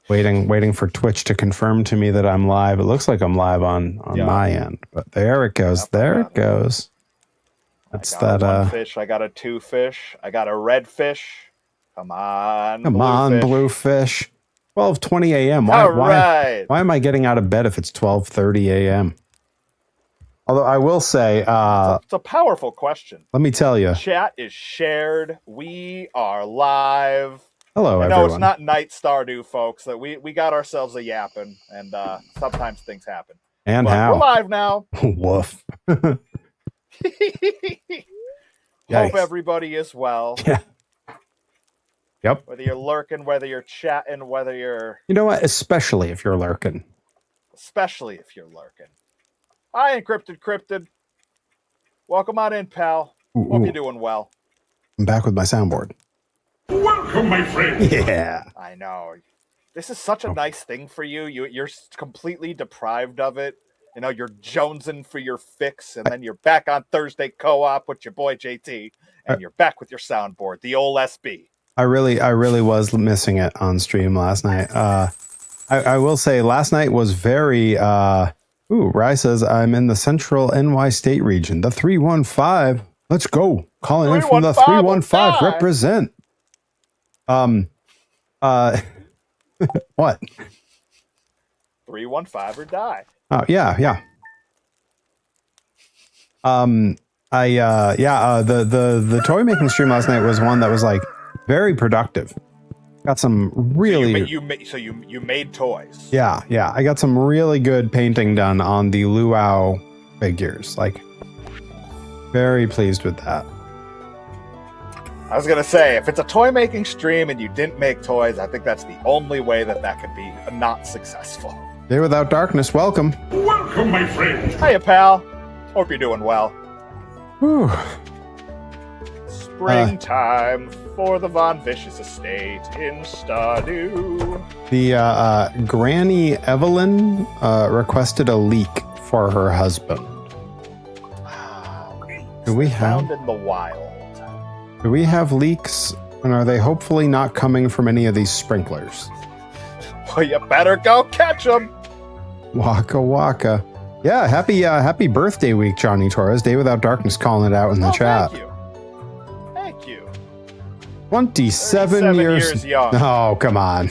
Waiting for Twitch to confirm to me that I'm live. It looks like I'm live on my end, but there it goes. Yep, there it goes. That's I got a 1 fish. I got a 2 fish. I got a red fish. Come on, blue fish. 12:20 a.m. Why am I getting out of bed if it's 12:30 a.m.? Although I will say, it's a powerful question. Let me tell you, chat is shared. We are live. Hello, everyone. No, it's not night Stardew, folks. That we got ourselves a yapping, and sometimes things happen. And but how we're live now. Woof. Hope everybody is well. Yeah. Yep. Whether you're lurking, whether you're chatting, whether you're... You know what? Especially if you're lurking. Especially if you're lurking. Hi, Encrypted Cryptid. Welcome on in, pal. Hope you're doing well. I'm back with my soundboard. Welcome, my friend. Yeah. I know. This is such a nice thing for you. You're completely deprived of it. You know, you're jonesing for your fix, and then you're back on Thursday co-op with your boy JT, and you're back with your soundboard, the old SB. I really was missing it on stream last night. I will say last night was very Rye says I'm in the central NY state region. The 315. Let's go. Calling in from the 315. Represent. What? 315 or die. Oh, yeah. The toy making stream last night was one that was like very productive. Got some really... So you made toys. Yeah. I got some really good painting done on the luau figures. Like, very pleased with that. I was going to say, if it's a toy making stream and you didn't make toys, I think that's the only way that could be not successful. Day Without Darkness, welcome. Welcome, my friend. Hiya, pal. Hope you're doing well. Whew. Springtime for the Von Vicious estate in Stardew. The Granny Evelyn requested a leak for her husband. Do we have found in the wild? Do we have leaks, and are they hopefully not coming from any of these sprinklers? Well, you better go catch them. Waka waka. Yeah, happy birthday week, Johnny Torres. Day Without Darkness calling it out in the chat. Thank you. 27 years young. Oh, come on.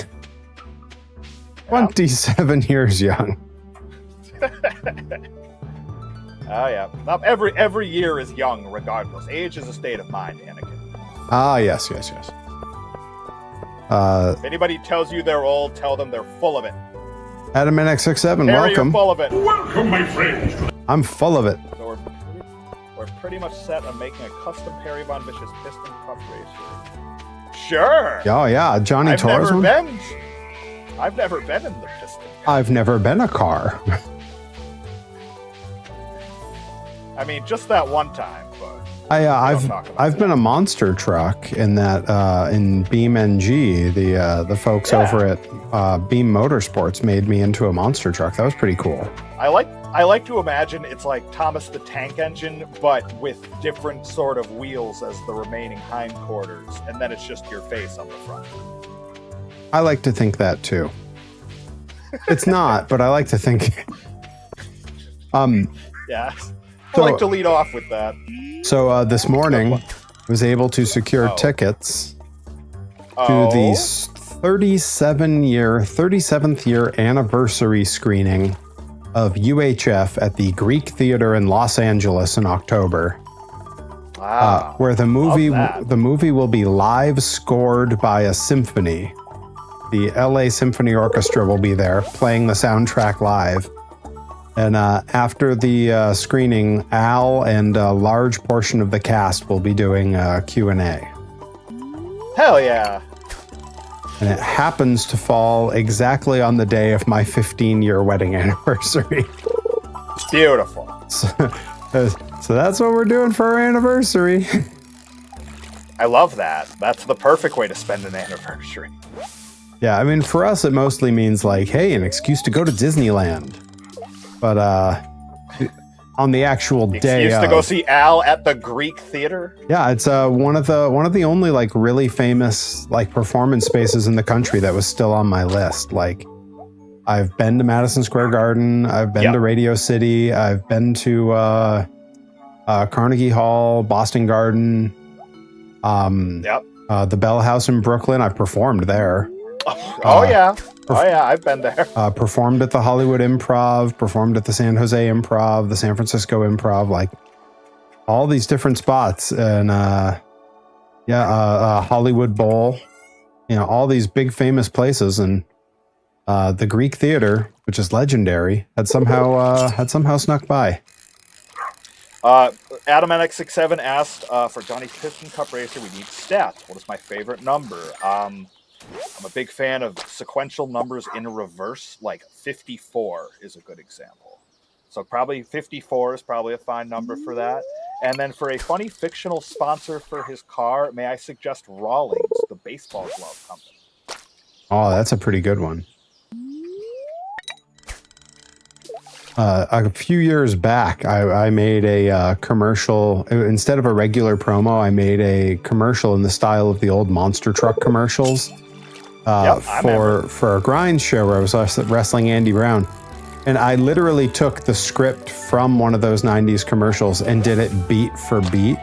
27 years young. Oh, yeah. Every year is young, regardless. Age is a state of mind, Anakin. Ah, yes. If anybody tells you they're old, tell them they're full of it. Adam NX67, Harry, welcome. You're full of it. Welcome, my friend. I'm full of it. So we're pretty much set on making a custom Perry Von Vicious piston cup racer. Sure. Oh, yeah. Johnny Torres one? I've never been in the piston cup. I've never been a car. I mean, just that one time. But I've been a monster truck in that in Beam NG. The folks over at Beam Motorsports made me into a monster truck. That was pretty cool. I like to imagine it's like Thomas the Tank Engine, but with different sort of wheels as the remaining hindquarters, and then it's just your face on the front. I like to think that too. It's not, but I like to think. Yeah. I like to lead off with that. So this morning, I was able to secure tickets to the 37th year anniversary screening of UHF at the Greek Theater in Los Angeles in October. Wow. Where the movie will be live scored by a symphony. The LA Symphony Orchestra will be there playing the soundtrack live. And after the screening, Al and a large portion of the cast will be doing Q&A. Hell yeah. And it happens to fall exactly on the day of my 15-year wedding anniversary. Beautiful. So that's what we're doing for our anniversary. I love that. That's the perfect way to spend an anniversary. Yeah, I mean, for us, it mostly means like, hey, an excuse to go to Disneyland. But on the actual day. Used to go see Al at the Greek Theater. Yeah, it's one of the only like really famous like performance spaces in the country that was still on my list. Like, I've been to Madison Square Garden, I've been to Radio City, I've been to Carnegie Hall, Boston Garden, the Bell House in Brooklyn. I've performed there. I've been there. Performed at the Hollywood Improv, performed at the San Jose Improv, the San Francisco Improv, like all these different spots. And Hollywood Bowl, all these big famous places. And the Greek Theater, which is legendary, had somehow snuck by. Adam NX67 asked, for Johnny's Piston Cup Racer, we need stats. What is my favorite number? I'm a big fan of sequential numbers in reverse, like 54 is a good example. So probably 54 is probably a fine number for that. And then for a funny fictional sponsor for his car, may I suggest Rawlings, the baseball glove company? Oh, that's a pretty good one. A few years back, I made a commercial. Instead of a regular promo, I made a commercial in the style of the old monster truck commercials for a grind show where I was wrestling Andy Brown. And I literally took the script from one of those 90s commercials and did it beat for beat.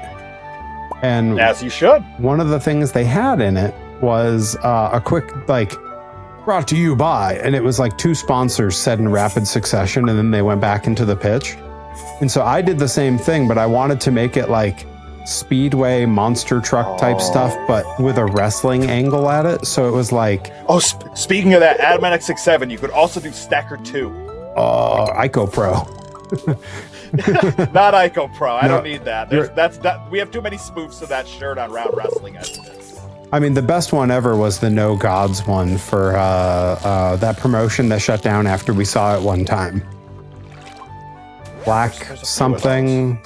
And as you should. One of the things they had in it was a quick, brought to you by, and it was like two sponsors said in rapid succession, and then they went back into the pitch. And so I did the same thing, but I wanted to make it like speedway monster truck type stuff, but with a wrestling angle at it. So it was like, speaking of that, Adam NX67, you could also do Stacker 2. Ico Pro. Not Ico Pro. I don't need that. We have too many spoofs of that shirt on Round Wrestling as it is. I mean, the best one ever was the No Gods one for that promotion that shut down after we saw it one time. Black something.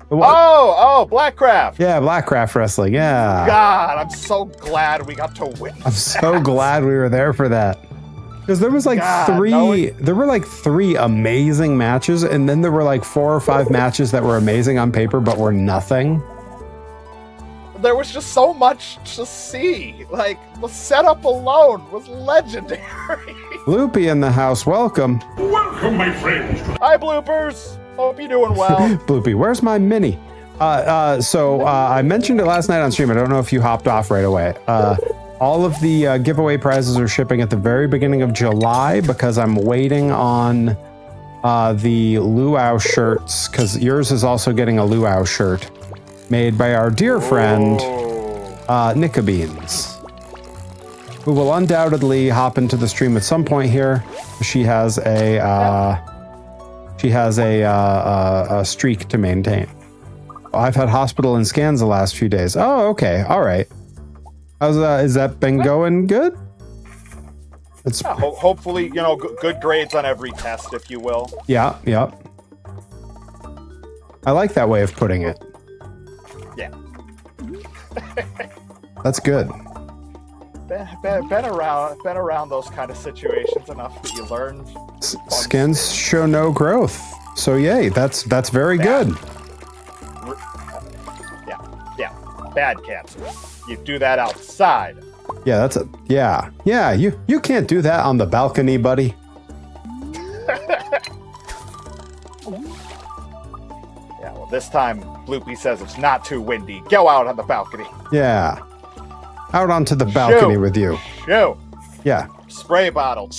Blackcraft. Yeah, Blackcraft Wrestling. Yeah. God, I'm so glad we got to win. I'm so glad we were there for that. Because there was there were like three amazing matches, and then there were like 4 or 5 matches that were amazing on paper but were nothing. There was just so much to see. Like, the setup alone was legendary. Bloopy in the house, welcome. Welcome, my friends. Hi, Bloopers. Hope you're doing well. Bloopy, where's my mini? I mentioned it last night on stream. I don't know if you hopped off right away. All of the giveaway prizes are shipping at the very beginning of July because I'm waiting on the luau shirts, because yours is also getting a luau shirt made by our dear friend Nika Beans, who will undoubtedly hop into the stream at some point here. She has a streak to maintain. I've had hospital and scans the last few days. Oh, okay, all right. Has that been going good? It's hopefully, good grades on every test, if you will. Yeah. I like that way of putting it. Yeah. That's good. Been around those kind of situations enough that you learn. Skins show no growth, so yay, that's very good. Yeah, bad cancer. You do that outside. Yeah, yeah. You can't do that on the balcony, buddy. Yeah, well, this time Bloopy says it's not too windy. Go out on the balcony. Yeah, out onto the balcony with you. Shoo. Yeah. Spray bottle.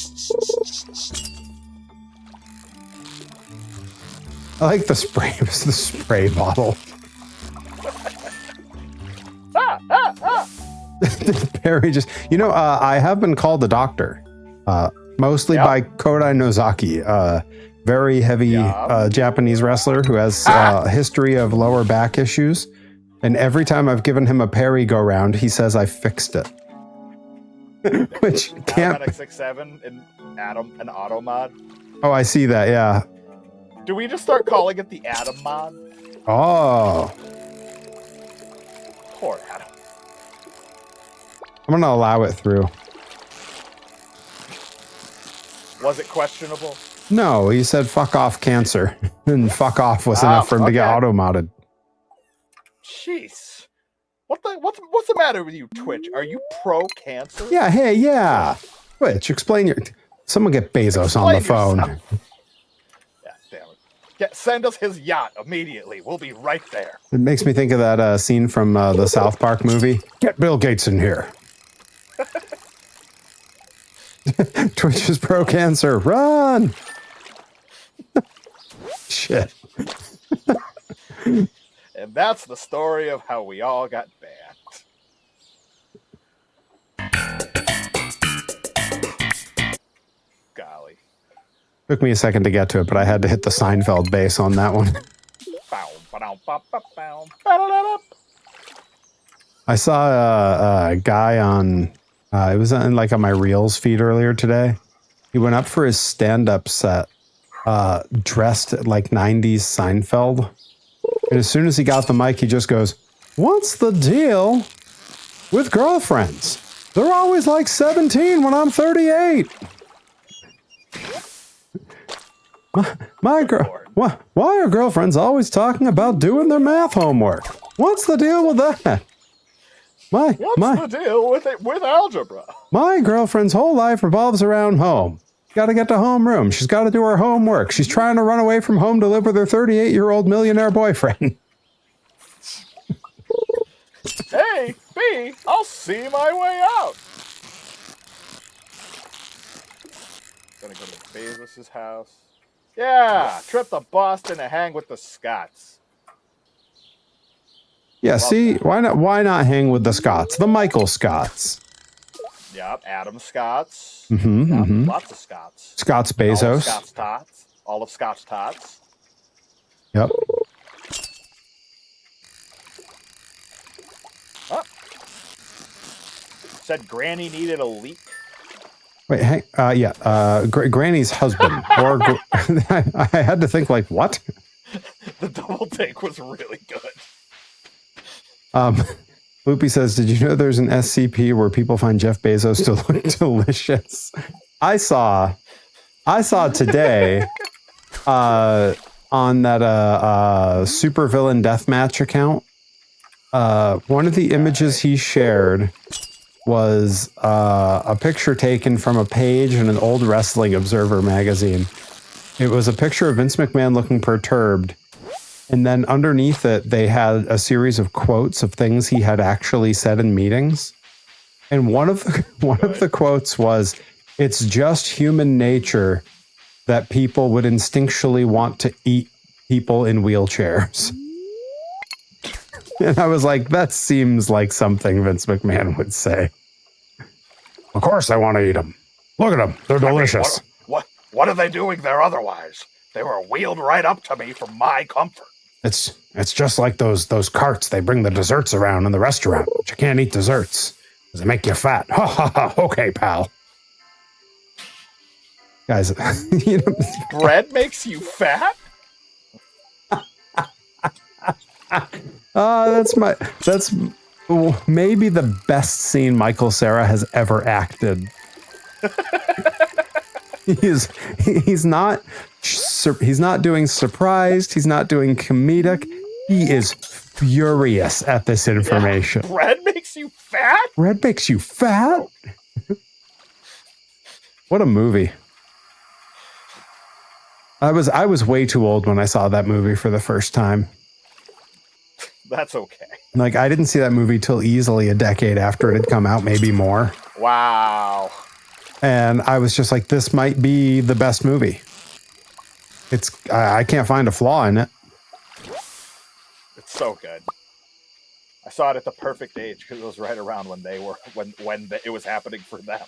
I like the spray bottle. Perry just, I have been called a doctor, mostly by Kodai Nozaki, very heavy Japanese wrestler who has a history of lower back issues. And every time I've given him a Perry go round, he says I fixed it. Which can't. NX67 and Adam, an auto mod. Oh, I see that. Yeah. Do we just start calling it the Adam mod? Oh. Poor Adam. I'm gonna allow it through. Was it questionable? No, he said fuck off cancer. And fuck off was enough for him to get okay. auto-modded. Jeez. What's the matter with you, Twitch? Are you pro-cancer? Yeah, hey, yeah. Twitch, explain your... Someone get Bezos on the phone. Yourself. Yeah, damn it. Send us his yacht immediately. We'll be right there. It makes me think of that scene from the South Park movie. Get Bill Gates in here. Twitch is pro-cancer. Run! Shit. And that's the story of how we all got banned. Golly. Took me a second to get to it, but I had to hit the Seinfeld bass on that one. I saw a guy on, it was on my Reels feed earlier today. He went up for his stand-up set, dressed like 90s Seinfeld. And as soon as he got the mic, he just goes, "What's the deal with girlfriends? They're always like 17 when I'm 38. Why are girlfriends always talking about doing their math homework? What's the deal with that? What's the deal with algebra? My girlfriend's whole life revolves around home. Got to get to homeroom. She's got to do her homework. She's trying to run away from home to live with her 38-year-old millionaire boyfriend." Hey, B, I'll see my way out. Gonna go to Bezos' house. Yeah, trip to Boston to hang with the Scots. Yeah, see, why not hang with the Scots? The Michael Scots. Yep, Adam Scots. Mm-hmm. Lots of Scots. Scots Bezos. All of Scott's tots. Yep. Oh. Said Granny needed a leak. Wait, hang, Granny's husband. Or I had to think, like, what? The double take was really good. Loopy says, "Did you know there's an SCP where people find Jeff Bezos to look delicious?" I saw today on that supervillain deathmatch account. One of the images he shared was a picture taken from a page in an old Wrestling Observer magazine. It was a picture of Vince McMahon looking perturbed. And then underneath it, they had a series of quotes of things he had actually said in meetings. And one of the quotes was, "It's just human nature that people would instinctually want to eat people in wheelchairs." And I was like, that seems like something Vince McMahon would say. Of course I want to eat them. Look at them. They're delicious. I mean, what are they doing there otherwise? They were wheeled right up to me for my comfort. It's just like those carts they bring the desserts around in the restaurant. But you can't eat desserts because they make you fat. Ha ha ha. Okay, pal. Guys, you know, bread makes you fat? That's maybe the best scene Michael Cera has ever acted. He's not doing surprised. He's not doing comedic. He is furious at this information. Yeah, bread makes you fat? Bread makes you fat? What a movie. I was way too old when I saw that movie for the first time. That's okay. Like, I didn't see that movie till easily a decade after it had come out, maybe more. Wow. And I was just like, this might be the best movie. I can't find a flaw in it. It's so good. I saw it at the perfect age because it was right around when it was happening for them.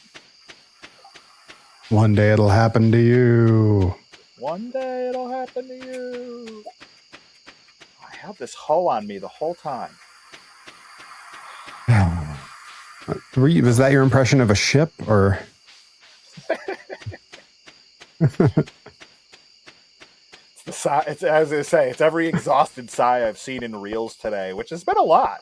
One day it'll happen to you. One day it'll happen to you. I had this hoe on me the whole time. Was that your impression of a ship, or? It's as I say, it's every exhausted sigh I've seen in Reels today, which has been a lot.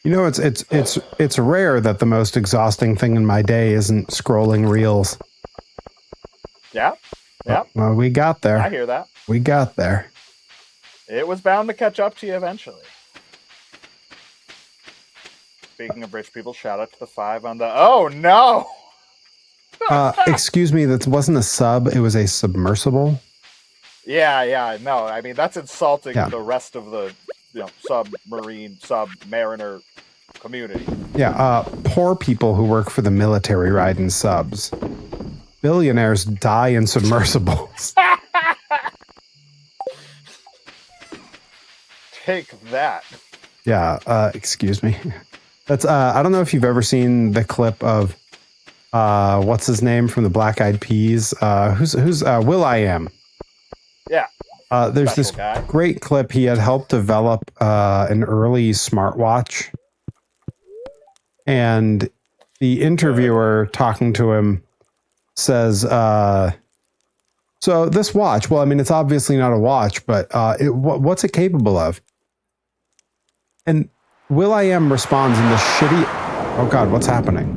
You know, it's rare that the most exhausting thing in my day isn't scrolling reels. Yeah. Yeah. Well, we got there. I hear that. We got there. It was bound to catch up to you eventually. Speaking of rich people, shout out to the 5 on the... Oh, no! Excuse me, that wasn't a sub. It was a submersible. Yeah. No, I mean, that's insulting the rest of the submarine, submariner community. Yeah, poor people who work for the military ride in subs. Billionaires die in submersibles. Take that. Yeah, excuse me. That's I don't know if you've ever seen the clip of what's his name from the Black Eyed Peas? Who's Will.i.am. Yeah. There's this great clip. He had helped develop an early smartwatch, and the interviewer talking to him says, so this watch, well, I mean, it's obviously not a watch, but what's it capable of? And Will.i.am responds in the shitty... Oh, God, what's happening?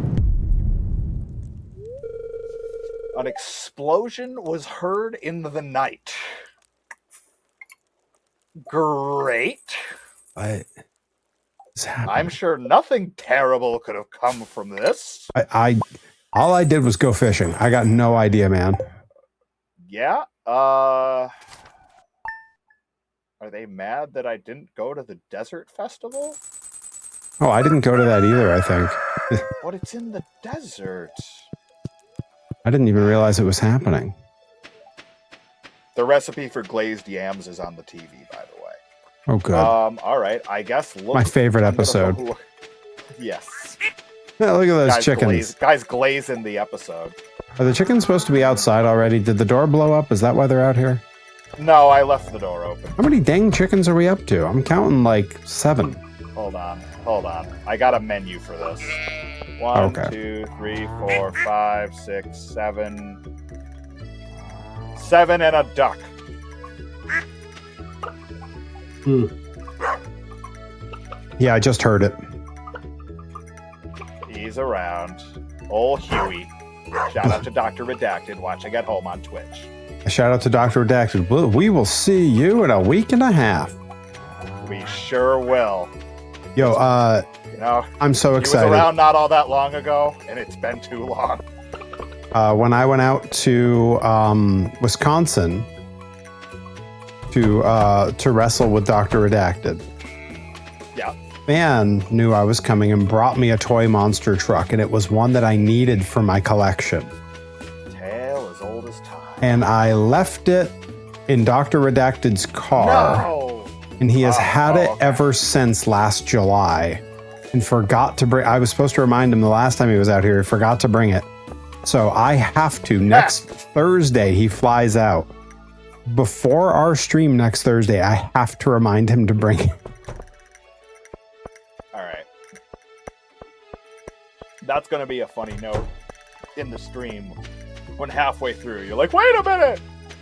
An explosion was heard in the night. Great. What is happening? I'm sure nothing terrible could have come from this. All I did was go fishing. I got no idea, man. Yeah. Are they mad that I didn't go to the desert festival? Oh, I didn't go to that either, I think. But it's in the desert. I didn't even realize it was happening. The recipe for glazed yams is on the TV, by the way. Oh, good. All right. I guess look. My favorite episode. Yes. Yeah, look at those chickens. Guys glazing the episode. Are the chickens supposed to be outside already? Did the door blow up? Is that why they're out here? No, I left the door open. How many dang chickens are we up to? I'm counting like 7. Hold on. I got a menu for this. 1, 2, 3, 4, 5, 6, 7. 7 and a duck. Yeah, I just heard it. He's around. Old Huey. Shout out to Dr. Redacted watching at home on Twitch. A shout out to Dr. Redacted. We will see you in a week and a half. We sure will. Yo, I'm so excited. He was around not all that long ago, and it's been too long. When I went out to Wisconsin to wrestle with Dr. Redacted, yeah, man knew I was coming and brought me a toy monster truck, and it was one that I needed for my collection. Tale as old as time. And I left it in Dr. Redacted's car. No. And he has had it ever since last July, and forgot to bring. I was supposed to remind him the last time he was out here. He forgot to bring it. So I have to. Next Thursday, he flies out. Before our stream next Thursday, I have to remind him to bring it. All right. That's going to be a funny note in the stream when halfway through you're like, wait a minute!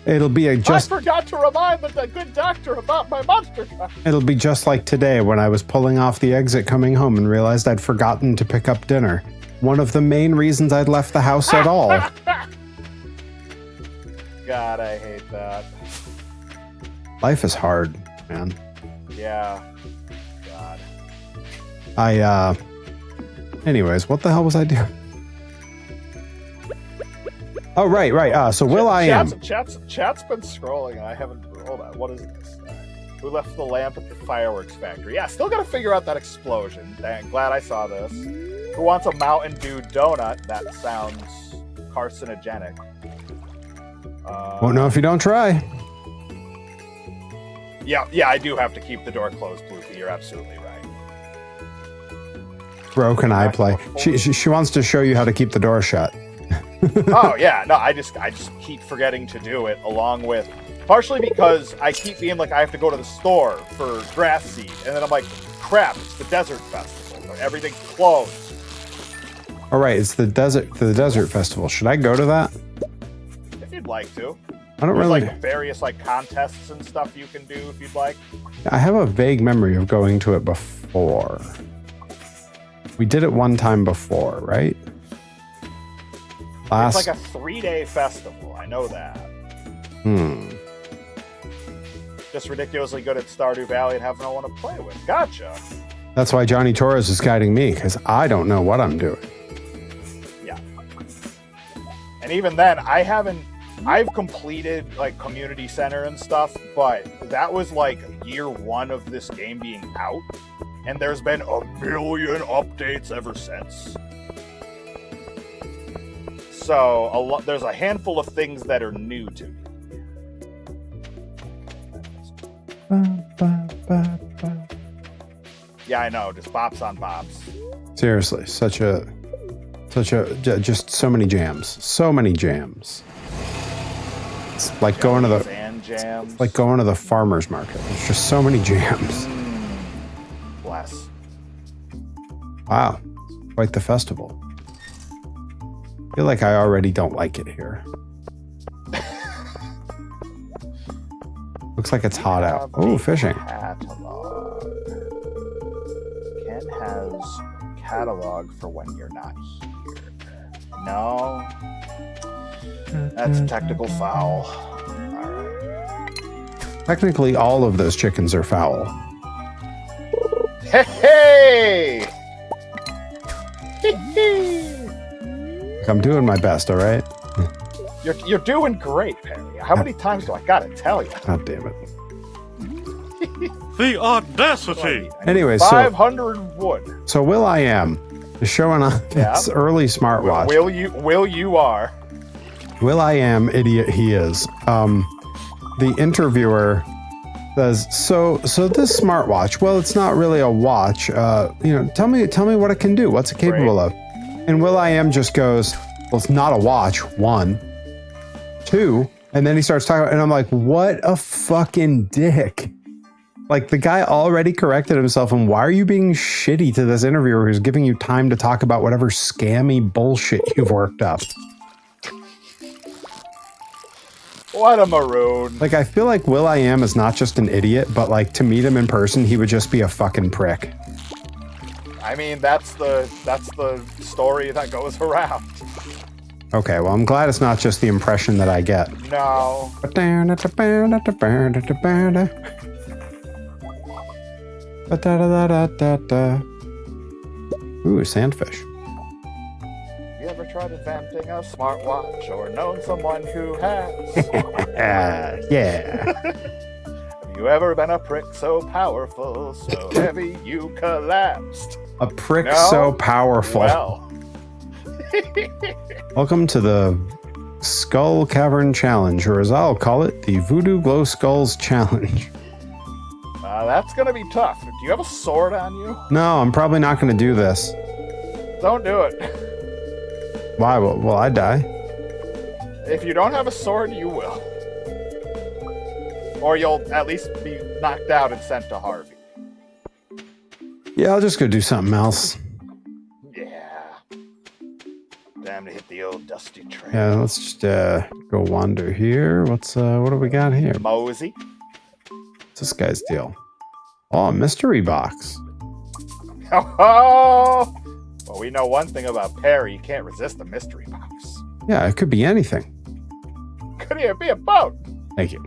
It'll be I forgot to remind the good doctor about my monster truck. It'll be just like today when I was pulling off the exit coming home and realized I'd forgotten to pick up dinner. One of the main reasons I'd left the house at all. God, I hate that. Life is hard, man. Yeah. God. Anyways, what the hell was I doing? Oh, right. So Will.i.am. Chat's been scrolling and I haven't... Hold on, what is this? Who left the lamp at the fireworks factory? Yeah, still gotta figure out that explosion. Dang, glad I saw this. Who wants a Mountain Dew donut? That sounds carcinogenic. Won't know if you don't try. Yeah, I do have to keep the door closed, Bloopy. You're absolutely right. Bro, can I play? She wants to show you how to keep the door shut. Oh yeah, no, I just keep forgetting to do it, along with partially because I keep being like I have to go to the store for grass seed, and then I'm like, crap, it's the desert festival, everything's closed. All right, it's the desert festival. Should I go to that? If you'd like to. I don't There's really like various like contests and stuff you can do if you'd like. I have a vague memory of going to it before. We did it one time before, right? It's like a 3-day festival. I know that. Just ridiculously good at Stardew Valley and have no one to play with. Gotcha. That's why Johnny Torres is guiding me, because I don't know what I'm doing. Yeah. And even then, I've completed like community center and stuff, but that was like year 1 of this game being out, and there's been a million updates ever since. So there's a handful of things that are new to me. Yeah, I know, just bops on bops. Seriously, just so many jams. So many jams. It's like going to the farmer's market. There's just so many jams. Bless. Wow. Quite the festival. I feel like I already don't like it here. Looks like it's hot out. Oh, fishing. Catalog. Ken has catalog for when you're not here. No. That's a technical foul. All right. Technically, all of those chickens are foul. Hey! I'm doing my best, all right? You're doing great, Perry. How many times do I gotta tell you? God damn it. The audacity! Anyway, 500 wood. So Will.i.am is showing off its early smartwatch. You are. Will.i.am, idiot he is. The interviewer says, so this smartwatch, well, it's not really a watch. Tell me what it can do. What's it capable of? And Will.i.am just goes, well, it's not a watch, 1. 2, and then he starts talking, and I'm like, what a fucking dick. Like, the guy already corrected himself, and why are you being shitty to this interviewer who's giving you time to talk about whatever scammy bullshit you've worked up? What a maroon. Like, I feel like Will.i.am is not just an idiot, but like, to meet him in person, he would just be a fucking prick. I mean, that's the story that goes around. Okay, well, I'm glad it's not just the impression that I get. No. Ooh, sandfish. You ever tried inventing a smartwatch or known someone who has? Yeah. Have you ever been a prick so powerful, so heavy you collapsed? A prick so powerful. Well. Welcome to the Skull Cavern Challenge, or as I'll call it, the Voodoo Glow Skulls Challenge. That's gonna be tough. Do you have a sword on you? No, I'm probably not going to do this. Don't do it. Why? Will I die? If you don't have a sword, you will. Or you'll at least be knocked out and sent to Harvey. Yeah, I'll just go do something else. Yeah. Time to hit the old dusty trail. Yeah, let's just go wander here. What do we got here? Mosey. What's this guy's deal? Oh, a mystery box. Oh! Well, we know one thing about Perry. You can't resist a mystery box. Yeah, it could be anything. Could it be a boat? Thank you.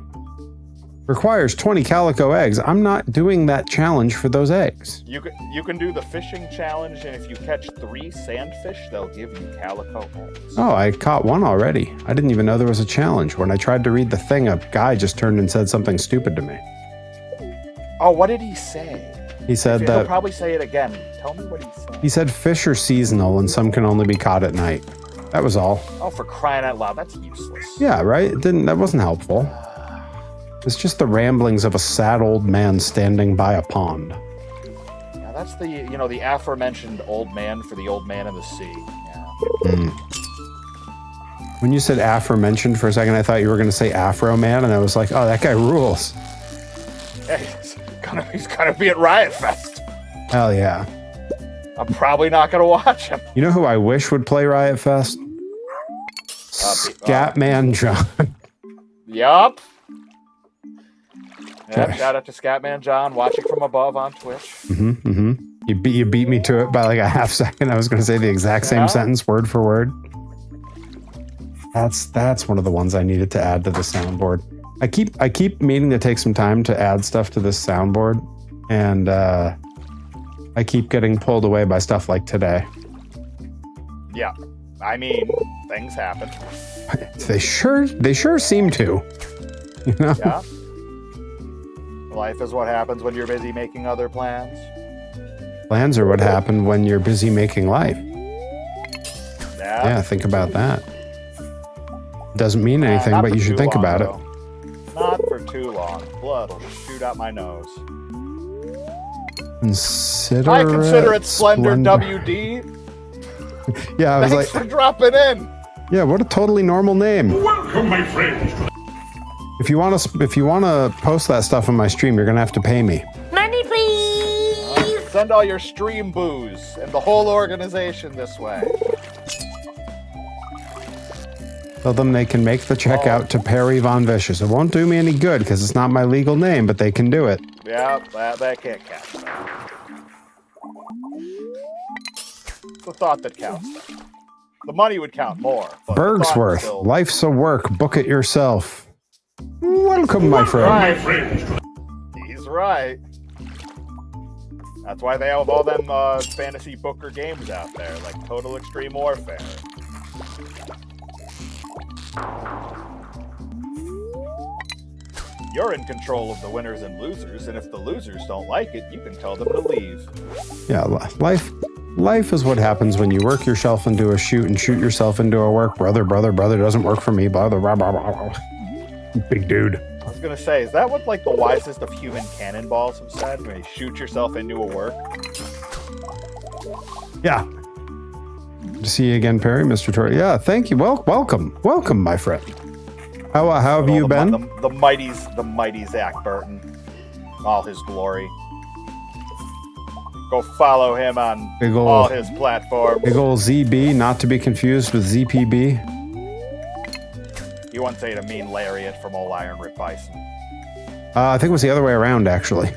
Requires 20 calico eggs. I'm not doing that challenge for those eggs. You can do the fishing challenge, and if you catch 3 sandfish, they'll give you calico eggs. Oh, I caught one already. I didn't even know there was a challenge. When I tried to read the thing, a guy just turned and said something stupid to me. Oh, what did he say? He said He'll that... probably say it again. Tell me what he said. He said fish are seasonal and some can only be caught at night. That was all. Oh, for crying out loud, that's useless. Yeah, right? That wasn't helpful. It's just the ramblings of a sad old man standing by a pond. Yeah, that's the aforementioned old man for the old man in the sea. Yeah. When you said aforementioned for a second, I thought you were going to say Afro Man, and I was like, oh, that guy rules. Hey, he's gonna be at Riot Fest. Hell yeah. I'm probably not gonna watch him. You know who I wish would play Riot Fest? Scatman John. Yup. Yep, shout out to Scatman John, watching from above on Twitch. You beat me to it by like a half second. I was going to say the exact same sentence, word for word. That's one of the ones I needed to add to the soundboard. I keep meaning to take some time to add stuff to this soundboard, and I keep getting pulled away by stuff like today. Yeah, I mean, things happen. They sure seem to. You know? Yeah. Life is what happens when you're busy making other plans. Plans are what happen when you're busy making life. Yeah, think about that. Doesn't mean anything, but you should think about it. Not for too long. Blood will shoot out my nose. I consider it Splendor WD. Yeah, I was Thanks like, for dropping in. Yeah, what a totally normal name. Welcome, my friends. If you want to post that stuff on my stream, you're gonna have to pay me. Money, please! Send all your stream booze and the whole organization this way. Tell them they can make the check out to Perry Von Vicious. It won't do me any good because it's not my legal name, but they can do it. Yeah, that can't count. It's the thought that counts. The money would count more. But Bergsworth, still... life's a work. Book it yourself. Welcome, my friend. Right. He's right. That's why they have all them fantasy booker games out there, like Total Extreme Warfare. You're in control of the winners and losers, and if the losers don't like it, you can tell them to leave. Yeah, life is what happens when you work yourself into a shoot and shoot yourself into a work. Brother doesn't work for me. Blah, blah, blah, blah, blah. Big dude. I was gonna say, is that what like the wisest of human cannonballs have said? When you shoot yourself into a work? Yeah. Good to see you again, Perry, Mr. Torres. Yeah, thank you. Welcome, my friend. How have you been? The mighty Zach Burton, all his glory. Go follow him on all his platforms. Big ol' ZB, not to be confused with ZPB. He once ate a mean lariat from old Iron Rip Bison. I think it was the other way around, actually.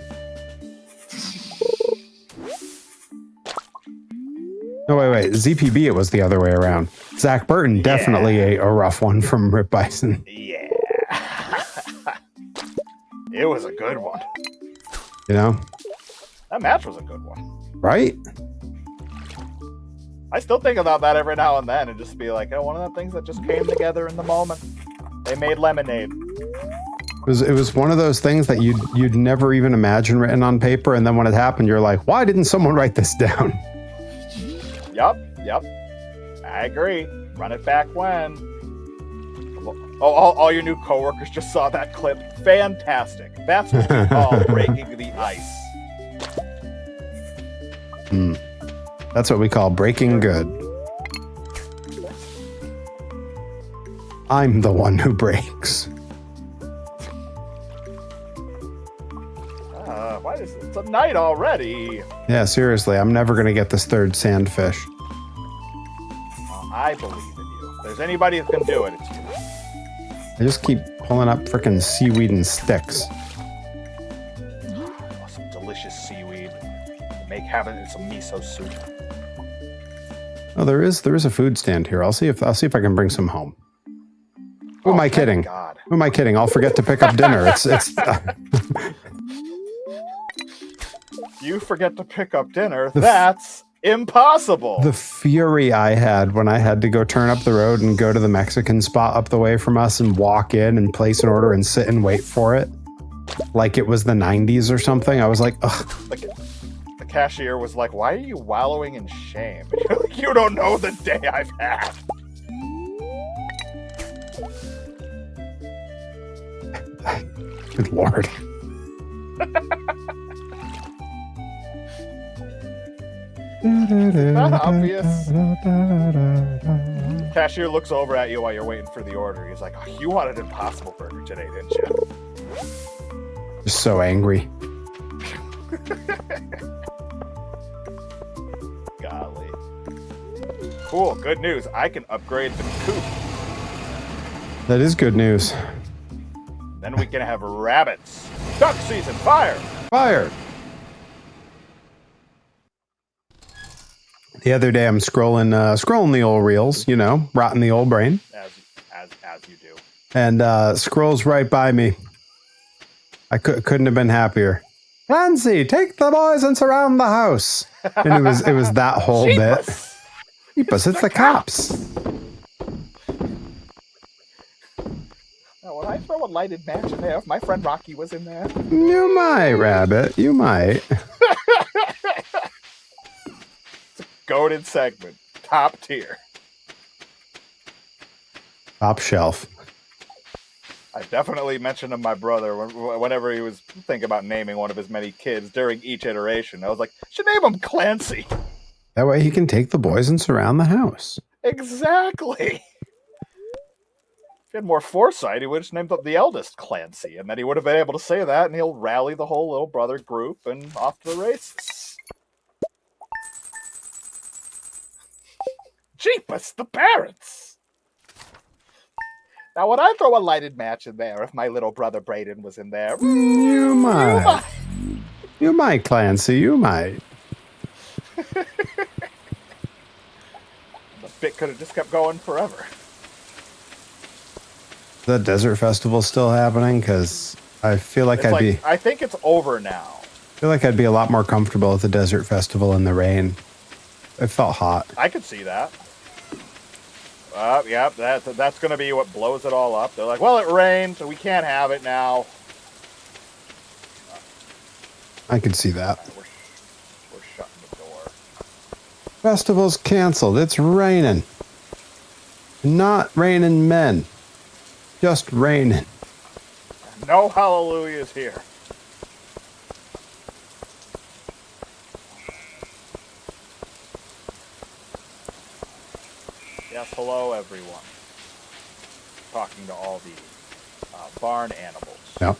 No, wait. ZPB, it was the other way around. Zach Burton definitely ate a rough one from Rip Bison. Yeah. It was a good one. You know? That match was a good one. Right? I still think about that every now and then and just be like, oh, one of the things that just came together in the moment. They made lemonade. It was one of those things that you'd never even imagine written on paper, and then when it happened, you're like, why didn't someone write this down? Yep. I agree. Run it back when. Oh, all your new coworkers just saw that clip. Fantastic. That's what we call breaking the ice. That's what we call breaking good. I'm the one who breaks. Why is it? It's a night already. Yeah, seriously, I'm never going to get this third sandfish. I believe in you. If there's anybody that can do it, it's you. I just keep pulling up frickin' seaweed and sticks. Oh, some delicious seaweed. Have it in some miso soup. Oh, there is a food stand here. I'll see if I can bring some home. Who am I kidding? God. Who am I kidding? I'll forget to pick up dinner. It's You forget to pick up dinner. That's impossible. The fury I had when I had to go turn up the road and go to the Mexican spot up the way from us and walk in and place an order and sit and wait for it. Like it was the 90s or something. I was like, ugh. The cashier was like, why are you wallowing in shame? You don't know the day I've had. Good Lord. Not obvious. Cashier looks over at you while you're waiting for the order. He's like, oh, you wanted Impossible Burger today, didn't you? Just so angry. Golly. Cool, good news. I can upgrade the coop. That is good news. Then we can have rabbits. Duck season, fire! Fire! The other day, I'm scrolling the old reels, you know, rotting the old brain, As you do. and scrolls right by me. I couldn't have been happier. Clancy, take the boys and surround the house. And it was that whole bit. Jeepus, it's the cops. Now, would I throw a lighted match in there if my friend Rocky was in there? You might, Rabbit. You might. Goated segment. Top tier. Top shelf. I definitely mentioned to my brother whenever he was thinking about naming one of his many kids during each iteration. I was like, should name him Clancy. That way he can take the boys and surround the house. Exactly. If he had more foresight, he would have just named the eldest Clancy, and then he would have been able to say that, and he'll rally the whole little brother group and off to the races. Jeepus, the parents! Now, would I throw a lighted match in there if my little brother Brayden was in there? You might. You might, Clancy. You might. The bit could have just kept going forever. The Desert Festival still happening? Because I feel like I think it's over now. I feel like I'd be a lot more comfortable at the Desert Festival in the rain. It felt hot. I could see that. Yeah, that's going to be what blows it all up. They're like, well, it rained, so we can't have it now. I could see that. We're shutting the door. Festival's canceled. It's raining. Not raining men. Just raining. No hallelujahs here. Yes, hello everyone. Talking to all the barn animals. Yep.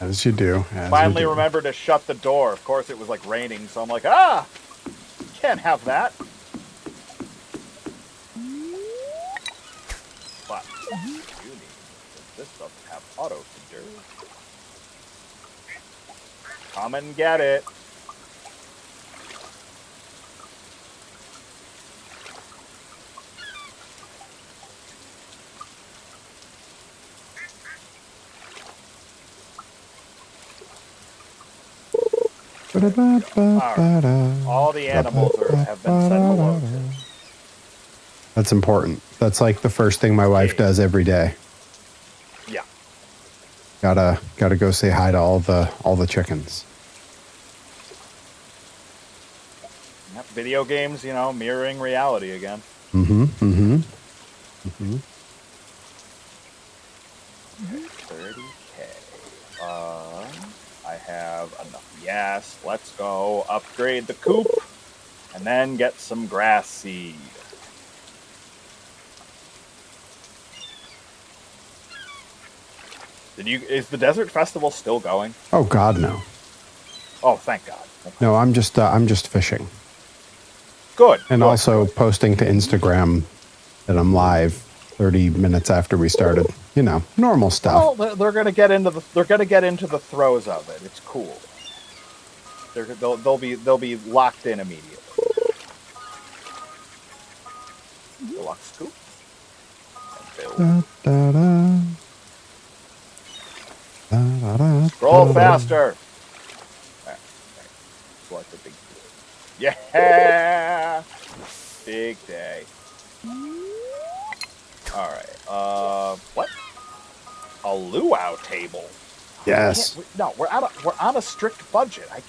As you do. Finally remembered to shut the door. Of course it was like raining, so I'm like, can't have that. But you need, this doesn't have auto feeder. Come and get it. All the animals have been said hello to. That's important. That's like the first thing my wife does every day. Yeah. Gotta go say hi to all the chickens. Yep, video games, mirroring reality again. Mm-hmm. Mm-hmm. Mm-hmm. 30K. I have enough. Yes, let's go upgrade the coop and then get some grass seed. Is the Desert Festival still going? Oh God, no. Oh, thank God. No, I'm just fishing. Good. And good, also good. posting to Instagram that I'm live 30 minutes after we started. Normal stuff. Well, they're gonna get into the throes of it. It's cool. They'll be locked in immediately. Deluxe scoop. Da, da, da. Da, da, da, Scroll da, faster. Right. Select the big deal. Yeah. Big day. All right. What? A luau table. Yes. No, we're on a strict budget. I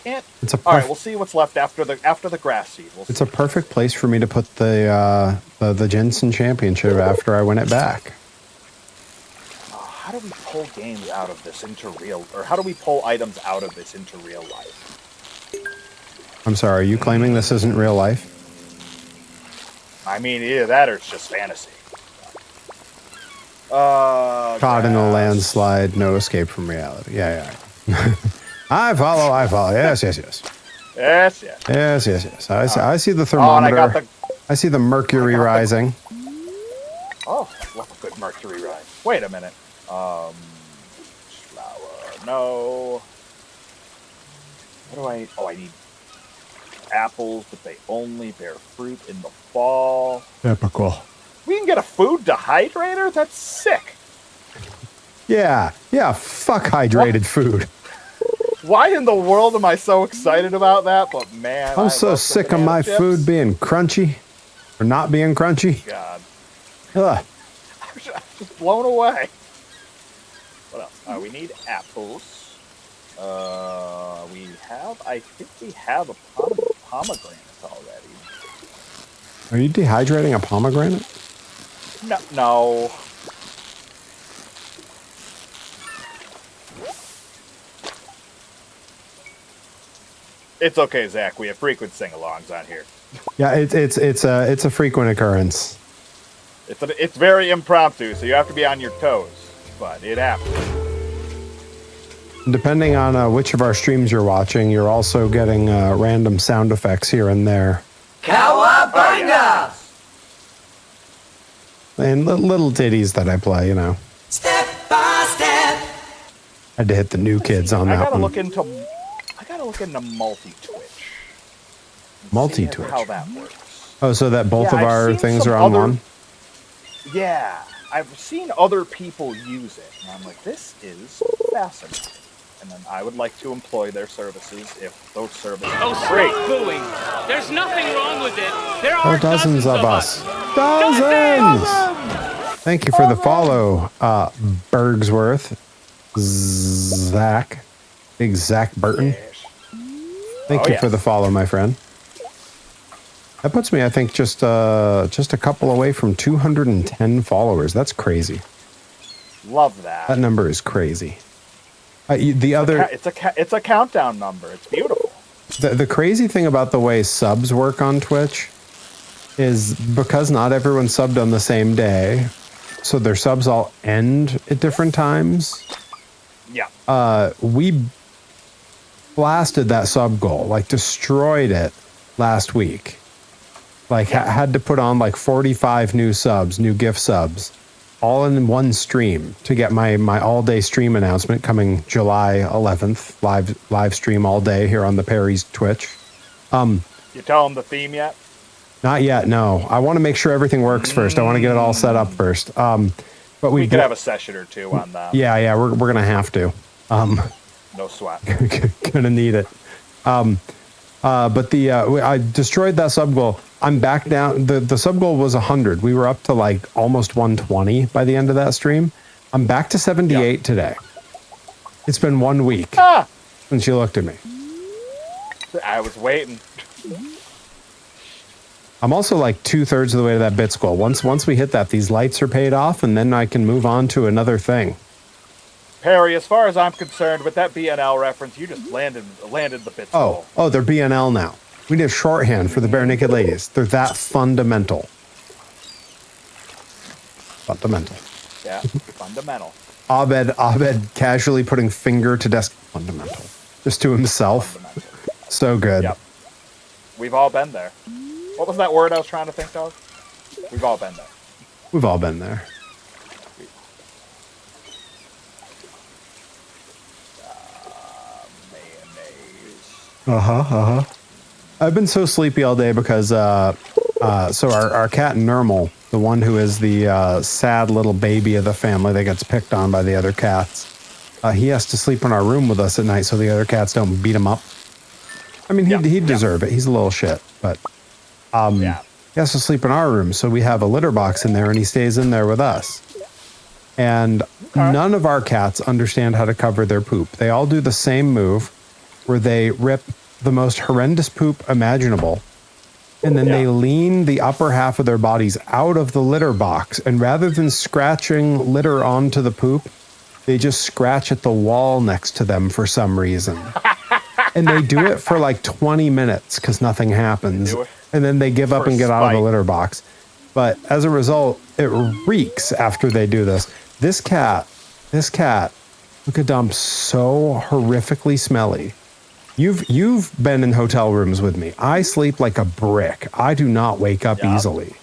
can't. All right, we'll see what's left after the grass seed. It's a perfect place for me to put the Jensen Championship after I win it back. How do we pull games out of this into real, or how do we pull items out of this into real life? I'm sorry, are you claiming this isn't real life? I mean, either that or it's just fantasy. Caught in a landslide, no escape from reality. Yeah. I follow. Yes. Yes. I see the thermometer. I see the mercury rising. Oh, I love a good mercury rise. Wait a minute. Flower, no. What do I... Oh, I need apples, but they only bear fruit in the fall. Typical. We can get a food dehydrator? That's sick. Yeah, fuck hydrated food. Why in the world am I so excited about that? But man, I'm so sick of my food being crunchy. Or not being crunchy. God. Ugh. I'm just blown away. What else? We need apples. I think we have a pomegranate already. Are you dehydrating a pomegranate? No. It's okay, Zach. We have frequent sing-alongs on here. Yeah, it's a frequent occurrence. It's very impromptu, so you have to be on your toes. But it happens. Depending on which of our streams you're watching, you're also getting random sound effects here and there. Cowabunga! And little ditties that I play, you know. Step by step. Had to hit the new kids on I that gotta one. look into multi-twitch. Multi-twitch. How that works. Oh, so that both of I've our seen things some are on other- one? Yeah, I've seen other people use it, and I'm like, this is fascinating. And then I would like to employ their services if those services Oh, are stop free. booing. There's nothing wrong with it. There There are are dozens of us. Dozens! Dozens! Thank you for the follow, Bergsworth. Zach. Big Zach Burton. Thank you for the follow, my friend. That puts me, I think, just a couple away from 210 followers. That's crazy. Love that. That number is crazy. It's a countdown number. It's beautiful. The crazy thing about the way subs work on Twitch is because not everyone subbed on the same day, so their subs all end at different times. Yeah. We blasted that sub goal, like destroyed it last week. Like had to put on like 45 new subs, new gift subs, all in one stream to get my all-day stream announcement coming July 11th, live stream all day here on the Perry's Twitch. You tell them the theme yet? Not yet, no. I want to make sure everything works first. I want to get it all set up first. But we could have a session or two on that. Yeah, we're gonna have to. No sweat. Gonna need it. But I destroyed that sub goal. I'm back down. The sub goal was 100. We were up to like almost 120 by the end of that stream. I'm back to 78 today. It's been 1 week since you looked at me. I was waiting. I'm also like 2/3 of the way to that bits goal. Once we hit that, these lights are paid off, and then I can move on to another thing. Perry, as far as I'm concerned, with that BNL reference, you just landed the bits goal. Oh, they're BNL now. We did shorthand for the Bare Naked Ladies. They're that fundamental. Fundamental. Yeah, fundamental. Abed casually putting finger to desk. Fundamental. Just to himself. Fundamental. So good. Yep. We've all been there. What was that word I was trying to think of? We've all been there. We've all been there. Mayonnaise. I've been so sleepy all day because so our cat Nermal, the one who is the sad little baby of the family that gets picked on by the other cats, he has to sleep in our room with us at night so the other cats don't beat him up. I mean, he'd deserve it. He's a little shit, but he has to sleep in our room, so we have a litter box in there, and he stays in there with us. And none of our cats understand how to cover their poop. They all do the same move, where they rip the most horrendous poop imaginable, and then they lean the upper half of their bodies out of the litter box, and rather than scratching litter onto the poop, they just scratch at the wall next to them for some reason. And they do it for like 20 minutes because nothing happens. And then they give up and get out of the litter box. But as a result, it reeks after they do this. This cat, look at dump so horrifically smelly. You've been in hotel rooms with me. I sleep like a brick. I do not wake up easily.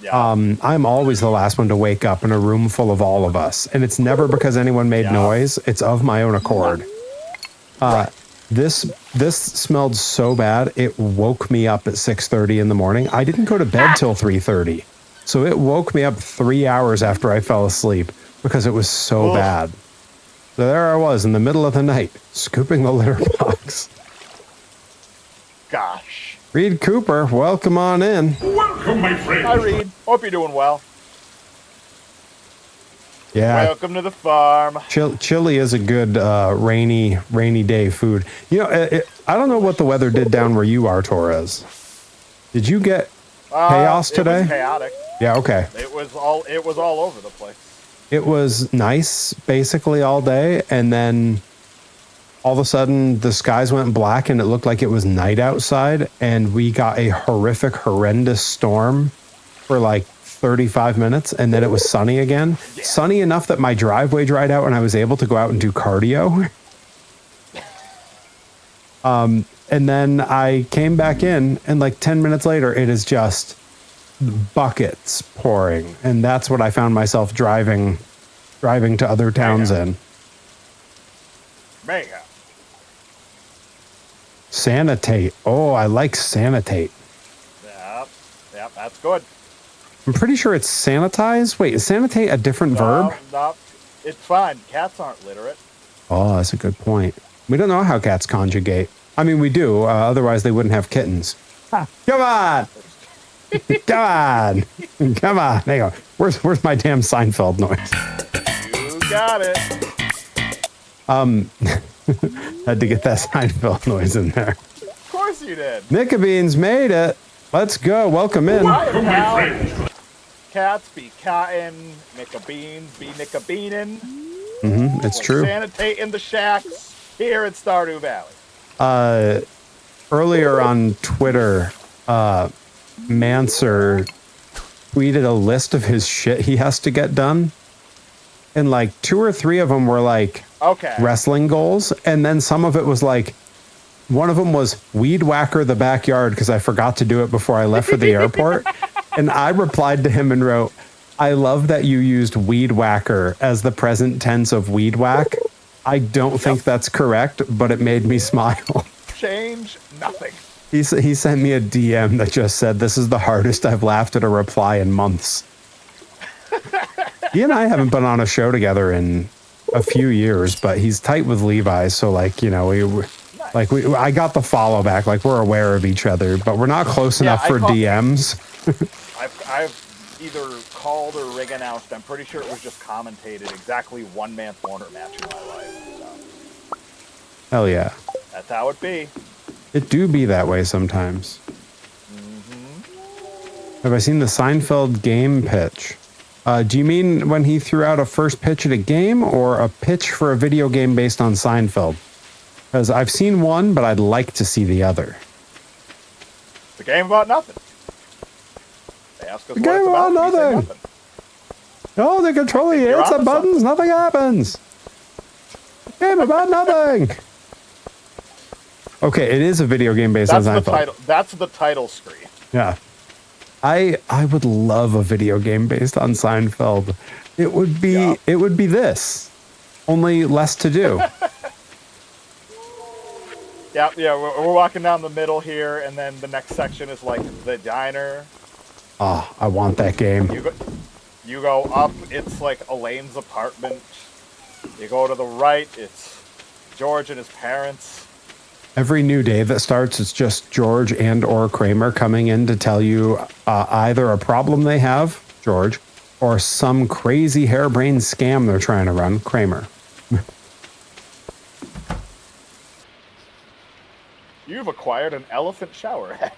Yeah. I'm always the last one to wake up in a room full of all of us. And it's never because anyone made noise. It's of my own accord. This smelled so bad, it woke me up at 6:30 in the morning. I didn't go to bed till 3:30. So it woke me up 3 hours after I fell asleep because it was so bad. So there I was in the middle of the night, scooping the litter box. Gosh. Reed Cooper, welcome on in. Welcome, my friends. Hi, Reed. Hope you're doing well. Yeah. Welcome to the farm. Chili is a good rainy day food. You know, I don't know what the weather did down where you are, Torres. Did you get chaos today? It was chaotic. Yeah, okay. It was all over the place. It was nice basically all day, and then all of a sudden the skies went black and it looked like it was night outside, and we got a horrendous storm for like 35 minutes, and then it was sunny again. Yeah. Sunny enough that my driveway dried out and I was able to go out and do cardio. And then I came back in, and like 10 minutes later, it is just buckets pouring. And that's what I found myself driving to other towns in. Mega. Sanitate. Oh, I like sanitate. Yep, that's good. I'm pretty sure it's sanitize. Wait, is sanitate a different verb? No, it's fine. Cats aren't literate. Oh, that's a good point. We don't know how cats conjugate. I mean, we do. Otherwise, they wouldn't have kittens. Come on. Come on. Come on. There you go. Where's my damn Seinfeld noise? You got it. Had to get that Seinfeld noise in there. Of course you did. Nickabeans made it. Let's go. Welcome in. Welcome, my friends. Cats be cotton, nickabeans be nickabeanin'. Mm-hmm, it's true. Sanitate in the shacks here at Stardew Valley. Earlier on Twitter, Manser tweeted a list of his shit he has to get done. And like 2 or 3 of them were like wrestling goals. And then some of it was like, one of them was weed whacker the backyard because I forgot to do it before I left for the airport. And I replied to him and wrote, I love that you used weed whacker as the present tense of weed whack. I don't think that's correct, but it made me smile. Change nothing. He sent me a DM that just said, this is the hardest I've laughed at a reply in months. He and I haven't been on a show together in a few years, but he's tight with Levi. So like, you know, I got the follow back, like we're aware of each other, but we're not close enough for DMs. I've either called or rig announced. I'm pretty sure it was just commentated exactly 1 man corner match in my life. So. Hell yeah. That's how it be. It do be that way sometimes. Mm-hmm. Have I seen the Seinfeld game pitch? Do you mean when he threw out a first pitch at a game or a pitch for a video game based on Seinfeld? Because I've seen one, but I'd like to see the other. It's a game about nothing. They ask us the game about nothing. Oh, the controller hits the buttons, nothing happens. Game about nothing. Okay, it is a video game based on Seinfeld. That's the title screen. Yeah. I would love a video game based on Seinfeld. It would be this, only less to do. Yeah, we're walking down the middle here, and then the next section is like the diner. Oh, I want that game. You go up, it's like Elaine's apartment. You go to the right, it's George and his parents. Every new day that starts, it's just George and or Kramer coming in to tell you either a problem they have, George, or some crazy harebrained scam they're trying to run, Kramer. You've acquired an elephant shower head.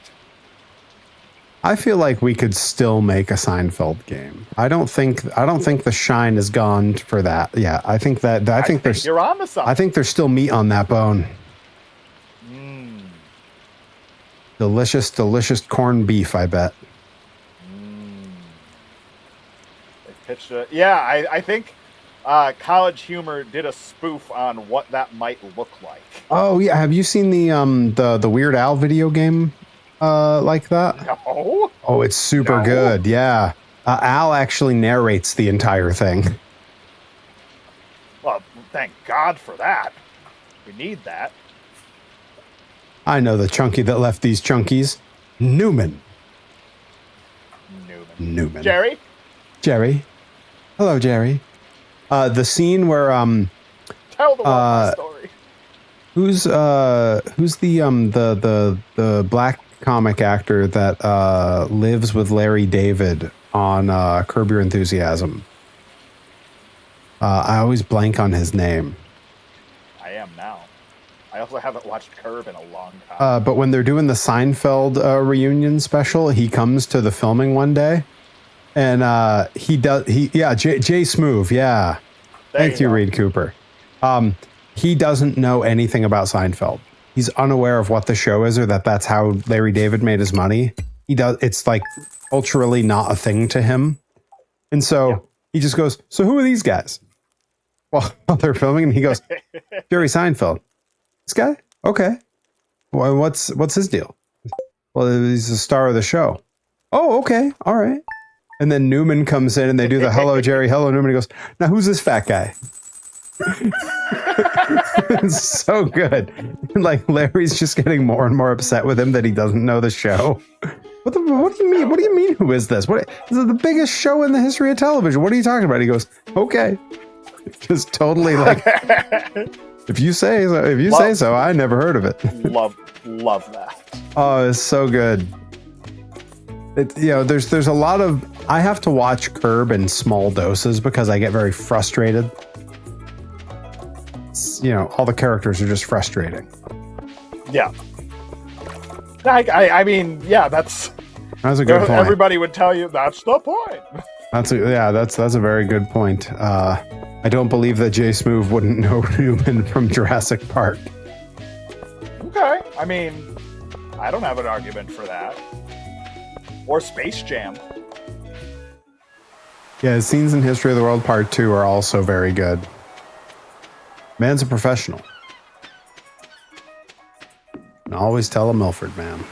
I feel like we could still make a Seinfeld game. I don't think the shine is gone for that. Yeah, I think there's you're on to something. I think there's still meat on that bone. Delicious, delicious corned beef, I bet. They pitched it. Yeah, I think College Humor did a spoof on what that might look like. Oh yeah, have you seen the Weird Al video game like that? No. Oh, it's super good. Yeah, Al actually narrates the entire thing. Well, thank God for that. We need that. I know the chunky that left these chunkies. Newman. Newman. Jerry? Jerry. Hello, Jerry. The scene where Tell the one story. who's the black comic actor that lives with Larry David on Curb Your Enthusiasm? I always blank on his name. I am now. I also haven't watched Curb in a long time. But when they're doing the Seinfeld reunion special, he comes to the filming one day, and Jay Smoove, yeah. Thank you, Reed Cooper. He doesn't know anything about Seinfeld. He's unaware of what the show is, or that's how Larry David made his money. It's like culturally not a thing to him, and so he just goes, "So who are these guys?" Well, while they're filming, and he goes, "Jerry Seinfeld." This guy? Okay. Well, what's his deal? Well, he's the star of the show. Oh, okay. All right. And then Newman comes in and they do the hello, Jerry, hello, Newman. He goes, now who's this fat guy? It's so good. Like Larry's just getting more and more upset with him that he doesn't know the show. What do you mean? What do you mean? Who is this? This is the biggest show in the history of television. What are you talking about? He goes, okay. Just totally like... If you say so, I never heard of it. love that. Oh, it's so good. There's a lot of. I have to watch Curb in small doses because I get very frustrated. All the characters are just frustrating. Yeah. I mean, yeah, that's a good point. Everybody would tell you that's the point. That's a very good point. I don't believe that Jay Smoove wouldn't know Newman from Jurassic Park. Okay. I mean, I don't have an argument for that. Or Space Jam. Yeah, Scenes in History of the World Part 2 are also very good. Man's a professional. And always tell a Milford man.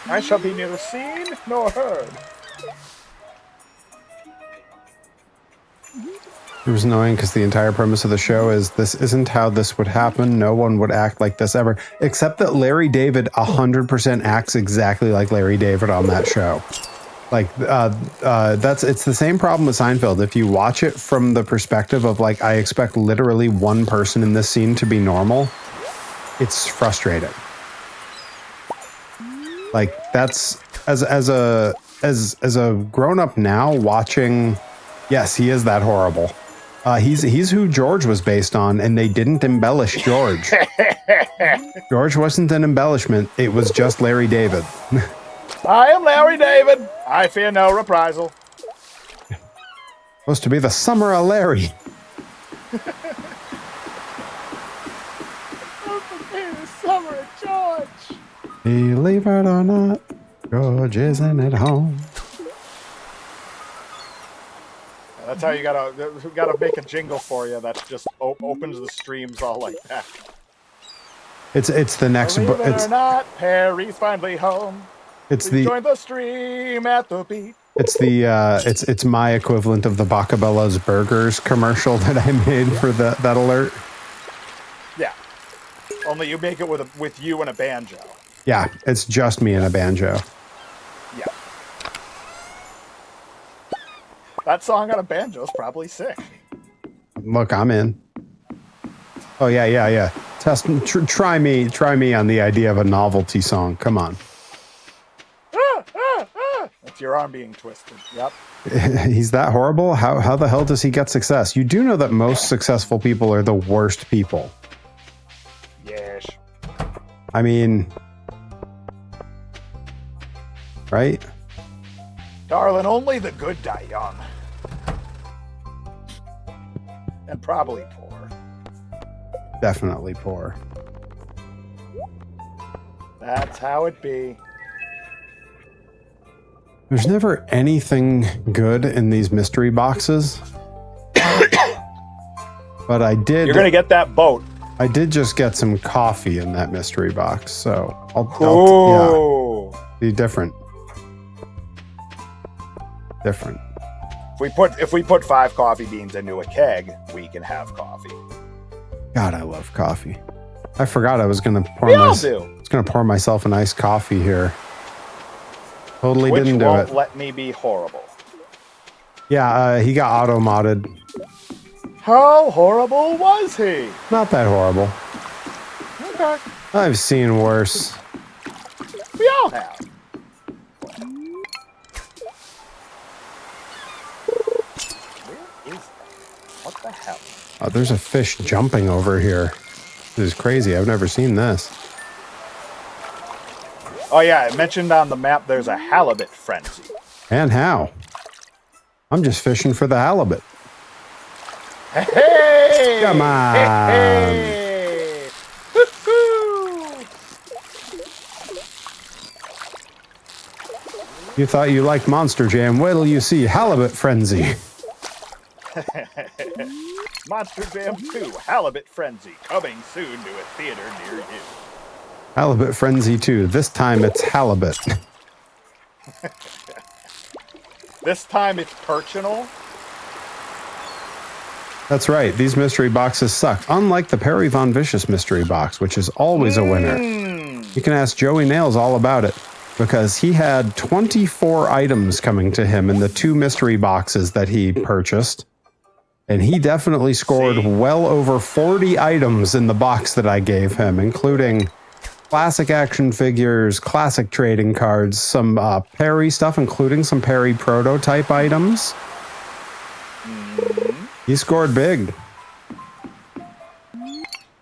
I shall be neither seen nor heard. It was annoying because the entire premise of the show is this isn't how this would happen. No one would act like this ever, except that Larry David 100% acts exactly like Larry David on that show. Like it's the same problem with Seinfeld. If you watch it from the perspective of like, I expect literally one person in this scene to be normal, it's frustrating. Like that's as a grown up now watching. Yes, he is that horrible. He's who George was based on, and they didn't embellish George. George wasn't an embellishment. It was just Larry David. I am Larry David. I fear no reprisal. Supposed to be the summer of Larry. The summer of George. Believe it or not, George isn't at home. That's how you gotta make a jingle for you that just opens the streams all like that. It's the next. Believe it or not, Perry's finally home. Please join the stream at the beat. It's my equivalent of the Bacabella's Burgers commercial that I made for that alert. Yeah, only you make it with you and a banjo. Yeah, it's just me and a banjo. Yeah. That song on a banjo is probably sick. Look, I'm in. Oh yeah. Try me on the idea of a novelty song. Come on. That's your arm being twisted. Yep. He's that horrible? How the hell does he get success? You do know that most successful people are the worst people. Yes. I mean, right? Darling, only the good die young. And probably poor. Definitely poor. That's how it be. There's never anything good in these mystery boxes. But I did... You're going to get that boat. I did just get some coffee in that mystery box, so I'll be different. Different. If we put 5 coffee beans into a keg, we can have coffee. God, I love coffee. I forgot I was gonna pour We all do. I was gonna pour myself an iced coffee here. Totally Which didn't do won't it. let me be horrible. Yeah, he got auto modded. How horrible was he? Not that horrible. Okay. I've seen worse. We all have. Where is that? What the hell? Oh, there's a fish jumping over here. This is crazy. I've never seen this. Oh yeah, I mentioned on the map there's a halibut frenzy. And how? I'm just fishing for the halibut. Hey! Come on. Hey! Woo-hoo! You thought you liked Monster Jam. Wait till you see Halibut Frenzy. Monster Jam 2 Halibut Frenzy coming soon to a theater near you. Halibut Frenzy 2. This time it's halibut. This time it's personal. That's right. These mystery boxes suck. Unlike the Perry Von Vicious mystery box, which is always a winner. You can ask Joey Nails all about it, because he had 24 items coming to him in the 2 mystery boxes that he purchased. And he definitely scored well over 40 items in the box that I gave him, including classic action figures, classic trading cards, some Perry stuff, including some Perry prototype items. He scored big.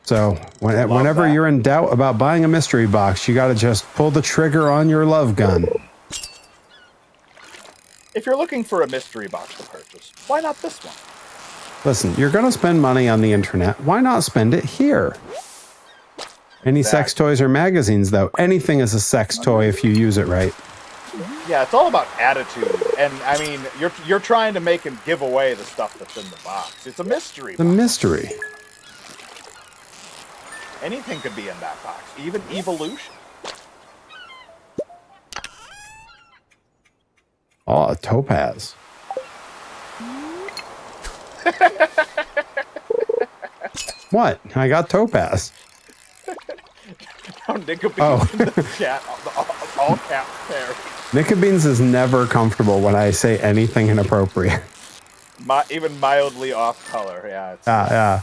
So whenever you're in doubt about buying a mystery box, you got to just pull the trigger on your love gun. If you're looking for a mystery box to purchase, why not this one? Listen, you're going to spend money on the internet. Why not spend it here? Any sex toys or magazines, though. Anything is a sex toy if you use it right. Yeah, it's all about attitude. And I mean, you're trying to make him give away the stuff that's in the box. It's a mystery The box. mystery. Anything could be in that box, even evolution. Oh, a topaz. What? I got topaz. Nick in Oh. the chat, all caps there. Nick Beans is never comfortable when I say anything inappropriate. Even mildly off color, yeah. Yeah.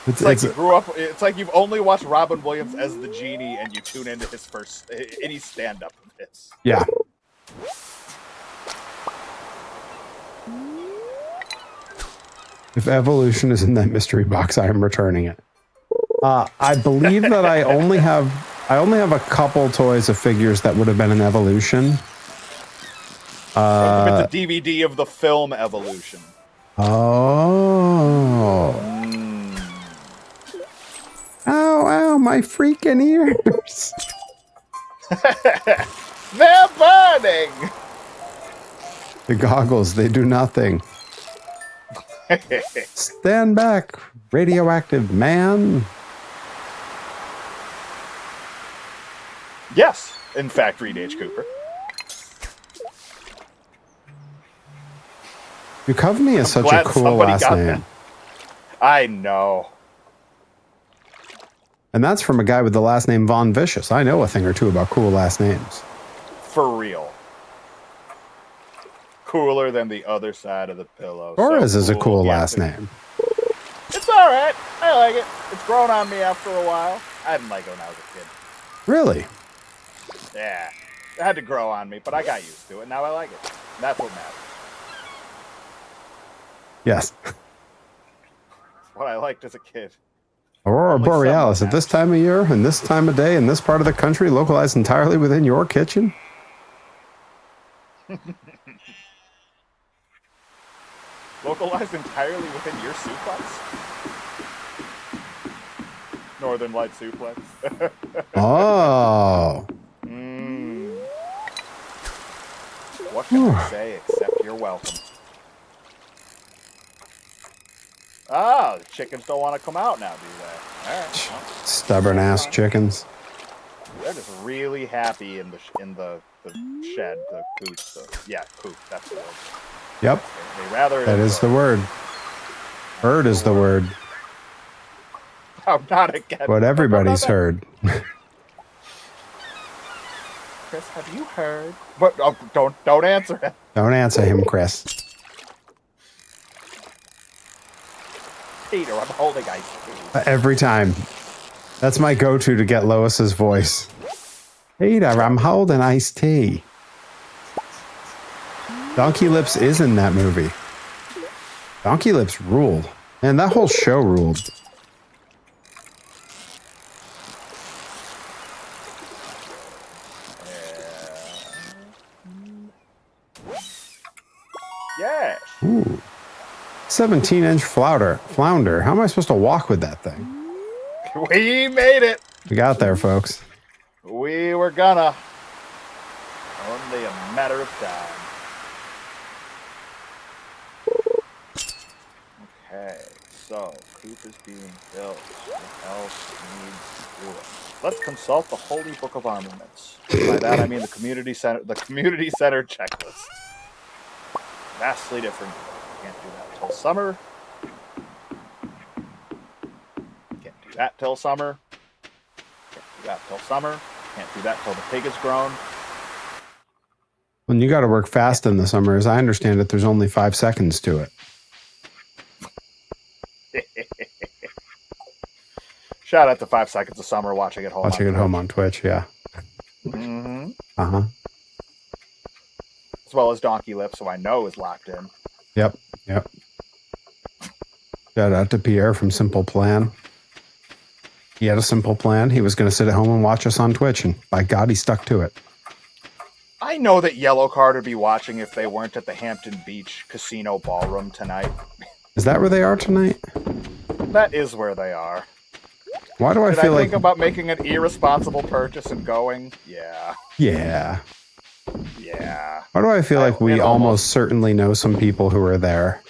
It's like you grew up. It's like you've only watched Robin Williams as the genie, and you tune into his first any stand-up of his. Yeah. If evolution is in that mystery box, I am returning it. I believe that I only have a couple toys of figures that would have been an evolution. It's a DVD of the film Evolution. Oh. Ow, my freaking ears. They're burning! The goggles, they do nothing. Stand back, radioactive man. Yes, in fact, Reed H. Cooper. Duchovny is such a Glad cool somebody last got name. that. I know. And that's from a guy with the last name Von Vicious. I know a thing or two about cool last names. For real. Cooler than the other side of the pillow. Torres is a cool Yeah, last name. It's alright. I like it. It's grown on me after a while. I didn't like it when I was a kid. Really? Yeah. It had to grow on me, but I got used to it. Now I like it. That's what matters. Yes. What I liked as a kid. Aurora Only Borealis someone at this time of year and this time of day in this part of the country, localized entirely within your kitchen? Localized entirely within your suplex? Northern Light suplex. Oh. What can I say except you're welcome? Ah, the chickens don't want to come out now, do they? All right. Well, Stubborn ass chickens. they're just really happy in the shed, the coop. Coop. That's the word. Yep. They rather. That is the word. Bird is the word. Oh, not again. What everybody's heard. Chris, have you heard? But don't answer him. Don't answer him, Chris. Peter, I'm holding ice cream. Every time. That's my go-to to get Lois's voice. Peter, I'm holding iced tea. Donkey Lips is in that movie. Donkey Lips ruled. And that whole show ruled. Yes. Ooh. 17-inch flounder. How am I supposed to walk with that thing? We made it. We got there, folks. We were gonna. Only a matter of time. Okay, so coop is being built. What else needs doing? Let's consult the Holy Book of Armaments. By that I mean the community center checklist. Vastly different. Can't do that till summer. Can't do that till summer. Can't do that till summer. Can't do that till the pig is grown. When you got to work fast in the summer, as I understand it, there's only 5 seconds to it. Shout out to 5 Seconds of Summer watching at home. Watching at home on Twitch, yeah. Mm-hmm. Uh-huh. As well as Donkey Lips, who I know is locked in. Yep. Shout out to Pierre from Simple Plan. He had a simple plan. He was going to sit at home and watch us on Twitch, and by God, he stuck to it. I know that Yellow Card would be watching if they weren't at the Hampton Beach Casino Ballroom tonight. Is that where they are tonight? That is where they are. Why do I Did feel I like... think about making an irresponsible purchase and going? Yeah. Yeah. Why do I feel like we almost certainly know some people who are there?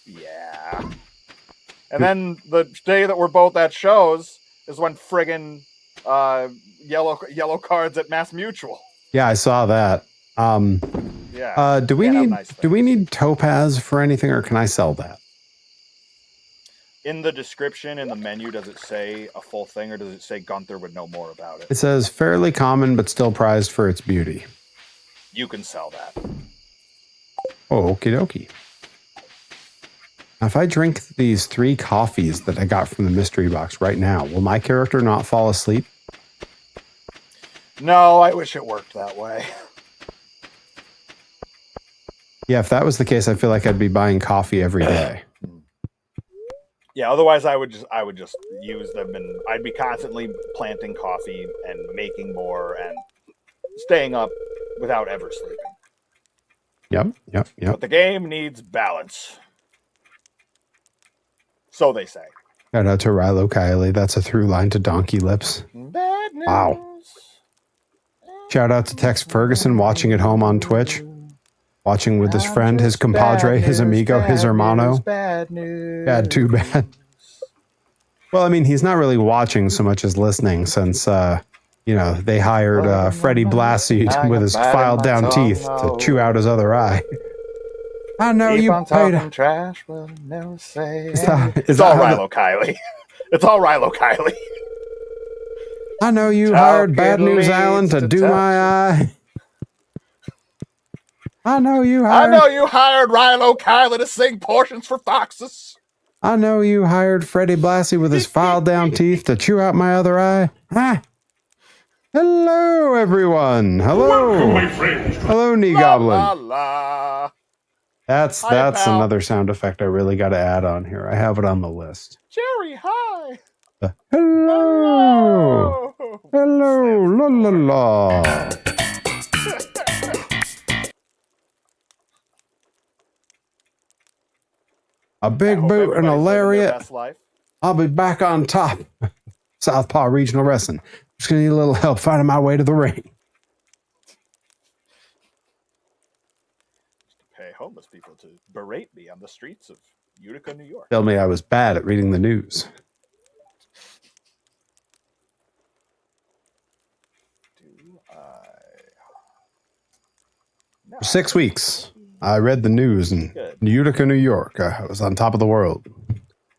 Yeah. And then the day that we're both at shows is when friggin' yellow cards at Mass Mutual. Yeah, I saw that. Yeah. Do we need topaz for anything, or can I sell that? In the description, in the menu, does it say a full thing, or does it say Gunther would know more about it? It says fairly common, but still prized for its beauty. You can sell that. Oh, okie dokie. Now, if I drink these 3 coffees that I got from the mystery box right now, will my character not fall asleep? No, I wish it worked that way. Yeah, if that was the case, I feel like I'd be buying coffee every day. Yeah, otherwise I would just use them, and I'd be constantly planting coffee and making more and staying up without ever sleeping. Yep. But the game needs balance. So they say. Shout out to Rilo Kiley. That's a through line to Donkey Lips. Bad news. Wow. Shout out to Tex Ferguson watching at home on Twitch. Watching with his friend, his compadre, his amigo, his hermano. Bad news. Yeah, too bad. Well, I mean, he's not really watching so much as listening since, they hired Freddie Blassie with his filed down teeth to chew out his other eye. I know Keep you on paid. talking trash, but never say It's it's all Rilo Kiley. It's all Rilo Kiley. I know you hired Bad News Allen to do my eye. I know you hired Rilo Kiley to sing portions for foxes. I know you hired Freddie Blassie with his filed down teeth to chew out my other eye. Ah. Hello, everyone. Hello. Welcome, my friends. Hello, Knee La, Goblin. la, la. That's pal. another sound effect I really got to add on here. I have it on the list. Jerry, hi. Hello. Hello. La la la. A big Hope boot and a everybody's living their lariat. best life. I'll be back on top. Southpaw Regional Wrestling. Just gonna need a little help finding my way to the ring. Pay homeless people to berate me on the streets of Utica, New York. Tell me I was bad at reading the news. Do I? No. For 6 weeks, I read the news in Good. Utica, New York. I was on top of the world.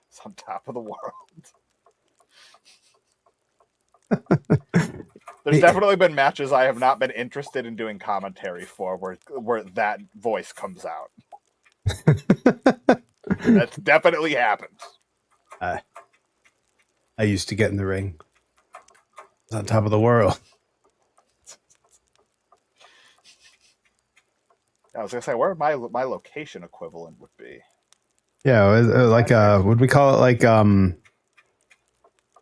It's on top of the world. There's definitely been matches I have not been interested in doing commentary for where that voice comes out. That's definitely happened. I used to get in the ring. I was on top of the world. I was gonna say where my location equivalent would be. Yeah, it was like would we call it like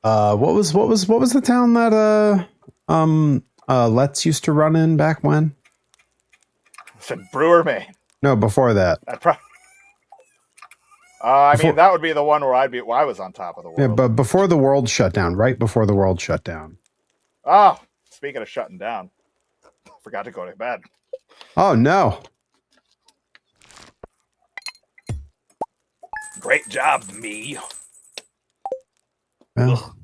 what was the town that Let's used to run in back when? I said Brewer, Maine. No, before that. I mean, that would be the one where I was on top of the world. Yeah, but before the world shut down, right before the world shut down. Oh, speaking of shutting down, forgot to go to bed. Oh no. Great job, me. Well.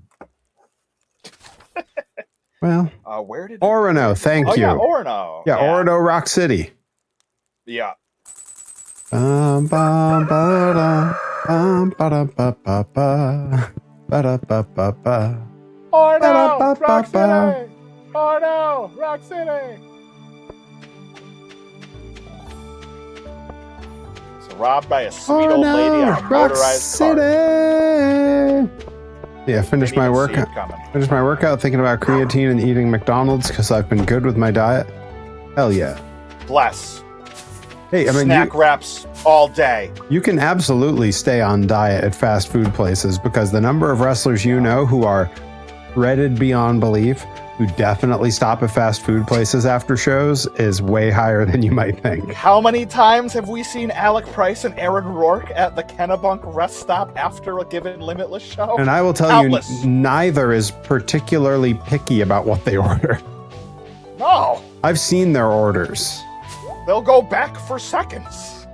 Well. Where did Orono, thank you. Yeah, Orono. Yeah, Orono Rock City. Yeah. Bum, bum, ba-da, ba-da-ba-ba-ba, ba-da-ba-ba-ba. Orono, Rock Ba-da-ba-ba-ba. City. Orono, Rock City. So robbed by a sweet old lady on a motorized car. Yeah, finish my workout. Finish my workout thinking about creatine and eating McDonald's because I've been good with my diet. Hell yeah. Bless. Hey, I mean, snack wraps all day. You can absolutely stay on diet at fast food places because the number of wrestlers you know who are shredded beyond belief, who definitely stop at fast food places after shows, is way higher than you might think. How many times have we seen Alec Price and Aaron Rourke at the Kennebunk rest stop after a given Limitless show? And I will tell you, neither is particularly picky about what they order. No. I've seen their orders. They'll go back for seconds.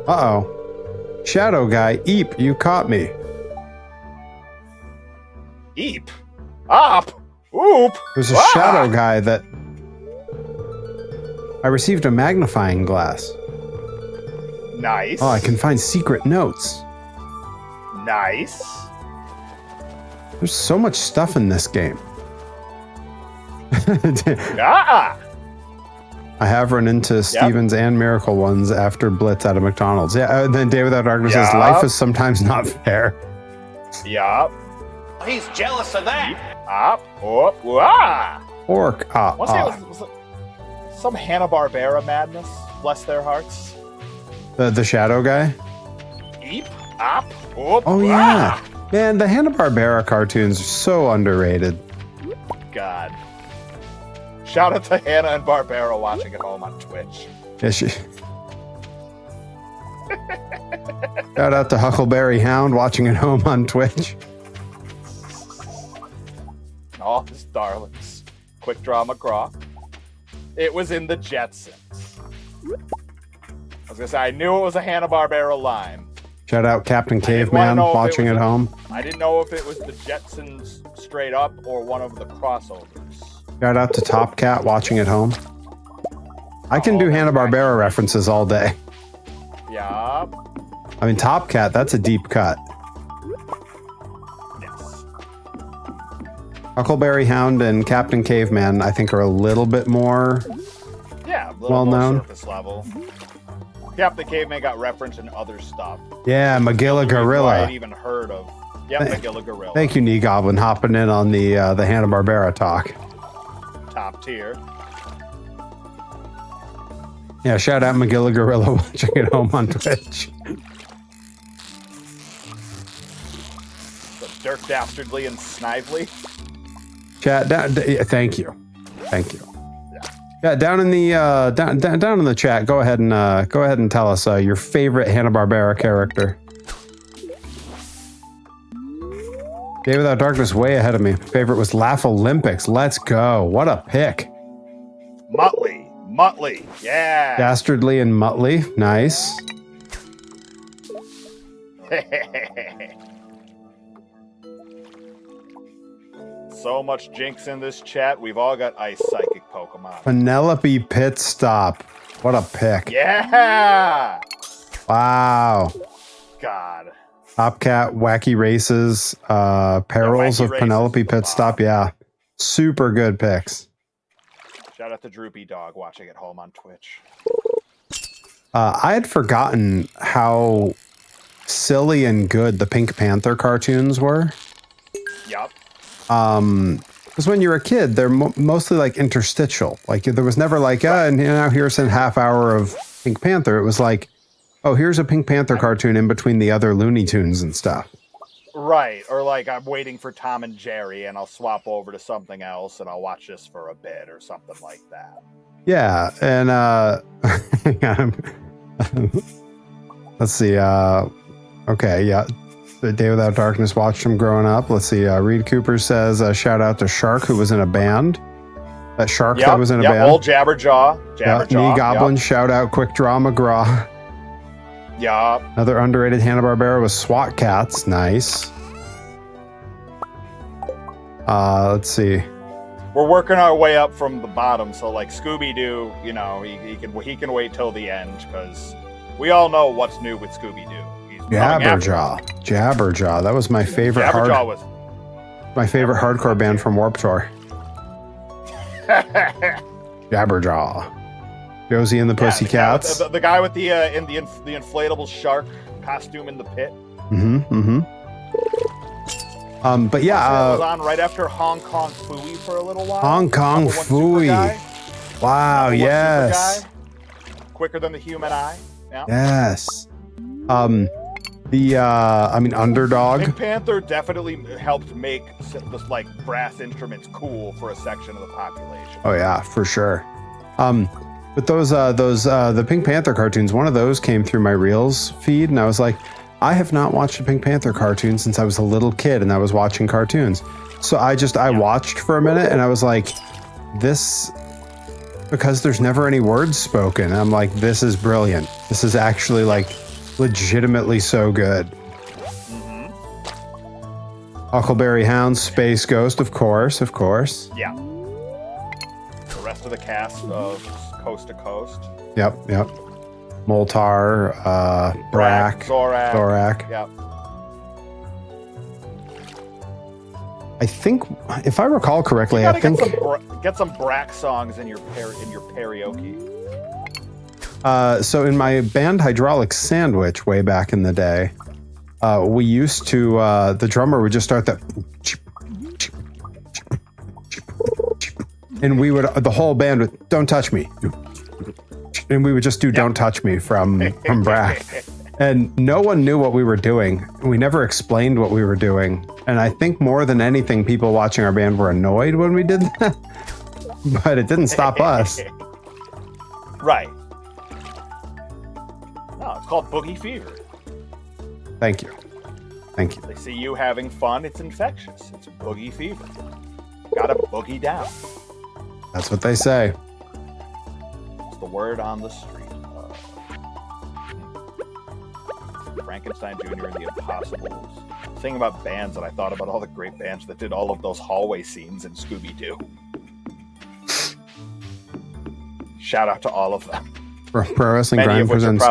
Uh-oh. Shadow guy, Eep, you caught me. Eep? Op? Oop? There's a shadow guy that... I received a magnifying glass. Nice. Oh, I can find secret notes. Nice. There's so much stuff in this game. I have run into Stevens and Miracle ones after Blitz out of McDonald's. Yeah, and then Day Without Darkness says, life is sometimes not fair. Yup. He's jealous of that. Op. Whoop. Wah. Orc. Was it some Hanna-Barbera madness? Bless their hearts. The shadow guy? Eep. Op. Whoop. Oh, yeah. Man, the Hanna-Barbera cartoons are so underrated. God. Shout out to Hannah and Barbera watching at home on Twitch. Yeah, Shout out to Huckleberry Hound watching at home on Twitch. All his darlings. Quick Draw McGraw. It was in the Jetsons. I was gonna say, I knew it was a Hanna-Barbera line. Shout out Captain Caveman watching at home. I didn't know if it was the Jetsons straight up or one of the crossovers. Shout out to Top Cat watching at home. I can do Hanna-Barbera references all day. Yeah. I mean, Top Cat, that's a deep cut. Yes. Huckleberry Hound and Captain Caveman, I think, are a little bit more well-known. Surface level. Captain Caveman got referenced in other stuff. Yeah, Magilla Gorilla. I had even heard of. Yeah, Magilla Gorilla. Thank you, Knee Goblin, hopping in on the Hanna-Barbera talk. Top tier. Yeah, shout out Magilla Gorilla watching at home on Twitch. So Dirk Dastardly and Snively. Chat, thank you. Thank you. Yeah, down in the down in the chat, go ahead and tell us your favorite Hanna-Barbera character. Day Without Darkness way ahead of me. Favorite was Laugh Olympics. Let's go. What a pick. Muttley. Yeah. Dastardly and Muttley. Nice. So much Jinx in this chat. We've all got ice psychic Pokemon. Penelope Pit Stop. What a pick. Yeah. Wow. God. Top Cat, Wacky Races, Perils Wacky of Races Penelope is the Pit Stop. bomb. Yeah, super good picks. Shout out to Droopy Dog watching at home on Twitch. I had forgotten how silly and good the Pink Panther cartoons were. Yup. Because when you're a kid, they're mostly like interstitial. Like there was never like, and now here's a half hour of Pink Panther. It was like, oh, here's a Pink Panther cartoon in between the other Looney Tunes and stuff. Right. Or like I'm waiting for Tom and Jerry and I'll swap over to something else and I'll watch this for a bit or something like that. Yeah. And let's see. Okay. Yeah. The Day Without Darkness watched him growing up. Let's see. Reed Cooper says, shout out to Shark, who was in a band. That Shark that was in a band. Old Jabberjaw. Knee Goblin, shout out Quick Draw McGraw. Yup. Another underrated Hanna-Barbera was SWAT Cats. Nice. Let's see. We're working our way up from the bottom, so like Scooby-Doo, you know, he can wait till the end because we all know what's new with Scooby-Doo. Jabberjaw. That was my favorite hardcore band from Warped Tour. Jabberjaw. Josie and the Pussycats. The guy with the inflatable shark costume in the pit. But yeah, it was on right after Hong Kong Phooey for a little while. Hong Kong Phooey. Wow, yes. Quicker than the human eye. Yeah. Yes. Underdog. Pink Panther definitely helped make this like brass instruments cool for a section of the population. Oh yeah, for sure. But the Pink Panther cartoons, one of those came through my Reels feed, and I was like, I have not watched a Pink Panther cartoon since I was a little kid, and I was watching cartoons. So I watched for a minute, and I was like, this, because there's never any words spoken. I'm like, this is brilliant. This is actually like legitimately so good. Huckleberry Hound, Space Ghost, of course. Yeah. The rest of the cast of Coast to Coast. Yep. Moltar, Brack, Zorak. Yep. I think, if I recall correctly, get some Brack songs in your karaoke. So in my band Hydraulic Sandwich way back in the day, we used to the drummer would just start that, and we would the whole band would "Don't Touch Me," and we would just do "Don't Touch Me" from Brack, and no one knew what we were doing. We never explained what we were doing, and I think more than anything, people watching our band were annoyed when we did that, but it didn't stop us. Right. No, it's called Boogie Fever. Thank you. They see you having fun, it's infectious. It's Boogie Fever. Gotta boogie down. That's what they say. It's the word on the street. Frankenstein Jr. and the Impossibles. Thing about bands, and I thought about all the great bands that did all of those hallway scenes in Scooby-Doo. Shout out to all of them. Pro Wrestling Grind presents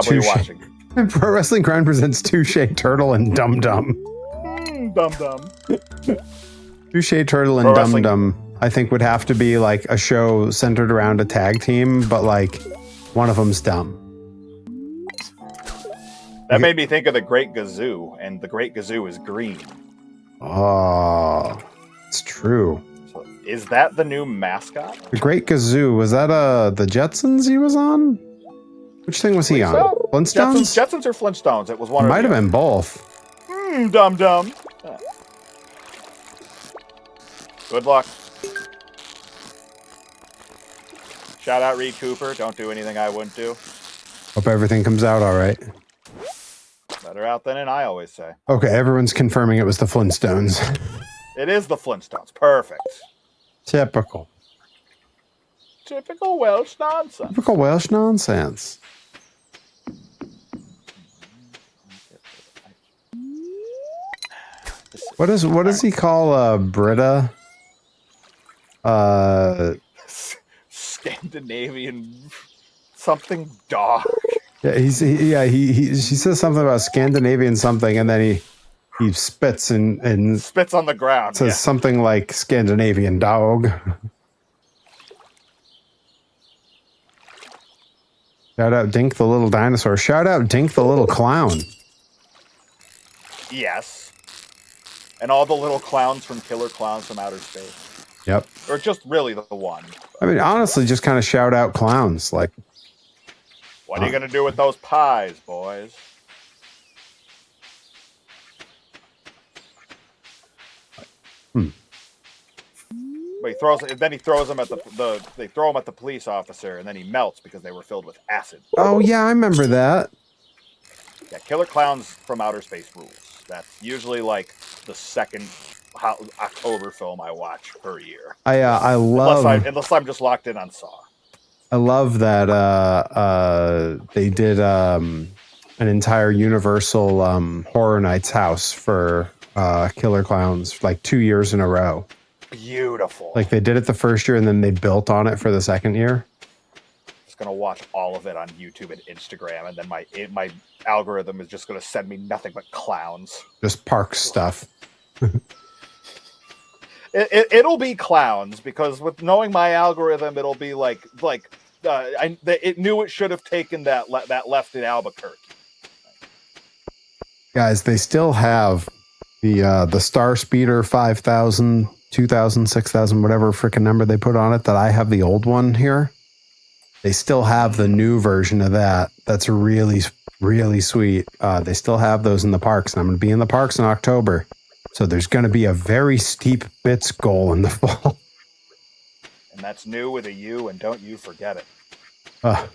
Pro Wrestling Grind presents Touche Turtle and Dum Dum. Dum Dum. Touche Turtle and Dum Dum, I think, would have to be like a show centered around a tag team, but like one of them's dumb. That made me think of the Great Gazoo, and the Great Gazoo is green. Oh, it's true. So is that the new mascot? The Great Gazoo, was that the Jetsons he was on? Which thing was he on? So? Flintstones? Jetsons or Flintstones? It was one. Might have been both. Dum Dum. Good luck. Shout out Reed Cooper. Don't do anything I wouldn't do. Hope everything comes out all right. Better out than in, I always say. Okay, everyone's confirming it was the Flintstones. It is the Flintstones. Perfect. Typical Welsh nonsense. Typical Welsh nonsense. What does he call Britta? Scandinavian something dog. Yeah, she says something about Scandinavian something, and then He spits and Spits on the ground. says Yeah. something like Scandinavian dog. Shout out Dink the little dinosaur. Shout out Dink the little clown. Yes. And all the little clowns from Killer Clowns from Outer Space. Yep. Or just really the one. I mean, honestly, just kind of shout out clowns. Like, What are you going to do with those pies, boys? But he throws them at they throw him at the police officer, and then he melts because they were filled with acid. oh yeah, I remember that. Yeah, Killer Clowns from Outer Space rules. That's usually like the second October film I watch per year. I love Unless I'm just locked in on Saw. I love that they did an entire Universal Horror Nights house for Killer Clowns like 2 years in a row. Beautiful. Like they did it the first year and then they built on it for the second year. Just gonna watch all of it on YouTube and Instagram, and then my algorithm is just gonna send me nothing but clowns. Just park stuff. It'll be clowns because with knowing my algorithm, it'll be it knew it should have taken that left in Albuquerque. Guys, they still have the Star Speeder 5000, 2000, 6000, whatever freaking number they put on it. That I have the old one here. They still have the new version of that. That's really, really sweet. They still have those in the parks, and I'm going to be in the parks in October. So there's going to be a very steep bits goal in the fall. And that's new with a U, and don't you forget it. That's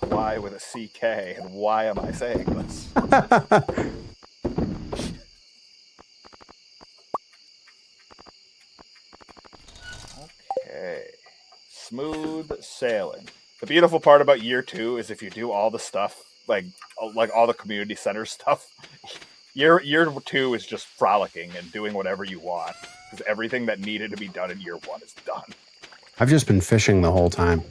why with a CK, and why am I saying this? Okay. Smooth sailing. The beautiful part about year 2 is if you do all the stuff, like all the community center stuff, year 2 is just frolicking and doing whatever you want. Because everything that needed to be done in year 1 is done. I've just been fishing the whole time.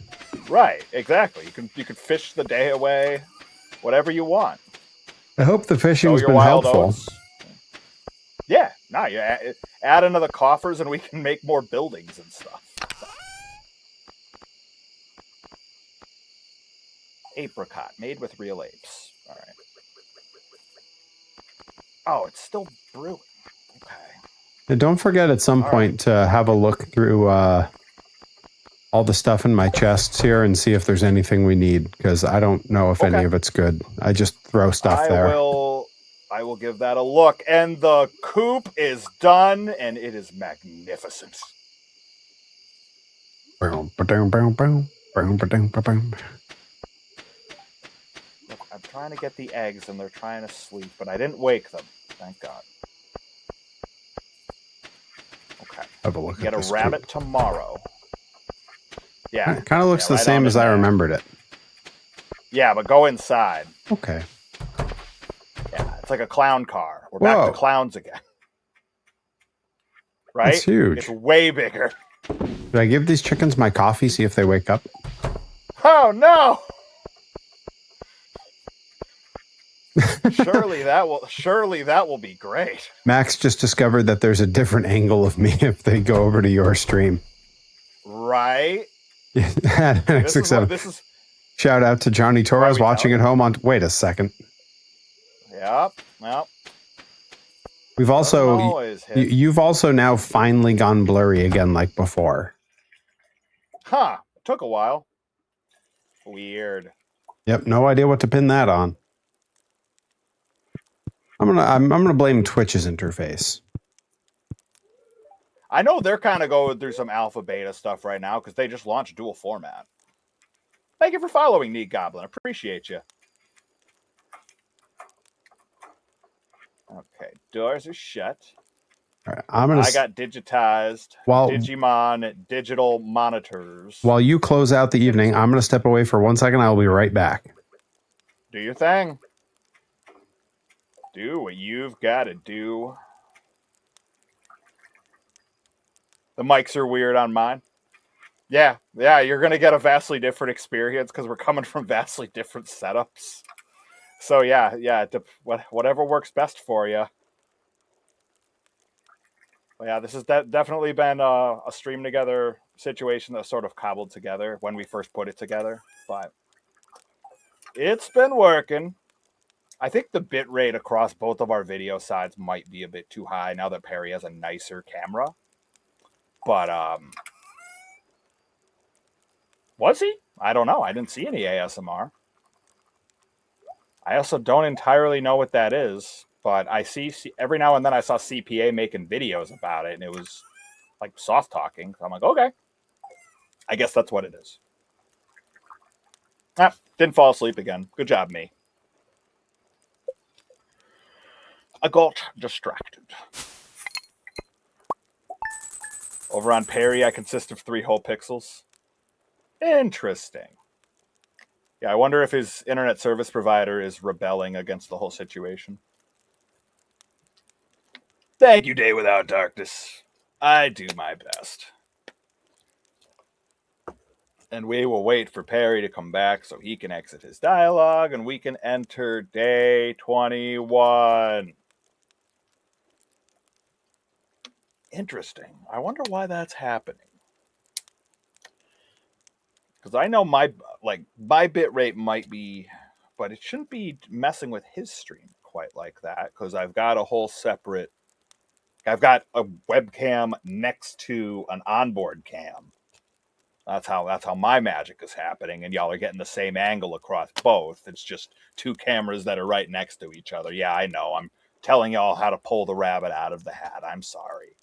Right, exactly. You can fish the day away, whatever you want. I hope the fishing's Sow been your wild helpful. oats. Yeah, you add into the coffers and we can make more buildings and stuff. Apricot, made with real apes. All right. Oh, it's still brewing. Okay. And don't forget at some point to have a look through all the stuff in my chests here and see if there's anything we need, because I don't know if any of it's good. I just throw stuff there. I will give that a look. And the coop is done, and it is magnificent. Boom, Look, I'm trying to get the eggs, and they're trying to sleep, but I didn't wake them. Thank God. Okay. Have a look Get at a this rabbit coop. tomorrow. Yeah. It kind of looks the right same on as in I there. remembered it. Yeah, but go inside. Okay. Yeah, it's like a clown car. We're back Whoa. to clowns again. Right? That's huge. It's way bigger. Did I give these chickens my coffee, see if they wake up? Oh no! Surely that will be great. Max just discovered that there's a different angle of me if they go over to your stream. Right? This This is Shout out to Johnny Torres we watching tell at home on. Wait a second. Yep. We've Doesn't also always hit. you've also now finally gone blurry again like before. Huh. Took a while. Weird. Yep, no idea what to pin that on. I'm gonna blame Twitch's interface. I know they're kind of going through some alpha beta stuff right now because they just launched dual format. Thank you for following, Neat Goblin. Appreciate you. Okay, doors are shut. All right, I got digitized Digimon digital monitors. While you close out the evening, I'm gonna step away for 1 second. I'll be right back. Do your thing. Do what you've got to do. The mics are weird on mine. Yeah, you're gonna get a vastly different experience because we're coming from vastly different setups. So whatever works best for you. Well, yeah, this has definitely been a stream together situation that sort of cobbled together when we first put it together, but it's been working. I think the bit rate across both of our video sides might be a bit too high now that Perry has a nicer camera. But was he? I don't know. I didn't see any ASMR. I also don't entirely know what that is, but I see every now and then I saw CPA making videos about it, and it was like soft talking. So I'm like, okay, I guess that's what it is. Didn't fall asleep again. Good job, me. I got distracted. Over on Perry, I consist of 3 whole pixels. Interesting. Yeah, I wonder if his internet service provider is rebelling against the whole situation. Thank you, Day Without Darkness. I do my best. And we will wait for Perry to come back so he can exit his dialogue and we can enter day 21. Interesting. I wonder why that's happening. Because I know my bit rate might be, but it shouldn't be messing with his stream quite like that. Because I've got a whole separate, I've got a webcam next to an onboard cam. That's how my magic is happening, and y'all are getting the same angle across both. It's just 2 cameras that are right next to each other. Yeah, I know. I'm telling y'all how to pull the rabbit out of the hat. I'm sorry.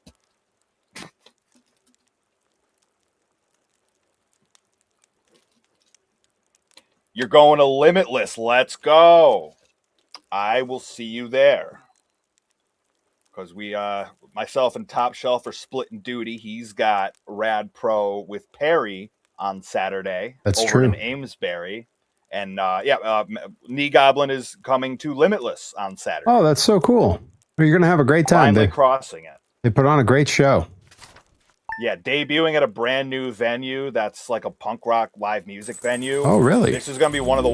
You're going to Limitless. Let's go. I will see you there. Because we, myself and Top Shelf are splitting duty. He's got Rad Pro with Perry on Saturday. That's over true. in Amesbury. And Knee Goblin is coming to Limitless on Saturday. Oh, that's so cool. You're going to have a great time. Finally crossing it. They put on a great show. Yeah, debuting at a brand new venue that's like a punk rock live music venue. Oh, really? This is going to be one of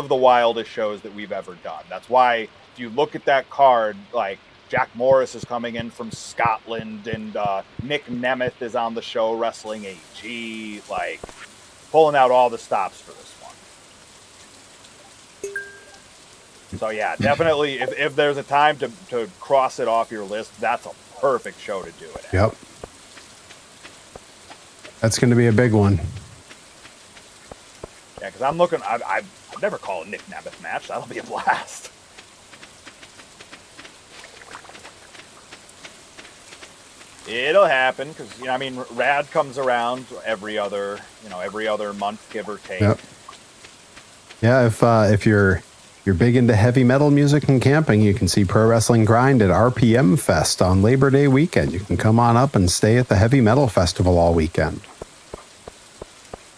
the wildest shows that we've ever done. That's why if you look at that card, like Jack Morris is coming in from Scotland, and Nick Nemeth is on the show wrestling AG, like pulling out all the stops for this one. So yeah, definitely if there's a time to cross it off your list, that's a perfect show to do it at. Yep. That's going to be a big one. Yeah, because I'm looking, I've never called a Nick Nemeth match. That'll be a blast. It'll happen because Rad comes around every other month, give or take. Yep. Yeah, if you're big into heavy metal music and camping, you can see Pro Wrestling Grind at RPM Fest on Labor Day weekend. You can come on up and stay at the Heavy Metal Festival all weekend.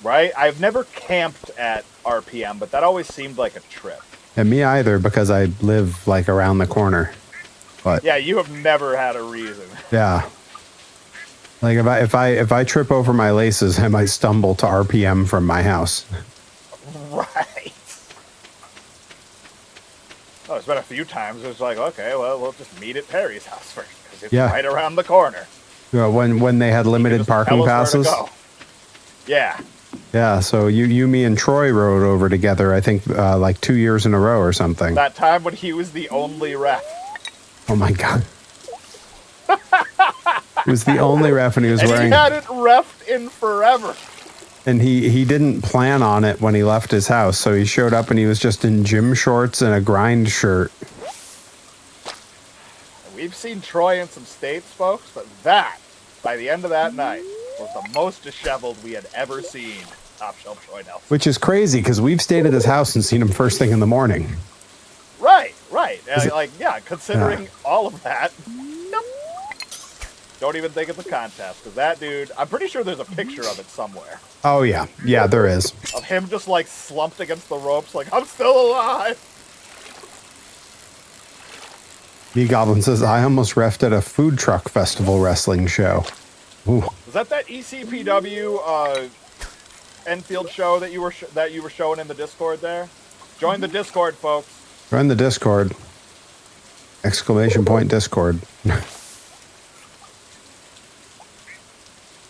Right? I've never camped at RPM, but that always seemed like a trip. And me either, because I live like around the corner. But yeah, you have never had a reason. Yeah. Like if I trip over my laces, I might stumble to RPM from my house. Right. Oh, it's been a few times. It's like, okay, well, we'll just meet at Perry's house first because it's right around the corner. When they had limited parking passes. Yeah. Yeah. So you, me, and Troy rode over together. I think like 2 years in a row or something. That time when he was the only ref. Oh my god. He was the only ref, and he was wearing. He hadn't refed in forever. And he didn't plan on it when he left his house, so he showed up and he was just in gym shorts and a grind shirt. We've seen Troy in some states, folks, but that, by the end of that night, was the most disheveled we had ever seen Top Shelf Troy Nelson. Which is crazy, because we've stayed at his house and seen him first thing in the morning. Right. Considering all of that, don't even think it's a contest, because that dude, I'm pretty sure there's a picture of it somewhere. Oh, yeah. Yeah, there is. Of him just, like, slumped against the ropes, like, I'm still alive. D Goblin says, I almost refed at a food truck festival wrestling show. Ooh. Was that ECPW Enfield show that you were showing in the Discord there? Join the Discord, folks. Join the Discord. Exclamation point Discord.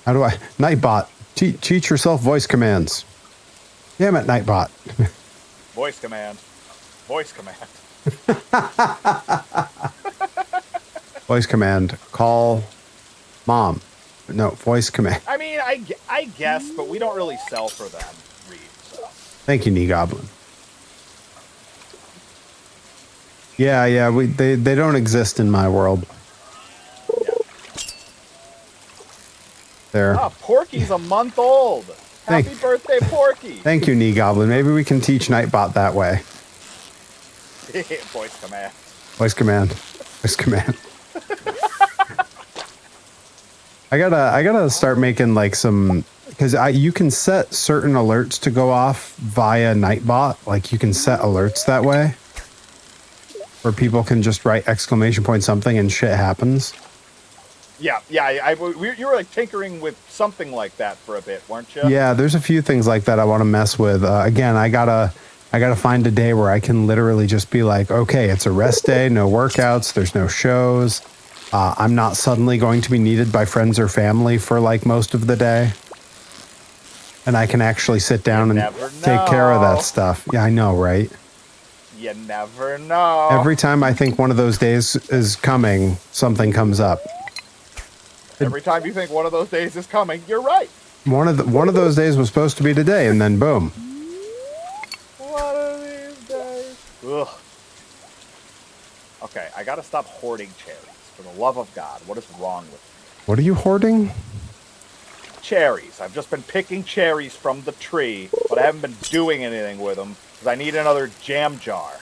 How do I... Nightbot. Teach yourself voice commands. Damn it, Nightbot. Voice command. Voice command. Voice command. Call mom. No, voice command. I mean, I guess, but we don't really sell for them, Reed. So. Thank you, Knee Goblin. Yeah, they don't exist in my world. Yeah. There. Ah, Porky's a month old. Happy birthday, Porky. Thank you, Knee Goblin. Maybe we can teach Nightbot that way. Voice command. Voice command. Voice command. I gotta start making like some, because you can set certain alerts to go off via Nightbot. Like you can set alerts that way, where people can just write exclamation point something and shit happens. Yeah. You were like tinkering with something like that for a bit, weren't you? Yeah, there's a few things like that I want to mess with. Again, I gotta find a day where I can literally just be like, okay, it's a rest day, no workouts, there's no shows. I'm not suddenly going to be needed by friends or family for like most of the day. And I can actually sit down and take care of that stuff. Yeah, I know, right? You never know. Every time I think one of those days is coming, something comes up. Every time you think one of those days is coming, you're right. One of those days was supposed to be today, and then boom. One of these days. Ugh. Okay, I gotta stop hoarding cherries. For the love of God, what is wrong with me? What are you hoarding? Cherries. I've just been picking cherries from the tree, but I haven't been doing anything with them because I need another jam jar.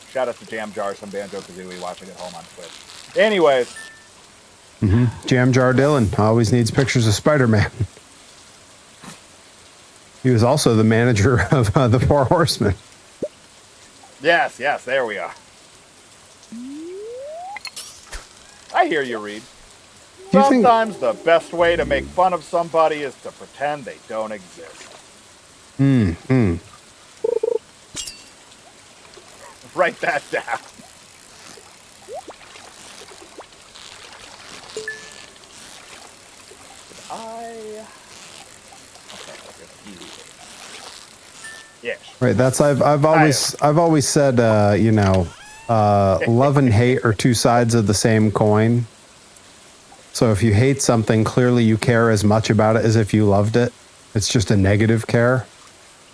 Shout out to Jam Jar, some Banjo-Kazooie watching at home on Twitch. Anyways. Jam Jar Dylan always needs pictures of Spider-Man. He was also the manager of the Four Horsemen. Yes, there we are. I hear you, Reed. Sometimes the best way to make fun of somebody is to pretend they don't exist. Write that down. Yes. Right. That's I've always said love and hate are two sides of the same coin. So if you hate something, clearly you care as much about it as if you loved it. It's just a negative care.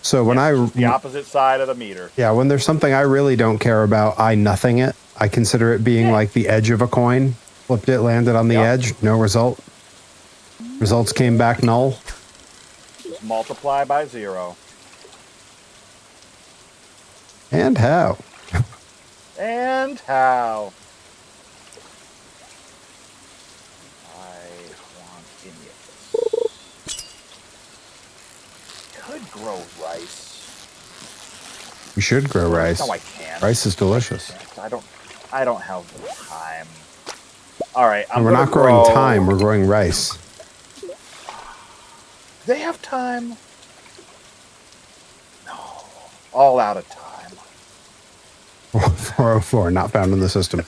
So when the opposite side of the meter. Yeah, when there's something I really don't care about, I nothing it. I consider it being like the edge of a coin. Flipped it, landed on the edge, no result. Results came back null. Just multiply by 0. And how? And how? I want any of this. Could grow rice. We should grow rice. No, I can't. Rice is delicious. I don't have the time. All right, we're not growing thyme, we're growing rice. Do they have time? No. All out of time. 404, not found in the system.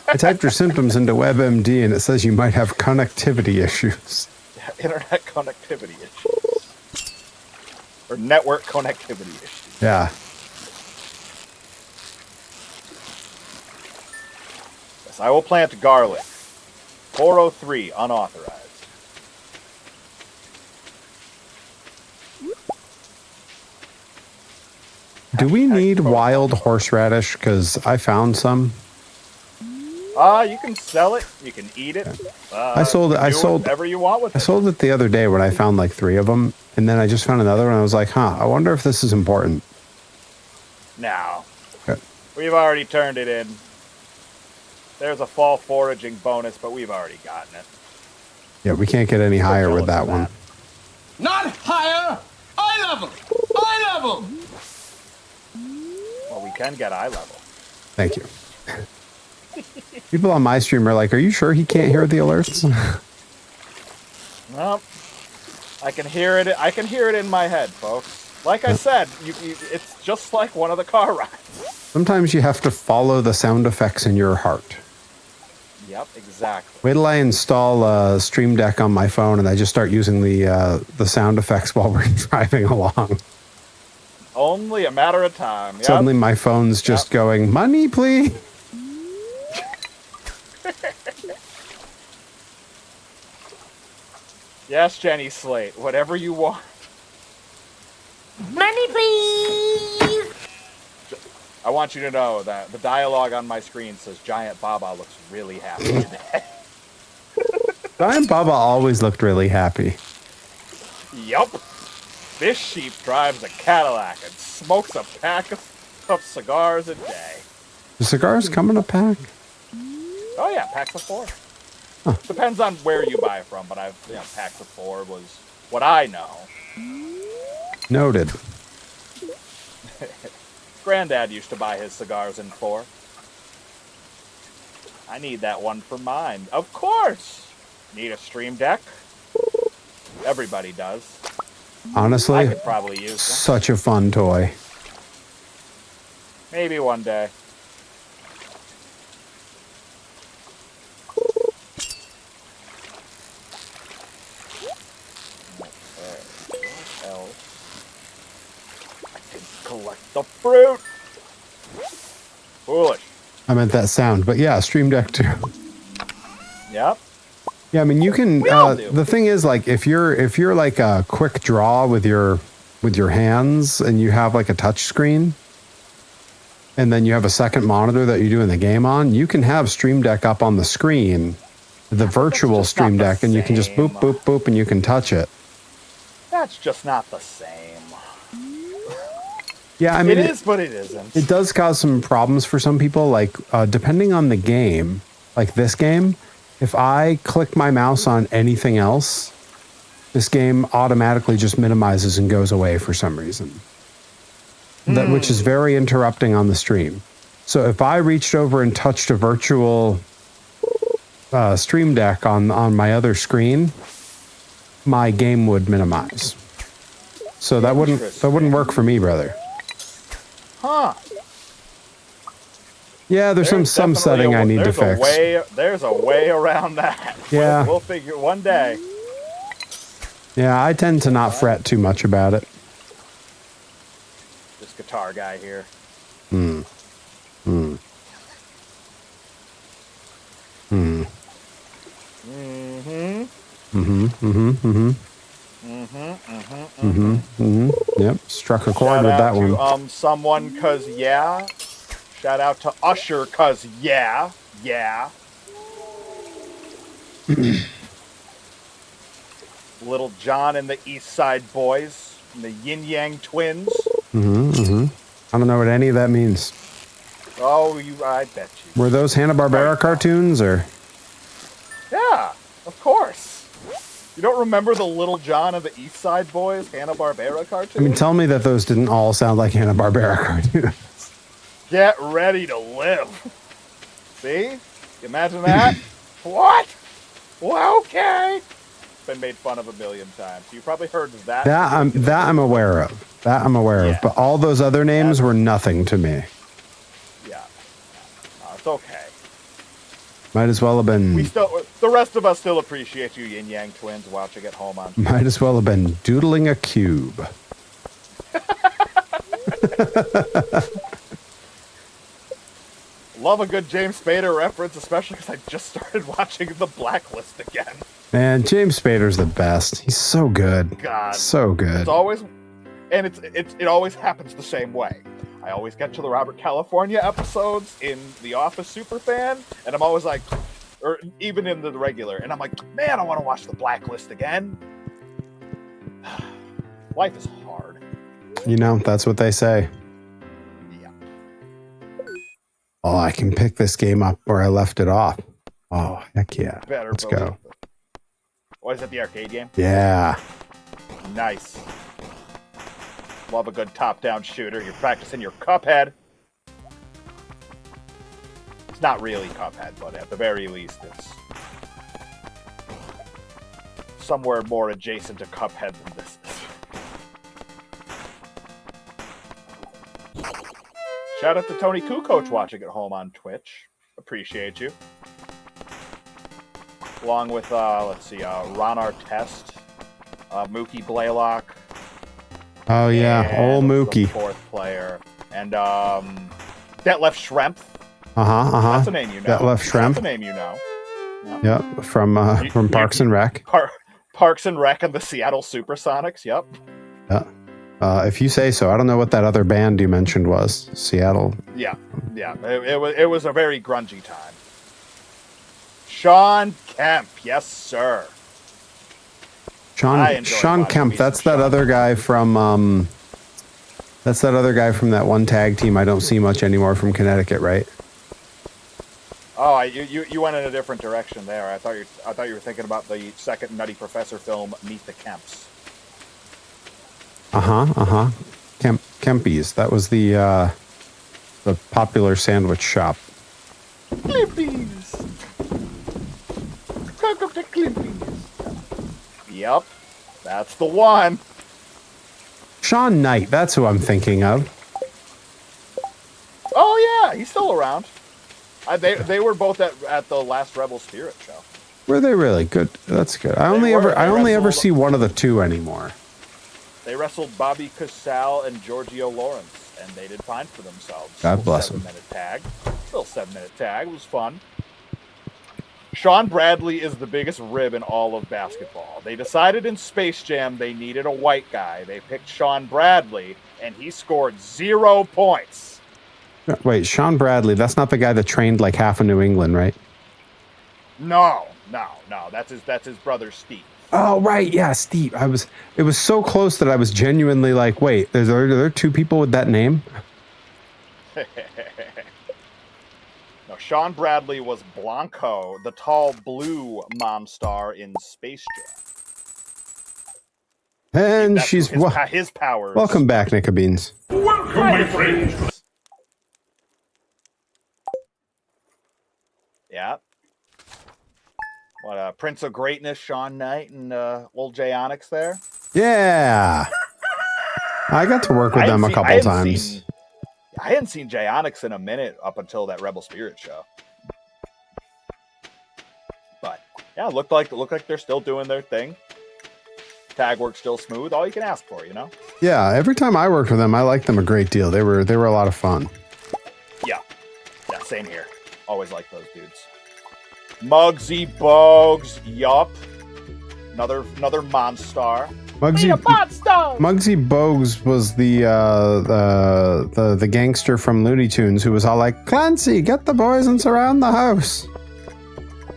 I typed your symptoms into WebMD and it says you might have connectivity issues. Yeah, internet connectivity issues. Or network connectivity issues. Yeah. Yes, I will plant garlic. 403, unauthorized. Do we need wild horseradish? Because I found some. You can sell it. You can eat it. I sold it. I sold whatever you want with it. I sold it the other day when I found like 3 of them, and then I just found another one. And I was like, I wonder if this is important. No. Okay. We've already turned it in. There's a fall foraging bonus, but we've already gotten it. Yeah, we can't get any higher with that one. Not higher! Eye level! Eye level! Well, we can get eye level. Thank you. People on my stream are like, are you sure he can't hear the alerts? Well, I can hear it. I can hear it in my head, folks. Like I said, it's just like one of the car rides. Sometimes you have to follow the sound effects in your heart. Yep, exactly. Wait till I install a Stream Deck on my phone and I just start using the sound effects while we're driving along. Only a matter of time. Yep. Suddenly my phone's just going, money, please. Yes, Jenny Slate, whatever you want. Money, please. I want you to know that the dialogue on my screen says Giant Baba looks really happy today. Giant Baba always looked really happy. Yup. This sheep drives a Cadillac and smokes a pack of cigars a day. The cigars come in a pack? Oh yeah, packs of 4. Huh. Depends on where you buy from, but packs of 4 was what I know. Noted. Granddad used to buy his cigars in 4. I need that one for mine. Of course! Need a Stream Deck? Everybody does. Honestly, I could probably use one. Such a fun toy. Maybe one day. What else? I can collect the fruit! Foolish. I meant that sound, but yeah, Stream Deck too. Yep. Yeah, I mean you can. The thing is, like, if you're like a quick draw with your hands, and you have like a touch screen, and then you have a second monitor that you're doing the game on, you can have Stream Deck up on the screen, the virtual Stream Deck, and you can just boop boop boop, and you can touch it. That's just not the same. Yeah, I mean it is, but it isn't. It does cause some problems for some people, like depending on the game, like this game. If I click my mouse on anything else, this game automatically just minimizes and goes away for some reason. Which is very interrupting on the stream. So if I reached over and touched a virtual Stream Deck on my other screen, my game would minimize. So that wouldn't work for me, brother. Huh. Yeah, there's some setting I need to fix. There's a way around that. Yeah. We'll figure it one day. Yeah, I tend to not fret too much about it. This guitar guy here. Mm-hmm. Yep, struck a chord with that one. Shout out to someone, cause yeah. Shout out to Usher, cause yeah. Little John and the East Side Boys, and the Yin Yang Twins. I don't know what any of that means. Oh, I bet you. Were those Hanna-Barbera cartoons, or? Yeah, of course. You don't remember the Little John and the East Side Boys Hanna-Barbera cartoons? I mean, tell me that those didn't all sound like Hanna-Barbera cartoons. Get ready to live. See? Imagine that? What? Well, okay. Been made fun of a million times. You probably heard that. That I'm aware of. Yeah. But all those other names were nothing to me. Yeah. No, it's okay. Might as well have been. The rest of us still appreciate you, Yin Yang Twins, watching at home on. Might as well have been doodling a cube. Love a good James Spader reference, especially because I just started watching The Blacklist again. Man, James Spader's the best. He's so good. God, so good. It's always, and it always happens the same way. I always get to the Robert California episodes in The Office Superfan, and I'm always like, or even in the regular, and I'm like, man, I want to watch The Blacklist again. Life is hard. You know, that's what they say. Yeah. Oh, I can pick this game up where I left it off. Oh, heck yeah. Let's go. Oh, is that the arcade game? Yeah. Nice. Love a good top-down shooter. You're practicing your Cuphead. It's not really Cuphead, but at the very least, it's somewhere more adjacent to Cuphead than this is. Shout out to Tony Kukoc watching at home on Twitch. Appreciate you. Along with, let's see, Ron Artest, Mookie Blaylock. Oh yeah, old The Mookie. fourth player. And Detlef Schrempf. That's a name you know. Detlef Schrempf. That's a name you know. Yep, from Parks and Rec. Parks and Rec and the Seattle Supersonics. Yep. Yeah. If you say so. I don't know what that other band you mentioned was. Seattle. Yeah. It was a very grungy time. Sean Kemp, yes sir. Sean Kemp. That's that other guy from. That's that other guy from that one tag team I don't see much anymore from Connecticut, right? Oh, you went in a different direction there. I thought you were thinking about the second Nutty Professor film, Meet the Kemps. Kempies. That was the popular sandwich shop. Klimpies. Welcome to Klimpies. Yep, that's the one. Sean Knight. That's who I'm thinking of. Oh yeah, he's still around. They were both at the last Rebel Spirit show. Were they really good? That's good. I only ever see one of the two anymore. They wrestled Bobby Casale and Giorgio Lawrence, and they did fine for themselves. God bless them. 7-minute tag. Still 7-minute tag. It was fun. Sean Bradley is the biggest rib in all of basketball. They decided in Space Jam they needed a white guy. They picked Sean Bradley, and he scored 0 points. Wait, Sean Bradley, that's not the guy that trained like half of New England, right? No. That's his brother Steve. Oh, right. Yeah, Steve. It was so close that I was genuinely like, wait, are there two people with that name? No, Sean Bradley was Blanco, the tall blue mom star in Space Jam. And That's she's his powers. Welcome back, Nicka Beans. Welcome, my friends. Yeah. What, Prince of Greatness, Sean Knight, and old Jay Onyx there? Yeah. I got to work with them a couple times. I hadn't seen Jay Onyx in a minute up until that Rebel Spirit show. But yeah, it looked like they're still doing their thing. Tag work still smooth. All you can ask for, you know? Yeah, every time I worked with them, I liked them a great deal. They were a lot of fun. Yeah, same here. Always like those dudes. Muggsy Bogues, yup. Another Monstar. Muggsy Bogues was the gangster from Looney Tunes who was all like, Clancy, get the boys and surround the house.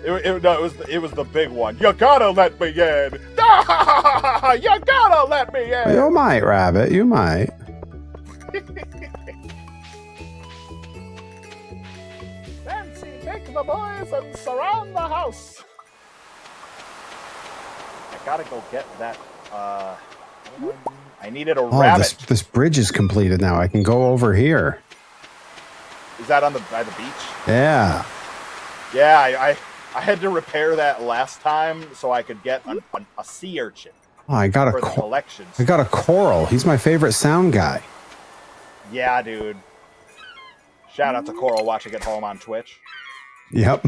It was the big one. You gotta let me in. You gotta let me in. You might, Rabbit. You might. Fancy, take the boys and surround the house. I gotta go get that. I needed a rabbit. This bridge is completed now. I can go over here. Is that by the beach? Yeah. Yeah, I had to repair that last time so I could get a sea urchin. Oh, I got for the collections. I got a coral. He's my favorite sound guy. Yeah, dude. Shout out to Coral watching at home on Twitch. Yep.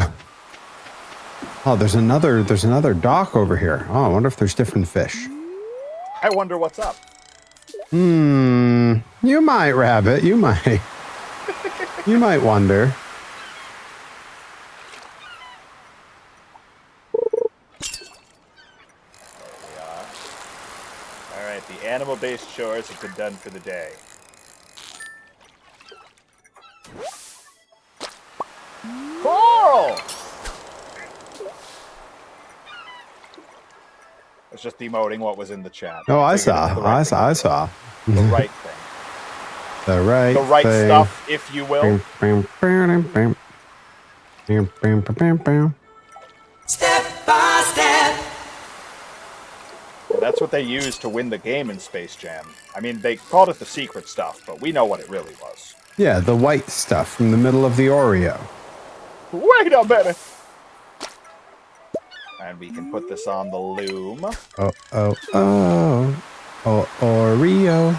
Oh, there's another dock over here. Oh, I wonder if there's different fish. I wonder what's up. You might, Rabbit. You might. You might wonder. Alright, the animal-based chores have been done for the day. Coral! I was just demoting what was in the chat. Oh, I saw. I saw. The right thing. The right thing. Stuff, if you will. Step by step. Well, that's what they used to win the game in Space Jam. I mean, they called it the secret stuff, but we know what it really was. Yeah, the white stuff from the middle of the Oreo. Wait a minute! And we can put this on the loom. Oh, oh, oh. Oh, Oreo.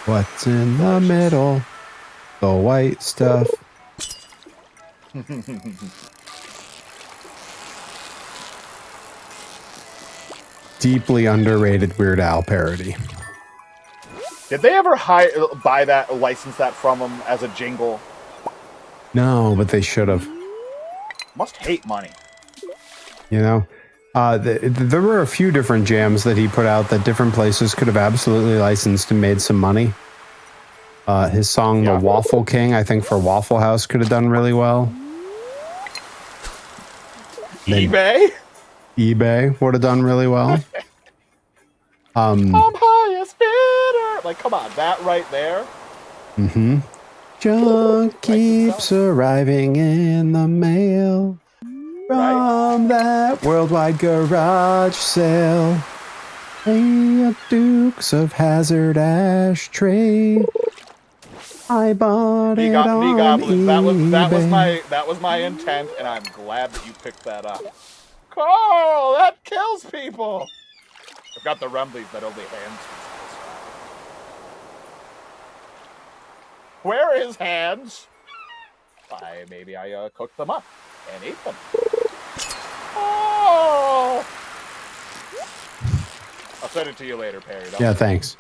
What's in the middle? The white stuff. Deeply underrated Weird Al parody. Did they ever buy that, license that from him as a jingle? No, but they should have. Must hate money. You know? There were a few different jams that he put out that different places could have absolutely licensed and made some money. His song, The Waffle King, I think for Waffle House could have done really well. eBay would have done really well. I'm highest bidder. Like, come on, that right there. Mm-hmm. Junk keeps arriving in the mail from that worldwide garage sale. A Dukes of Hazzard ashtray. I bought it on Goblin. eBay. That was my intent, and I'm glad that you picked that up. Carl, that kills people. I've got the rumblies that only hands can satisfy. Where are his hands? Maybe I cooked them up and ate them. Oh! I'll send it to you later, Perry. Yeah, thanks.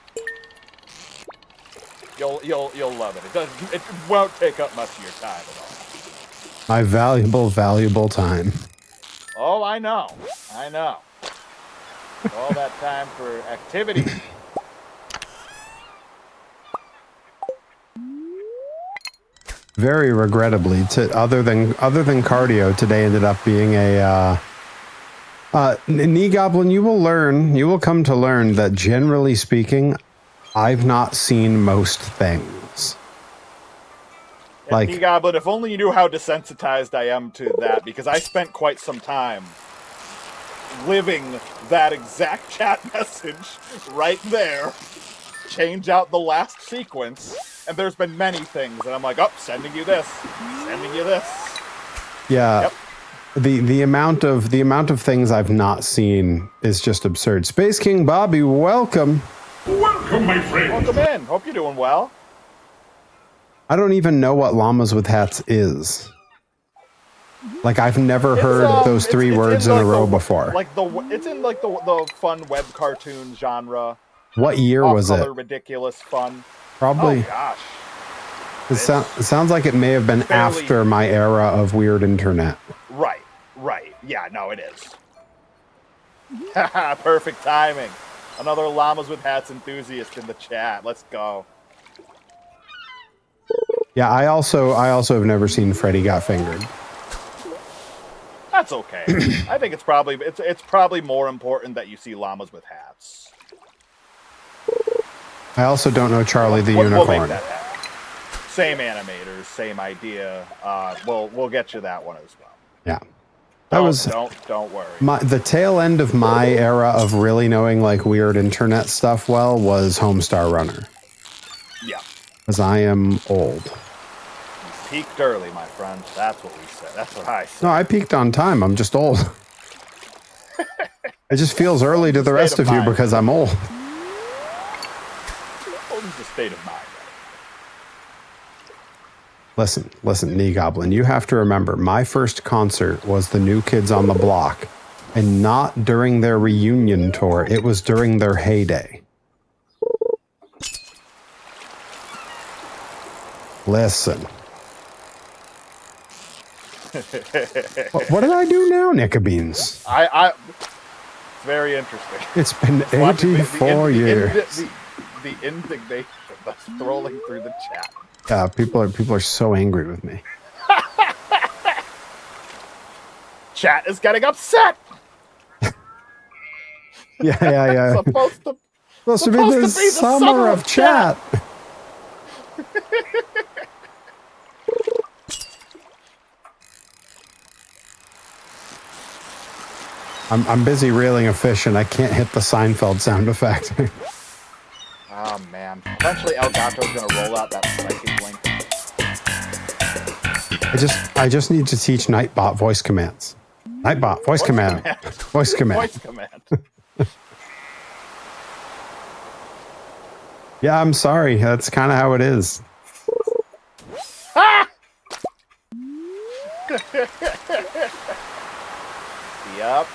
You'll love it. It won't take up much of your time at all. My valuable time. Oh, I know. All that time for activity. Very regrettably, other than cardio, today ended up being a Knee Goblin. You will come to learn that generally speaking, I've not seen most things. Yeah, Like, Knee Goblin, if only you knew how desensitized I am to that, because I spent quite some time living that exact chat message right there. Change out the last sequence, and there's been many things, and I'm like, oh, sending you this. Yeah. Yep. The amount of things I've not seen is just absurd. Space King Bobby, welcome. Welcome, my friend. Welcome in. Hope you're doing well. I don't even know what llamas with hats is. Like, I've never heard those three words in a row before. It's in like the fun web cartoon genre. What year was it? Ridiculous fun. Probably. Oh gosh. It sounds like it may have been after my era of weird internet. Right. Yeah, no, it is. Perfect timing. Another llamas with hats enthusiast in the chat. Let's go. Yeah, I also have never seen Freddy Got Fingered. That's okay. I think it's probably more important that you see llamas with hats. I also don't know Charlie the We'll Unicorn. make that happen. Same animators, same idea. We'll get you that one as well. Yeah. Don't worry. The tail end of my era of really knowing like weird internet stuff well was Homestar Runner. Yeah. Because I am old. You peaked early, my friend. That's what we said. That's what I said. No, I peaked on time. I'm just old. It just feels early to the rest of you because I'm old. Old is the state of mind. Listen, Knee Goblin, you have to remember, my first concert was the New Kids on the Block, and not during their reunion tour. It was during their heyday. Listen. What did I do now, Nickabeans? It's very interesting. It's been 84 years. The indignation that's rolling through the chat. Yeah, people are so angry with me. Chat is getting upset. Yeah. Supposed to be the summer of chat. I'm busy reeling a fish and I can't hit the Seinfeld sound effect. Oh man! Eventually, Elgato's gonna roll out that psychic blink. I just need to teach Nightbot voice commands. Nightbot, voice command. Voice command. Voice command. Yeah, I'm sorry. That's kind of how it is. Ah! Yep.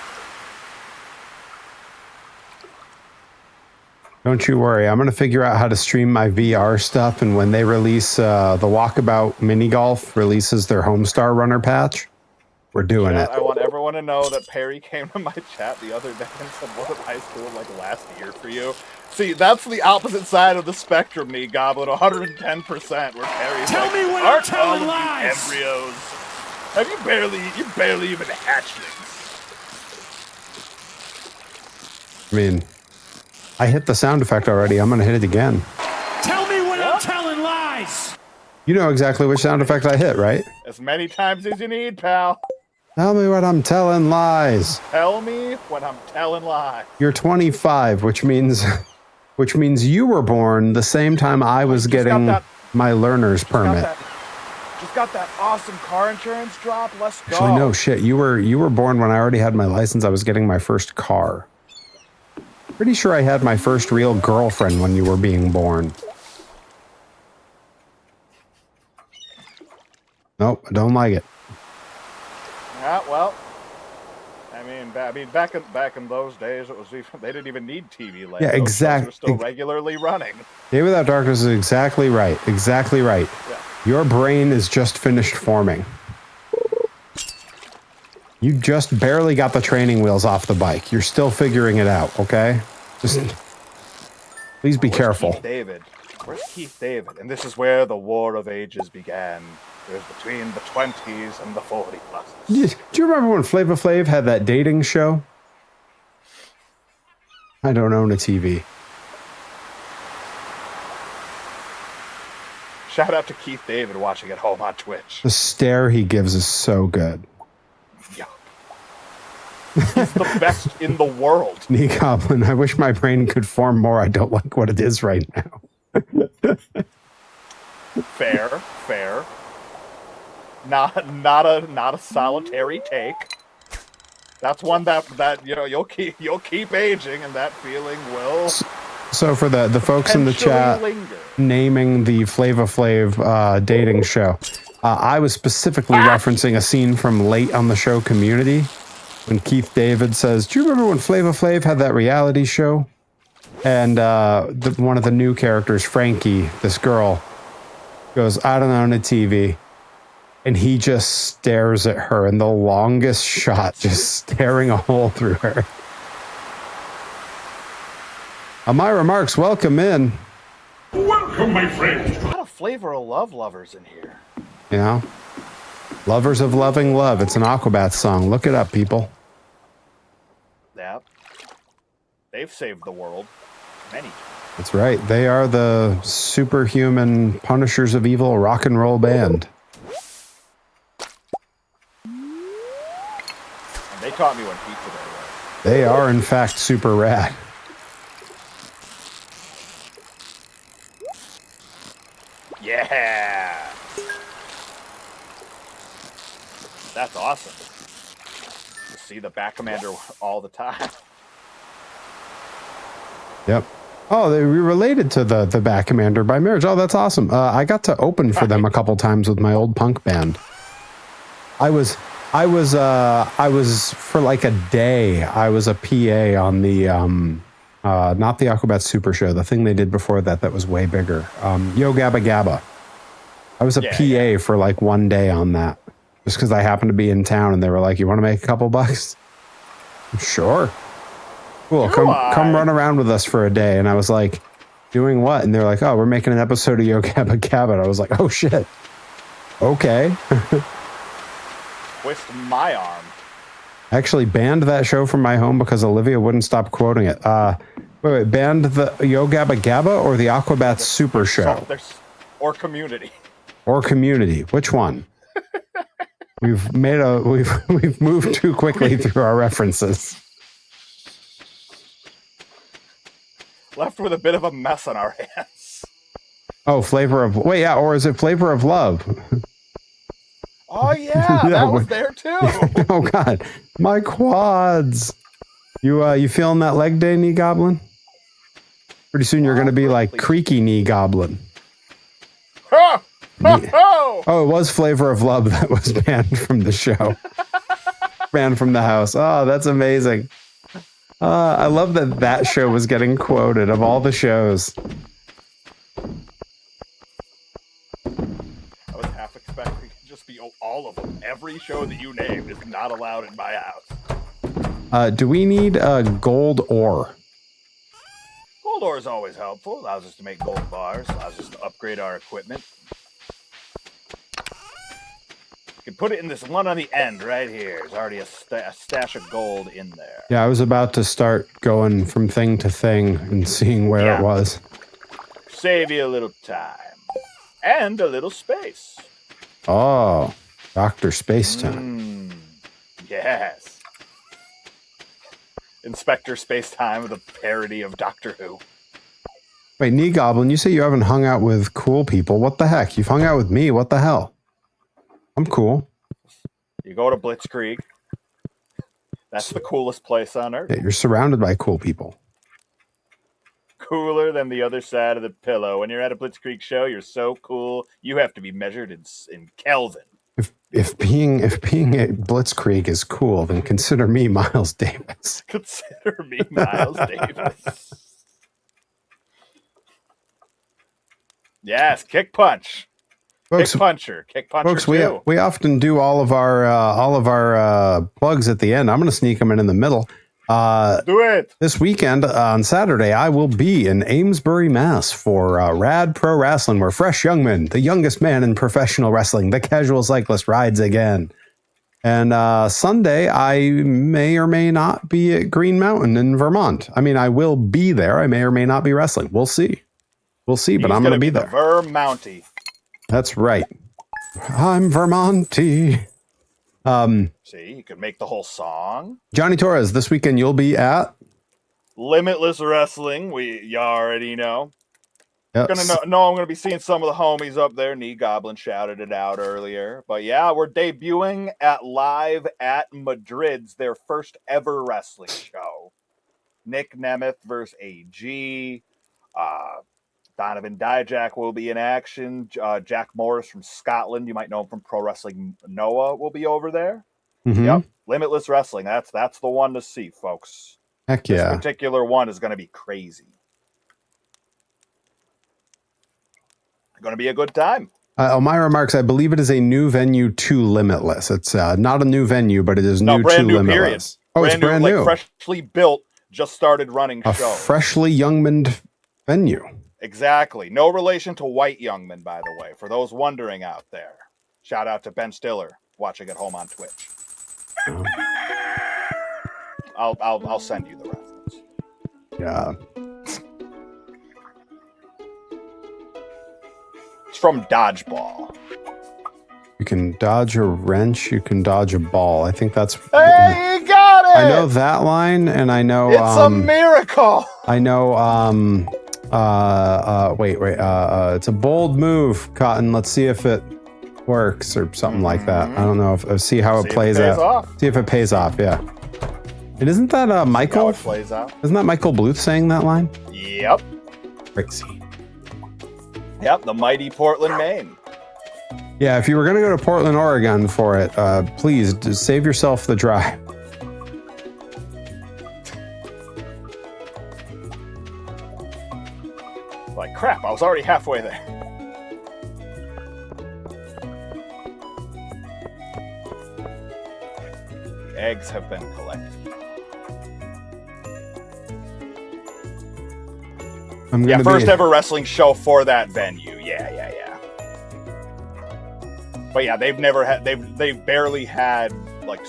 Don't you worry. I'm going to figure out how to stream my VR stuff. And when they release the Walkabout Mini Golf releases their Homestar Runner patch, we're doing it. I want everyone to know that Perry came to my chat the other day and said, wasn't high school like last year for you? See, that's the opposite side of the spectrum, me Goblin, 110%, where Perry's Tell like, me when I'm aren't all telling of lies!" you embryos? Have you barely even hatchlings? I mean, I hit the sound effect already. I'm going to hit it again. Tell me when I'm telling lies. You know exactly which sound effect I hit, right? As many times as you need, pal. Tell me what I'm telling lies. Tell me when I'm telling lies. You're 25, which means you were born the same time I was getting my learner's permit. Just got that awesome car insurance drop. Let's go. Actually, no shit. You were born when I already had my license. I was getting my first car. Pretty sure I had my first real girlfriend when you were being born. Nope, I don't like it. Yeah, well, I mean, back in those days, it was they didn't even need TV. Yeah, exactly. They're still regularly running. Day Without Darkness is exactly right. Exactly right. Yeah. Your brain is just finished forming. You just barely got the training wheels off the bike. You're still figuring it out, okay? Just please be careful. Where's Keith David? And this is where the War of Ages began. It was between the 20s and the 40 plus. Do you remember when Flava Flav had that dating show? I don't own a TV. Shout out to Keith David watching at home on Twitch. The stare he gives is so good. Yup. He's the best in the world. Knee Goblin, I wish my brain could form more. I don't like what it is right now. Fair. Not a solitary take. That's one that you know you'll keep aging, and that feeling will. So for the folks in the chat naming the Flava Flav dating show, I was specifically referencing a scene from late on the show Community when Keith David says, "Do you remember when Flava Flav had that reality show?" And one of the new characters, Frankie, this girl, goes, "I don't own a TV." And he just stares at her in the longest shot, just staring a hole through her. My remarks, welcome in. Welcome, my friend. A lot of Flavor of Love lovers in here. You know? Lovers of Loving Love. It's an Aquabats song. Look it up, people. Yep. They've saved the world many times. That's right. They are the superhuman punishers of evil rock and roll band. They taught me when pizza day was. They are, in fact, super rad. Yeah! That's awesome. You see the back commander all the time. Yep. Oh, we related to the back commander by marriage. Oh, that's awesome. I got to open for them a couple times with my old punk band. I was for like a day. I was a PA on the not the Aquabats Super Show, the thing they did before that was way bigger. Yo Gabba Gabba. I was a PA for like one day on that, just because I happened to be in town, and they were like, "You want to make a couple bucks?" Sure. Cool. Come run around with us for a day. And I was like, "Doing what?" And they're like, "Oh, we're making an episode of Yo Gabba Gabba." And I was like, "Oh shit. Okay." Twist my arm. I actually banned that show from my home because Olivia wouldn't stop quoting it. Wait, banned the Yo Gabba Gabba or the Aquabats Super Show? Or Community. Or Community. Which one? We've moved too quickly through our references. Left with a bit of a mess on our hands. Oh, Flavor of... Wait, yeah, or is it Flavor of Love? Oh yeah, Yeah, that was there too. Oh God, my quads. You feeling that leg day, knee goblin? Pretty soon you're gonna be like creaky knee goblin. Ho! Ho! Ho! Oh, it was Flavor of Love that was banned from the show. Banned from the house. Oh, that's amazing. I love that that show was getting quoted of all the shows. I was half expecting to just be all of them. Every show that you named is not allowed in my house. Do we need gold ore? Gold ore is always helpful. Allows us to make gold bars. Allows us to upgrade our equipment. You can put it in this one on the end right here. There's already a stash of gold in there. Yeah, I was about to start going from thing to thing and seeing where it was. Save you a little time. And a little space. Oh, Dr. Spacetime. Yes. Inspector Spacetime with a parody of Doctor Who. Wait, Knee Goblin, you say you haven't hung out with cool people. What the heck? You've hung out with me. What the hell? I'm cool. You go to Blitzkrieg. That's the coolest place on Earth. Yeah, you're surrounded by cool people. Cooler than the other side of the pillow. When you're at a Blitzkrieg show, you're so cool. You have to be measured in Kelvin. If being at Blitzkrieg is cool, then consider me Miles Davis. Consider me Miles Davis. Yes, kick punch. Folks, Kick puncher folks, too. we often do all of our plugs at the end. I'm going to sneak them in the middle. Do it. This weekend on Saturday, I will be in Amesbury, Mass. for Rad Pro Wrestling, where Fresh Youngman, the youngest man in professional wrestling, the casual cyclist, rides again. And Sunday, I may or may not be at Green Mountain in Vermont. I mean, I will be there. I may or may not be wrestling. We'll see. But I'm going to be there. Vermonty. That's right. I'm Vermonty. See, you could make the whole song. Johnny Torres, this weekend you'll be at Limitless Wrestling. You already know. Yep. I'm gonna be seeing some of the homies up there. Knee Goblin shouted it out earlier. But yeah, we're debuting live at Madrid's, their first ever wrestling show. Nick Nemeth versus AG. Donovan Dijak will be in action. Jack Morris from Scotland, you might know him from Pro Wrestling Noah, will be over there. Mm-hmm. Yep, Limitless Wrestling. That's the one to see, folks. Heck yeah. This particular one is going to be crazy. Going to be a good time. My remarks, I believe it is a new venue to Limitless. It's not a new venue, but it is new to Limitless. Period. Oh, it's brand new. Like freshly built, just started running show. A freshly youngmaned venue. Exactly. No relation to White Youngman, by the way, for those wondering out there. Shout out to Ben Stiller, watching at home on Twitch. I'll send you the reference. Yeah. It's from Dodgeball. You can dodge a wrench, you can dodge a ball. I think that's... Hey, you got it! I know that line, and I know... It's a miracle! I know... it's a bold move, Cotton. Let's see if it works or something like that. I don't know if see how it plays out. See if it pays off. Yeah. And isn't that Michael? How it plays out. Isn't that Michael Bluth saying that line? Yep. Crazy. Yep. The mighty Portland, Maine. Yeah. If you were gonna go to Portland, Oregon for it, please just save yourself the drive. Like crap, I was already halfway there. The eggs have been collected. Yeah, first ever wrestling show for that venue. Yeah. But yeah, they've barely had like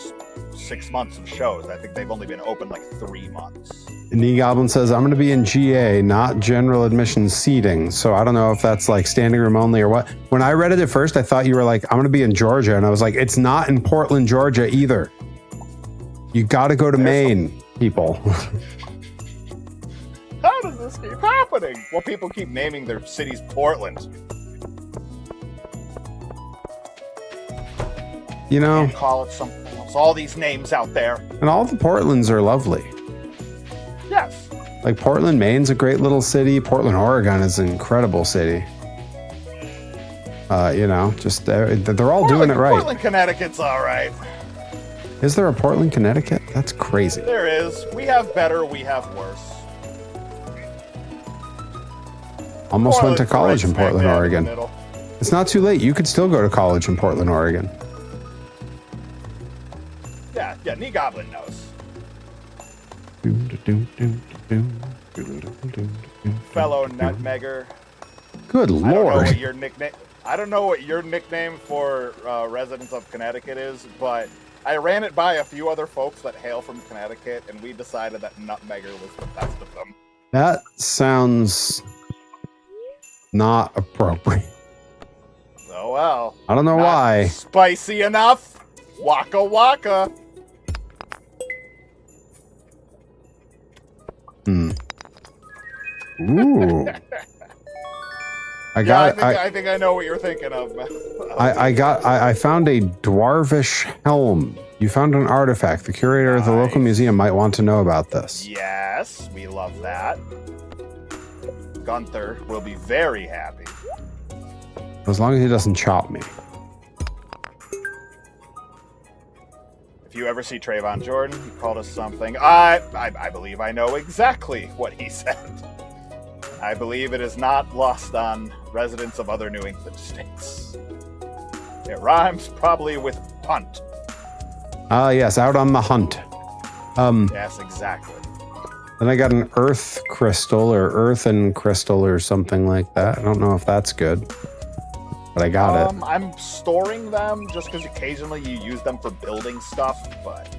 6 months of shows. I think they've only been open like 3 months. Knee Goblin says, I'm going to be in GA, not general admission seating. So I don't know if that's like standing room only or what. When I read it at first, I thought you were like, I'm going to be in Georgia. And I was like, it's not in Portland, Georgia either. You got to go to Maine, people. How does this keep happening? Well, people keep naming their cities Portland. You know, Can't call it something else. All these names out there. and all the Portlands are lovely. Yes. Like Portland, Maine's a great little city. Portland, Oregon is an incredible city. You know, just they're all doing it right. Portland, Connecticut's all right. Is there a Portland, Connecticut? That's crazy. There is. We have better, we have worse. Almost went to Portland's college right in Portland, smack dab in Oregon. the middle. It's not too late. You could still go to college in Portland, Oregon. Yeah, Knee Goblin knows. Fellow Nutmegger. Good I don't know lord. what your nickname. I don't know what your nickname for residents of Connecticut is, but I ran it by a few other folks that hail from Connecticut, and we decided that Nutmegger was the best of them. That sounds not appropriate. Oh well. I don't know Not why. Spicy enough. Waka waka. Ooh. I think I know what you're thinking of. I found a dwarvish helm. You found an artifact. The curator of the local museum might want to know about this. Yes, we love that. Gunther will be very happy. As long as he doesn't chop me. If you ever see Trayvon Jordan, he called us something. I believe I know exactly what he said. I believe it is not lost on residents of other New England states. It rhymes probably with punt. Yes, out on the hunt. Yes, exactly. Then I got an earth crystal or earthen crystal or something like that. I don't know if that's good, but I got it. I'm storing them just because occasionally you use them for building stuff, but...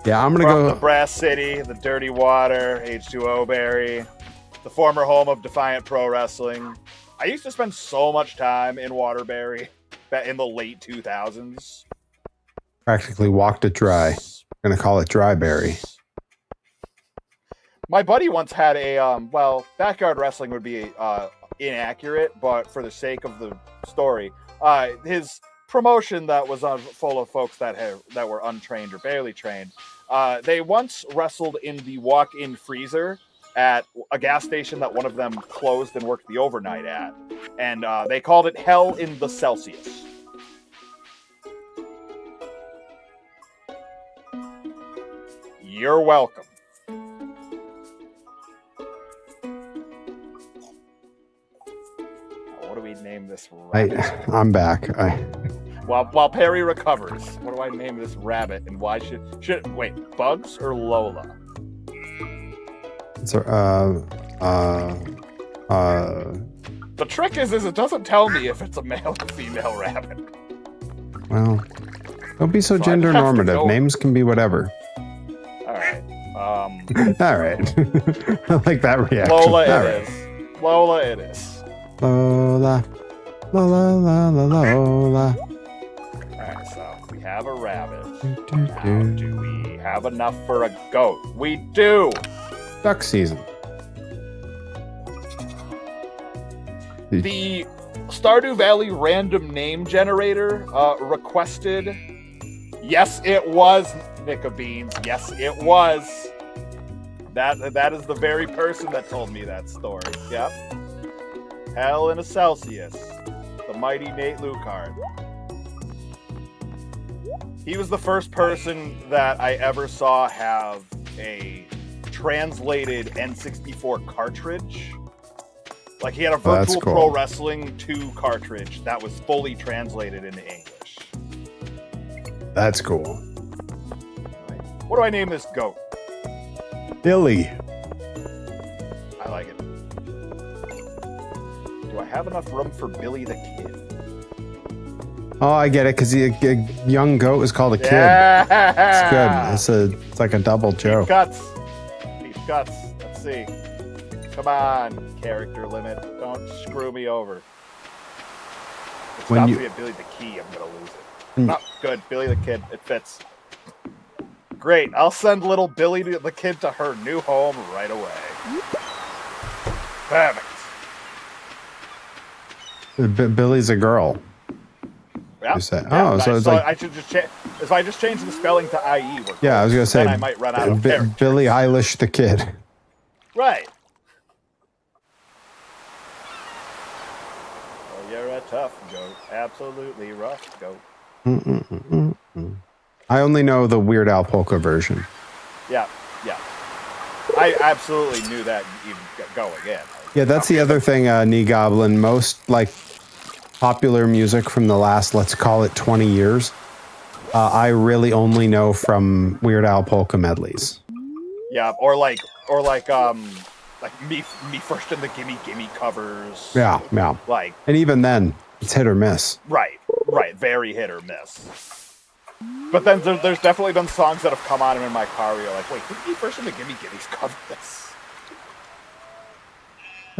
Yeah, I'm gonna From go. the Brass City, the Dirty Water, H2O Berry, the former home of Defiant Pro Wrestling. I used to spend so much time in Waterbury in the late 2000s. Practically walked it dry. I'm gonna call it Dryberry. My buddy once had a, backyard wrestling would be inaccurate, but for the sake of the story, his promotion that was full of folks that were untrained or barely trained, they once wrestled in the walk-in freezer at a gas station that one of them closed and worked the overnight at. And they called it Hell in the Celsius. You're welcome. What do we name this rabbit? I'm back. While Perry recovers, what do I name this rabbit? And why should wait, Bugs or Lola? It's The trick is it doesn't tell me if it's a male or female rabbit. well, don't be so So I gender have to normative. go- Names can be whatever. All right. All right. I like that reaction. Lola All it right. is. Lola it is. Lola. Lola, Lola, Lola. All right, so we have a rabbit. Now, do we have enough for a goat? We do. Duck season. The Stardew Valley random name generator requested. Yes, it was Nika Beans. Yes, it was. That is the very person that told me that story. Yep. Hell in a Celsius. The mighty Nate Lucard. He was the first person that I ever saw have a translated N64 cartridge. Like, he had a That's Virtual cool. Pro Wrestling 2 cartridge that was fully translated into English. That's cool. What do I name this goat? Billy. I like it. Do I have enough room for Billy the Kid? Oh, I get it, because a young goat is called a kid. Yeah! It's good. It's like a double joke. Guts. Deep guts. Let's see. Come on, character limit. Don't screw me over. If it When stops you- me at Billy the Key, I'm gonna lose it. Mm. Not good. Billy the Kid. It fits. Great. I'll send little Billy the Kid to her new home right away. Perfect. Billy's a girl. Yeah. You say, Yeah, oh, so it's so like I should just if I just change the spelling to IE. yeah, I was gonna say then I might run out of characters. Billie Eilish the kid. Right. Oh, you're a tough goat, absolutely rough goat. I only know the Weird Al polka version. Yeah, yeah. I absolutely knew that even going in. Yeah, that's the other thing, Knee Goblin. Most like popular music from the last, let's call it 20 years, I really only know from Weird Al polka medleys. Yeah, or like me first in the Gimme Gimme covers. Yeah, yeah. Like, and even then, it's hit or miss. Right, very hit or miss. But then there's definitely been songs that have come on in my car where you're like, wait, did me first in the Gimme Gimme's cover this?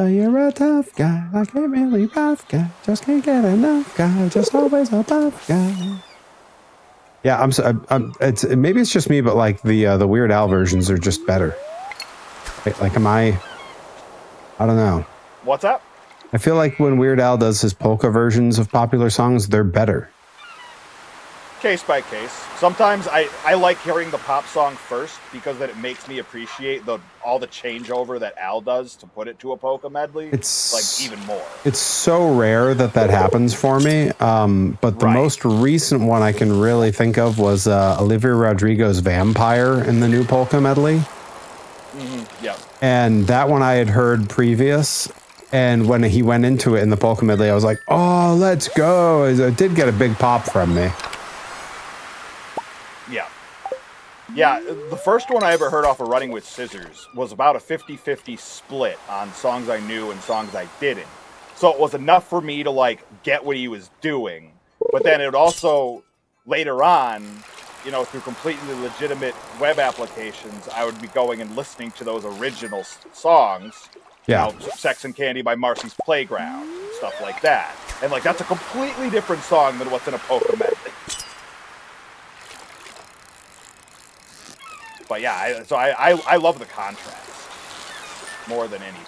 Oh, you're a tough guy, like a really rough guy. Just can't get enough guy, just always a buff guy. Yeah, maybe it's just me, but like the Weird Al versions are just better. Like, I don't know. What's up? I feel like when Weird Al does his polka versions of popular songs, they're better. Case by case. Sometimes I like hearing the pop song first because then it makes me appreciate all the changeover that Al does to put it to a polka medley. It's like even more. It's so rare that happens for me. But the most recent one I can really think of was Olivia Rodrigo's Vampire in the new polka medley. Mm-hmm. Yeah. And that one I had heard previous. And when he went into it in the polka medley, I was like, oh, let's go. It did get a big pop from me. Yeah. Yeah, the first one I ever heard off of Running with Scissors was about a 50-50 split on songs I knew and songs I didn't. So it was enough for me to, like, get what he was doing. But then it would also, later on, you know, through completely legitimate web applications, I would be going and listening to those original songs. Yeah. You know, Sex and Candy by Marcy's Playground, stuff like that. And, like, that's a completely different song than what's in a polka medley. But yeah, I love the contrast more than anything.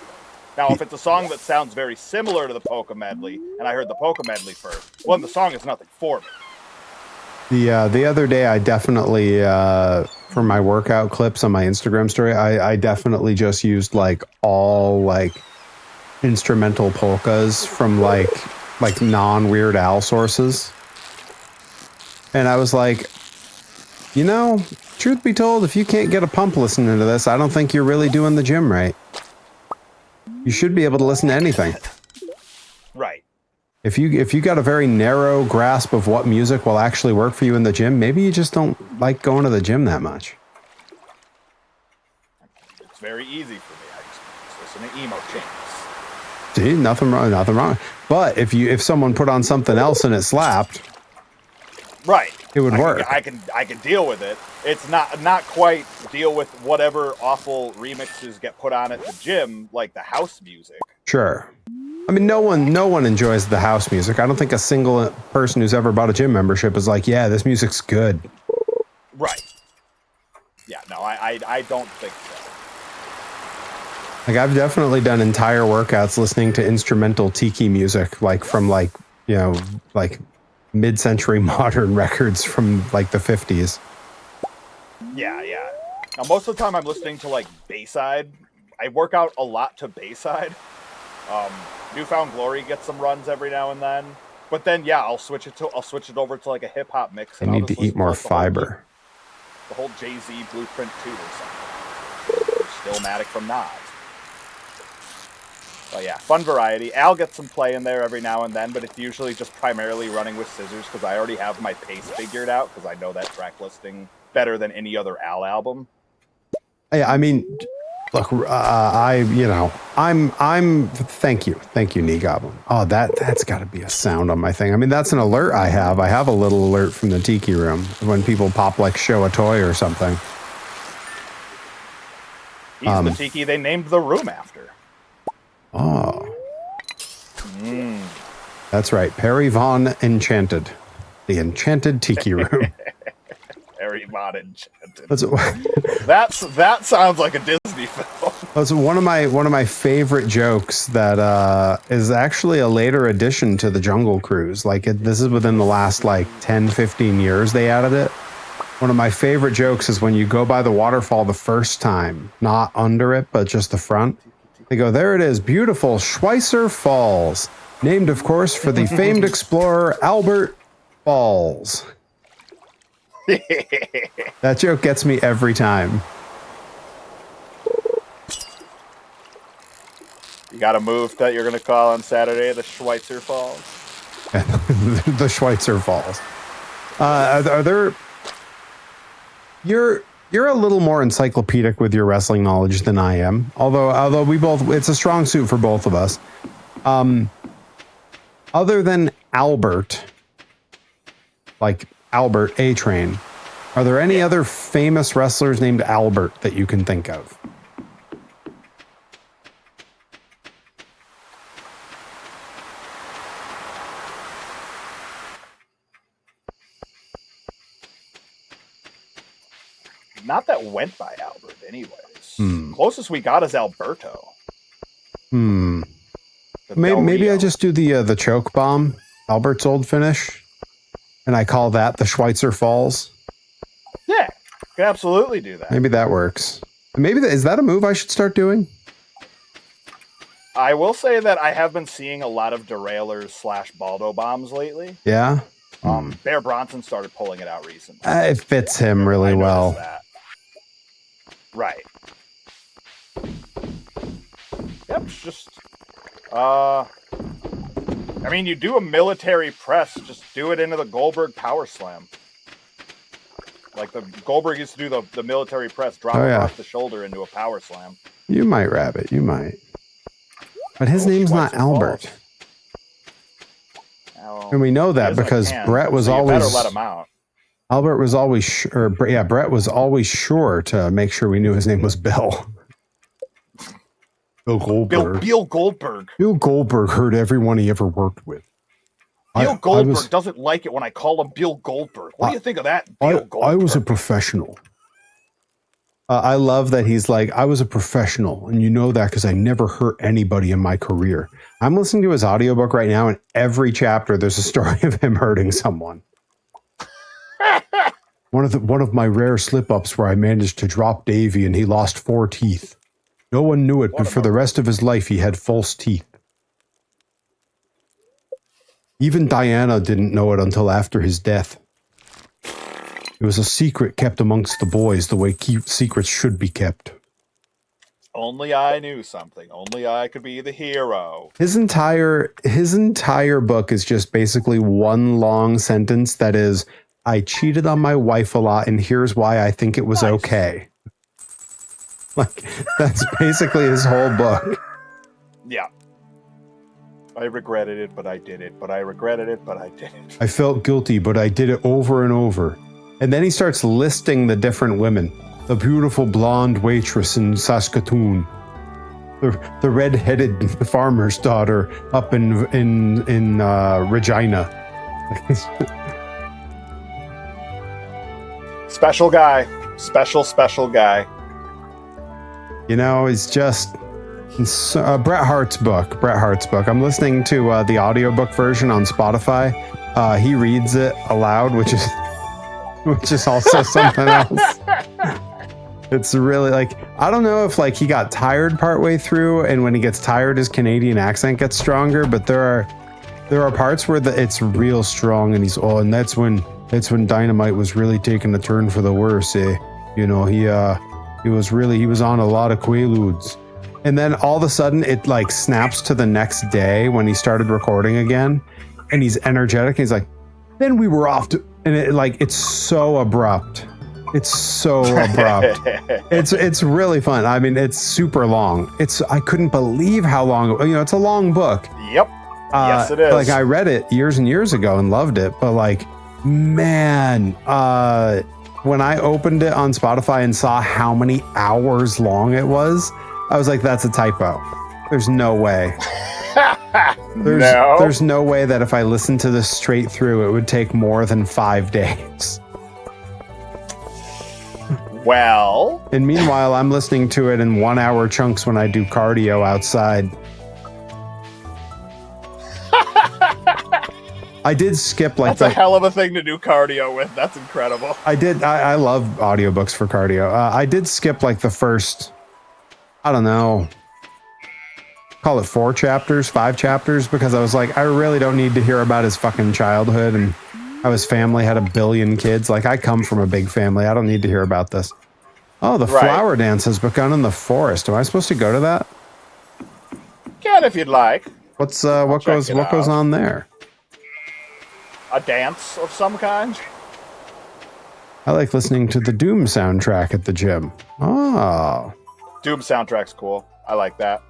Now, if it's a song that sounds very similar to the polka medley, and I heard the polka medley first, well, then the song is nothing for me. The other day, I definitely for my workout clips on my Instagram story, I definitely just used like all like instrumental polkas from like non-Weird Al sources, and I was like, you know, truth be told, if you can't get a pump listening to this, I don't think you're really doing the gym right. You should be able to listen to anything. Right. If you got a very narrow grasp of what music will actually work for you in the gym, maybe you just don't like going to the gym that much. It's very easy for me. I just listen to emo chants. See, nothing wrong. But if someone put on something else and it slapped, right, it would work. I can deal with it. It's not quite deal with whatever awful remixes get put on at the gym, like the house music. Sure. I mean, no one enjoys the house music. I don't think a single person who's ever bought a gym membership is like, yeah, this music's good. Right. Yeah, no, I don't think so. Like, I've definitely done entire workouts listening to instrumental tiki music, like from like, you know, like mid-century modern records from like the 50s. Yeah. Now, most of the time I'm listening to like Bayside. I work out a lot to Bayside. Newfound Glory gets some runs every now and then, but then yeah, I'll switch it over to like a hip hop mix. I need to eat more fiber. The whole Jay-Z Blueprint 2 or something. Or Stillmatic from Nas. But yeah, fun variety. Al gets some play in there every now and then, but it's usually just primarily Running with Scissors because I already have my pace figured out because I know that track listing better than any other Al album. Yeah, I mean, look, thank you, Knee Goblin. Oh, that's got to be a sound on my thing. I mean, that's an alert I have. I have a little alert from the Tiki Room when people pop like show a toy or something. He's the Tiki they named the room after. Oh. That's right. Perry Von Enchanted. The Enchanted Tiki Room. Perry Von Enchanted. That's that sounds like a Disney film. That's one of my favorite jokes that is actually a later addition to the Jungle Cruise. Like this is within the last like 10, 15 years they added it. One of my favorite jokes is when you go by the waterfall the first time, not under it, but just the front. They go, there it is, beautiful Schweitzer Falls, named of course for the famed explorer Albert Falls. That joke gets me every time. You got a move that you're going to call on Saturday, the Schweitzer Falls? The Schweitzer Falls. Are there... You're a little more encyclopedic with your wrestling knowledge than I am. Although we both... It's a strong suit for both of us. Other than Albert, like Albert A-Train, are there any other famous wrestlers named Albert that you can think of? Not that went by Albert, anyways. Closest we got is Alberto. Maybe I just do the choke bomb, Albert's old finish, and I call that the Schweitzer Falls. Yeah, you can absolutely do that. Maybe that works. Maybe is that a move I should start doing? I will say that I have been seeing a lot of derailers / Baldo bombs lately. Yeah. Bear Bronson started pulling it out recently. It fits him really well. That. Right. Yep, it's just... I mean, you do a military press, just do it into the Goldberg power slam. Like the Goldberg used to do the military press, drop across the shoulder into a power slam. You might, Rabbit, you might. But his name's not Albert. And we know that because Brett was always... better let him out. Albert was always Brett was always sure to make sure we knew his name was Bill. Bill Goldberg. Bill Goldberg. Bill Goldberg hurt everyone he ever worked with. Bill Goldberg doesn't like it when I call him Bill Goldberg. What do you think of that, Bill Goldberg? I was a professional. I love that he's like, I was a professional, and you know that because I never hurt anybody in my career. I'm listening to his audiobook right now, and every chapter there's a story of him hurting someone. One of my rare slip-ups where I managed to drop Davey and he lost 4 teeth. No one knew it, but for the rest of his life he had false teeth. Even Diana didn't know it until after his death. It was a secret kept amongst the boys the way secrets should be kept. Only I knew something. Only I could be the hero. His entire book is just basically one long sentence that is, I cheated on my wife a lot, and here's why I think it was okay. Like, that's basically his whole book. Yeah. I regretted it, but I did it. But I regretted it, but I did it. I felt guilty, but I did it over and over. And then he starts listing the different women. The beautiful blonde waitress in Saskatoon. The red-headed farmer's daughter up in Regina. Special guy. Special guy. You know, it's just Bret Hart's book. I'm listening to the audiobook version on Spotify. He reads it aloud, which is also something else. It's really like, I don't know if like he got tired partway through, and when he gets tired, his Canadian accent gets stronger. But there are parts where it's real strong, and and that's when Dynamite was really taking a turn for the worse. You know, he was on a lot of Quaaludes. And then all of a sudden it like snaps to the next day when he started recording again, and he's energetic. He's like, then we were off to, and it's so abrupt. It's really fun. I mean, it's super long. I couldn't believe how long, it's a long book. Yep. Yes, it is. Like I read it years and years ago and loved it, but like, man, when I opened it on Spotify and saw how many hours long it was, I was like, that's a typo. There's no way. There's no way that if I listened to this straight through, it would take more than 5 days. Well, And meanwhile, I'm listening to it in 1 hour chunks when I do cardio outside. I did skip like that's a hell of a thing to do cardio with. That's incredible. I love audiobooks for cardio. I did skip like the first, I don't know, call it 4 chapters, 5 chapters, because I was like, I really don't need to hear about his fucking childhood and how his family had 1 billion kids. Like, I come from a big family. I don't need to hear about this. Oh, the flower dance has begun in the forest. Am I supposed to go to that? Can if you'd like. What goes on there? A dance of some kind. I like listening to the Doom soundtrack at the gym. Oh. Doom soundtrack's cool. I like that.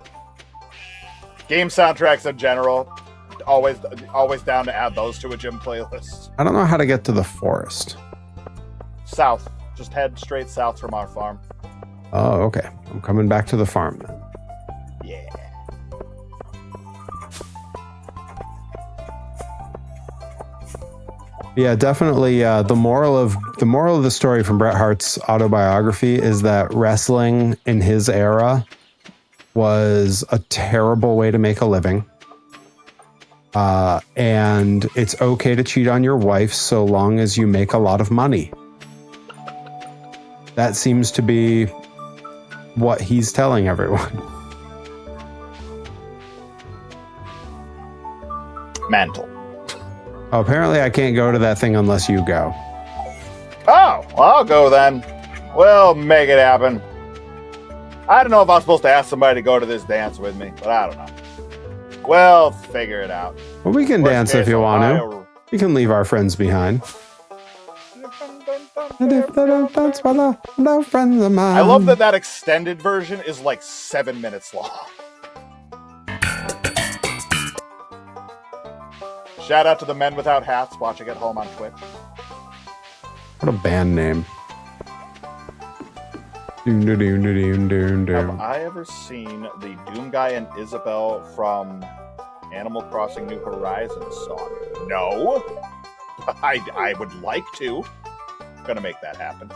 Game soundtracks in general, always down to add those to a gym playlist. I don't know how to get to the forest. South. Just head straight south from our farm. Oh, okay. I'm coming back to the farm then. Yeah. Yeah, definitely. The moral of the story from Bret Hart's autobiography is that wrestling in his era was a terrible way to make a living. And it's okay to cheat on your wife so long as you make a lot of money. That seems to be what he's telling everyone. Mantle. Oh, apparently I can't go to that thing unless you go. Oh, well, I'll go then. We'll make it happen. I don't know if I'm supposed to ask somebody to go to this dance with me, but I don't know. We'll figure it out. Well, we can dance if you want to. We can leave our friends behind. No friends of mine. I love that extended version is like 7 minutes long. Shout out to the Men Without Hats watching at home on Twitch. What a band name. Have I ever seen the Doom Guy and Isabel from Animal Crossing New Horizons song? No. I would like to. Gonna make that happen.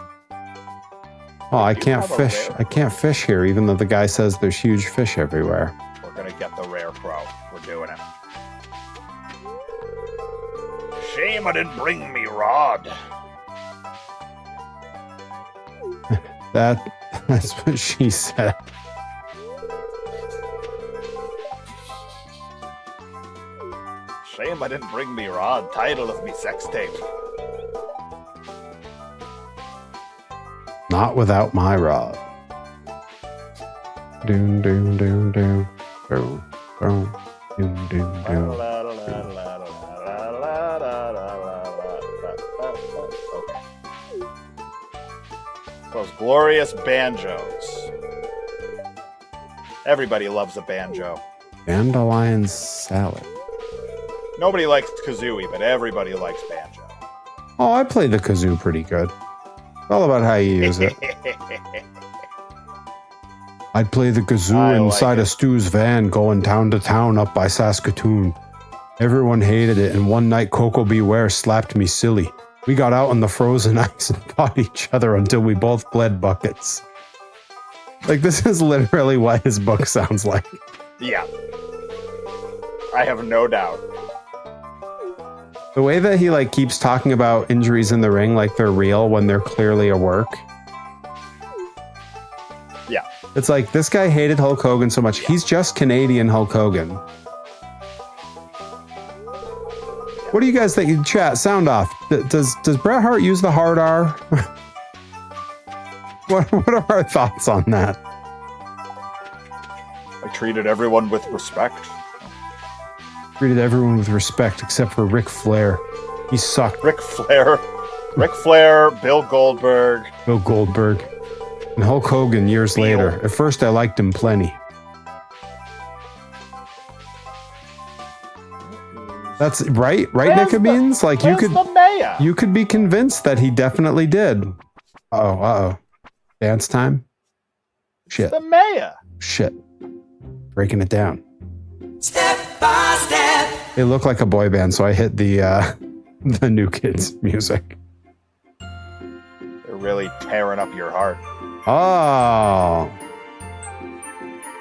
Oh, I can't fish. I can't fish here, even though the guy says there's huge fish everywhere. We're gonna get the rare pro. We're doing it. Shame I didn't bring me rod. That's what she said. Shame I didn't bring me rod. Title of me sex tape. Not without my rod. Doom doom doom doom doom doom doom doom doom. Those glorious banjos. Everybody loves a banjo. Dandelion salad. Nobody likes kazooie, but everybody likes banjo. Oh, I play the kazoo pretty good. It's all about how you use it. I'd play the kazoo inside a Stu's van going town to town up by Saskatoon. Everyone hated it, and one night Coco Beware slapped me silly. We got out on the frozen ice and fought each other until we both bled buckets. Like, this is literally what his book sounds like. Yeah. I have no doubt. The way that he, like, keeps talking about injuries in the ring like they're real when they're clearly a work. Yeah. It's like, this guy hated Hulk Hogan so much. He's just Canadian Hulk Hogan. What do you guys think? Chat, sound off. Does Bret Hart use the hard R? What are our thoughts on that? I treated everyone with respect. Treated everyone with respect except for Ric Flair. He sucked. Ric Flair, Bill Goldberg. And Hulk Hogan years later. At first I liked him plenty. That's right, Nika Beans? Like, you could be convinced that he definitely did. Uh-oh. Dance time? Shit. The mayor. Shit. Breaking it down. Step by step. It looked like a boy band, so I hit the New Kids music. They're really tearing up your heart. Oh.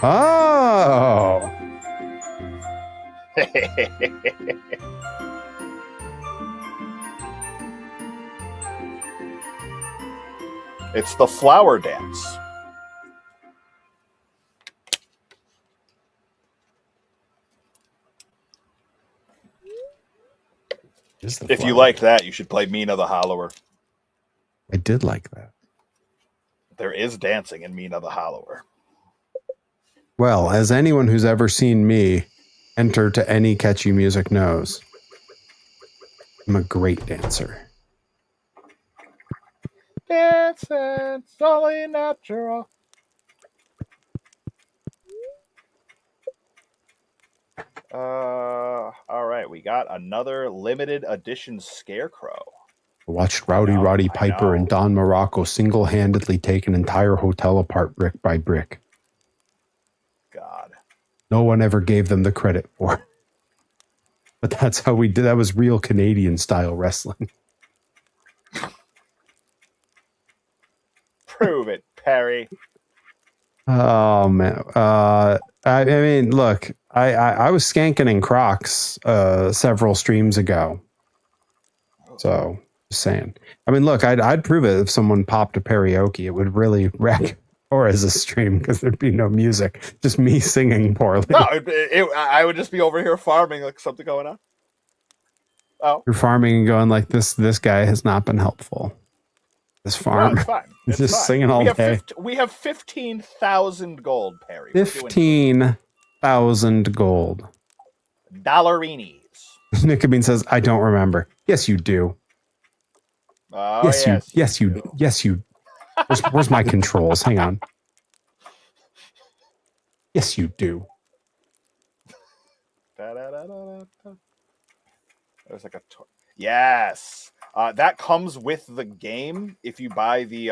Oh. It's the flower dance. If you like that, you should play Mina the Hollower. I did like that. There is dancing in Mina the Hollower. Well, as anyone who's ever seen me enter to any catchy music knows, I'm a great dancer. Dancing, solely natural. All right, we got another limited edition Scarecrow. I watched Roddy Piper and Don Morocco single-handedly take an entire hotel apart brick by brick. God. No one ever gave them the credit for it. But that's how we did. That was real Canadian-style wrestling. Prove it, Perry. Oh, man. I mean, look, I was skanking in Crocs several streams ago. So, just saying. I mean, look, I'd prove it if someone popped a karaoke. It would really wreck Torres' stream because there'd be no music. Just me singing poorly. No, I would just be over here farming like something going on. Oh. You're farming and going like, this guy has not been helpful. This farm. No, it's fine. It's just fine. Singing all day. We have 15,000 gold, Perry. 15,000 gold. Dollarinis. Nicobene says, I don't remember. Yes, you do. Oh, yes, you. Where's my controls? Hang on. Yes, you do. There's like a yes. That comes with the game if you buy the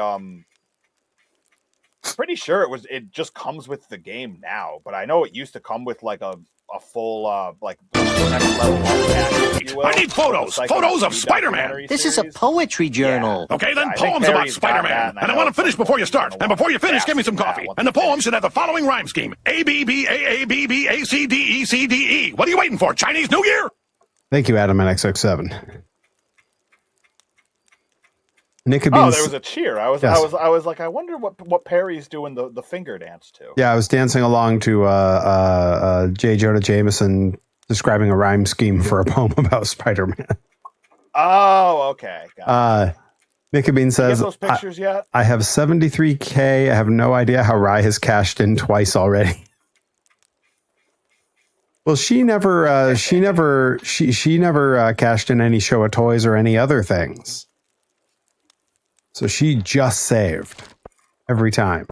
pretty sure it just comes with the game now, but I know it used to come with like a full like next level pack, if you will. I need photos of Spider-Man. This is a poetry journal. Yeah. Okay, then poems about Spider-Man. And I want to finish before you start. And before you finish, give me some coffee. And the poem should have the following rhyme scheme: ABBAABBACDECDE. What are you waiting for? Chinese New Year? Thank you, Adam NXX7. Nicobene. Oh, there was a cheer. I was like, I wonder what Perry's doing the finger dance to. Yeah, I was dancing along to J. Jonah Jameson describing a rhyme scheme for a poem about Spider-Man. Oh, okay. Nicobene says, those pictures yet? I have 73K. I have no idea how Rye has cashed in twice already. Well, she never cashed in any show of toys or any other things. So she just saved every time.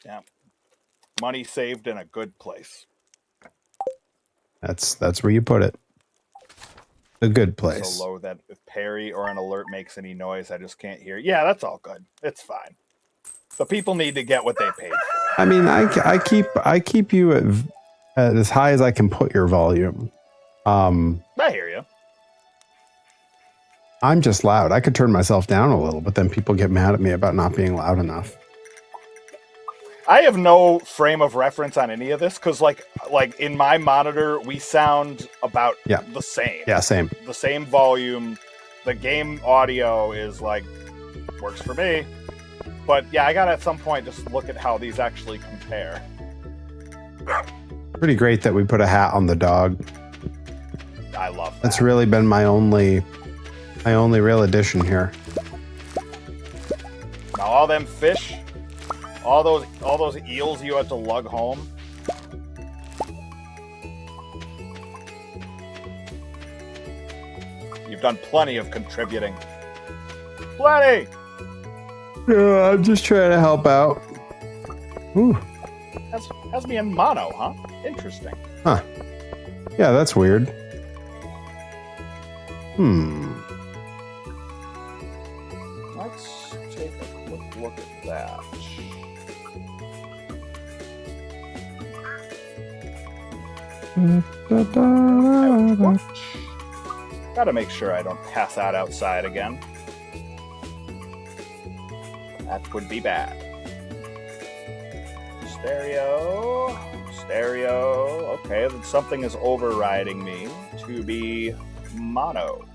Yeah. Money saved in a good place. That's where you put it. A good place. So low that if Perry or an alert makes any noise, I just can't hear. Yeah, that's all good. It's fine. The people need to get what they paid for. I mean, I keep you at as high as I can put your volume. I hear you. I'm just loud. I could turn myself down a little, but then people get mad at me about not being loud enough. I have no frame of reference on any of this because, like in my monitor, we sound about the same. Yeah, same. The same volume. The game audio is like works for me. But yeah, I gotta at some point just look at how these actually compare. Pretty great that we put a hat on the dog. I love that. That's really been my only real addition here. Now all them fish, all those eels you had to lug home. You've done plenty of contributing. Plenty! Yeah, I'm just trying to help out. Ooh. Has me in mono, huh? Interesting. Huh. Yeah, that's weird. Let's take a quick look at that. Gotta make sure I don't pass out outside again. That would be bad. Stereo. Stereo. Okay, then something is overriding me to be mono.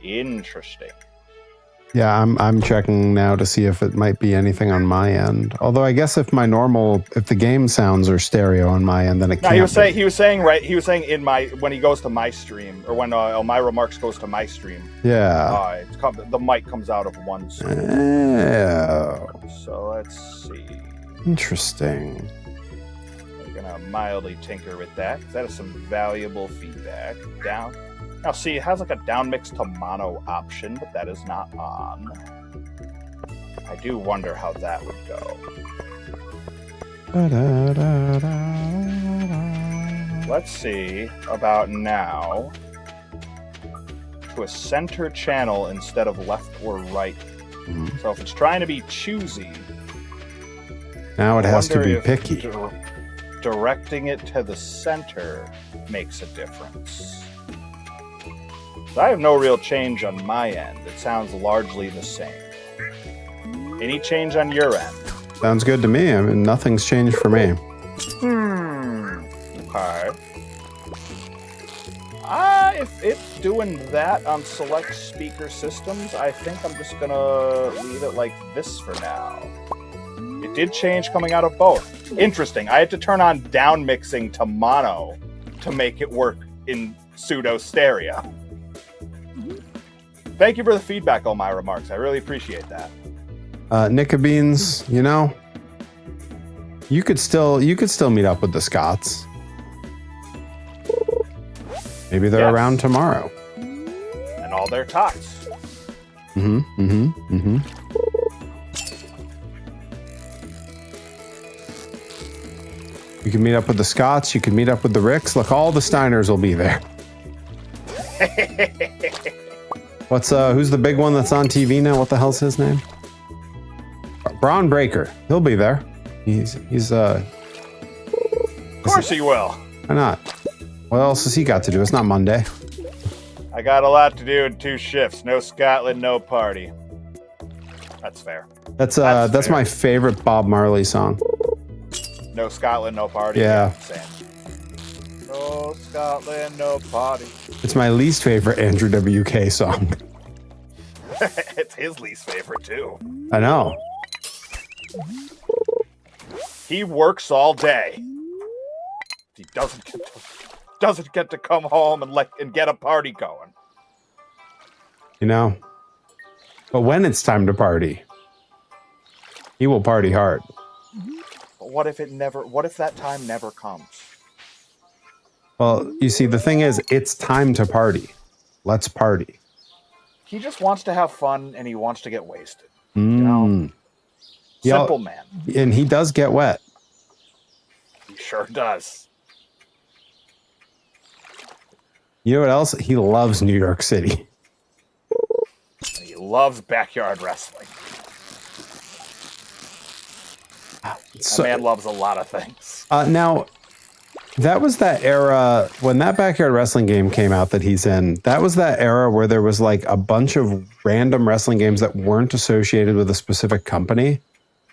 Interesting. Yeah, I'm checking now to see if it might be anything on my end. Although I guess if the game sounds are stereo on my end, then it can't. He was saying in my when he goes to my stream, or when Elmira Marks goes to my stream. Yeah. The mic comes out of one stream. Oh. So let's see. Interesting. We're gonna mildly tinker with that, because that is some valuable feedback. Down. Now, see, it has like a down mix to mono option, but that is not on. I do wonder how that would go. Let's see about now to a center channel instead of left or right. Mm-hmm. So if it's trying to be choosy, now it has to be picky. Directing it to the center makes a difference. I have no real change on my end. It sounds largely the same. Any change on your end? Sounds good to me. I mean, nothing's changed for me. Okay. If it's doing that on select speaker systems, I think I'm just gonna leave it like this for now. It did change coming out of both. Interesting. I had to turn on down mixing to mono to make it work in pseudo stereo. Thank you for the feedback, Elmira Marks. I really appreciate that. Nickabeans, you know, you could still meet up with the Scots. Maybe they're around tomorrow. And all their tots. You can meet up with the Scots. You can meet up with the Ricks. Look, all the Steiners will be there. Who's the big one that's on TV now? What the hell's his name? Braun Breaker. He'll be there. He's Of course he will. Why not? What else has he got to do? It's not Monday. I got a lot to do in 2 shifts. No Scotland, no party. That's fair. That's fair. my favorite Bob Marley song. No Scotland, no party. Yeah. Same. No Scotland, no party. It's my least favorite Andrew WK song. It's his least favorite too. I know. He works all day. He doesn't get to come home and get a party going. You know. But when it's time to party, he will party hard. But what if that time never comes? Well, you see, the thing is, it's time to party. Let's party. He just wants to have fun and he wants to get wasted. You know? Simple man. And he does get wet. He sure does. You know what else? He loves New York City. And he loves backyard wrestling. That man loves a lot of things. Now, that was that era when that backyard wrestling game came out that he's in. That was that era where there was like a bunch of random wrestling games that weren't associated with a specific company.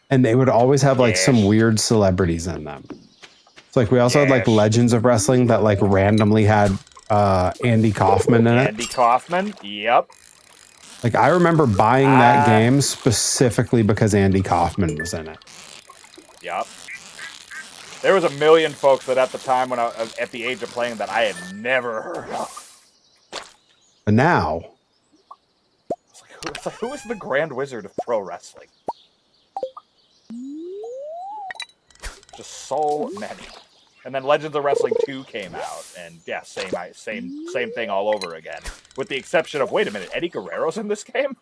And they would always have like some weird celebrities in them. It's like we also had like Legends of Wrestling that like randomly had Andy Kaufman in it. Andy Kaufman? Yep. Like I remember buying that game specifically because Andy Kaufman was in it. Yep. There was a million folks that at the time when I was at the age of playing that I had never heard of. But now, it's like who is the Grand Wizard of pro wrestling? Just so many. And then Legends of Wrestling 2 came out, and yeah, same thing all over again. With the exception of, wait a minute, Eddie Guerrero's in this game?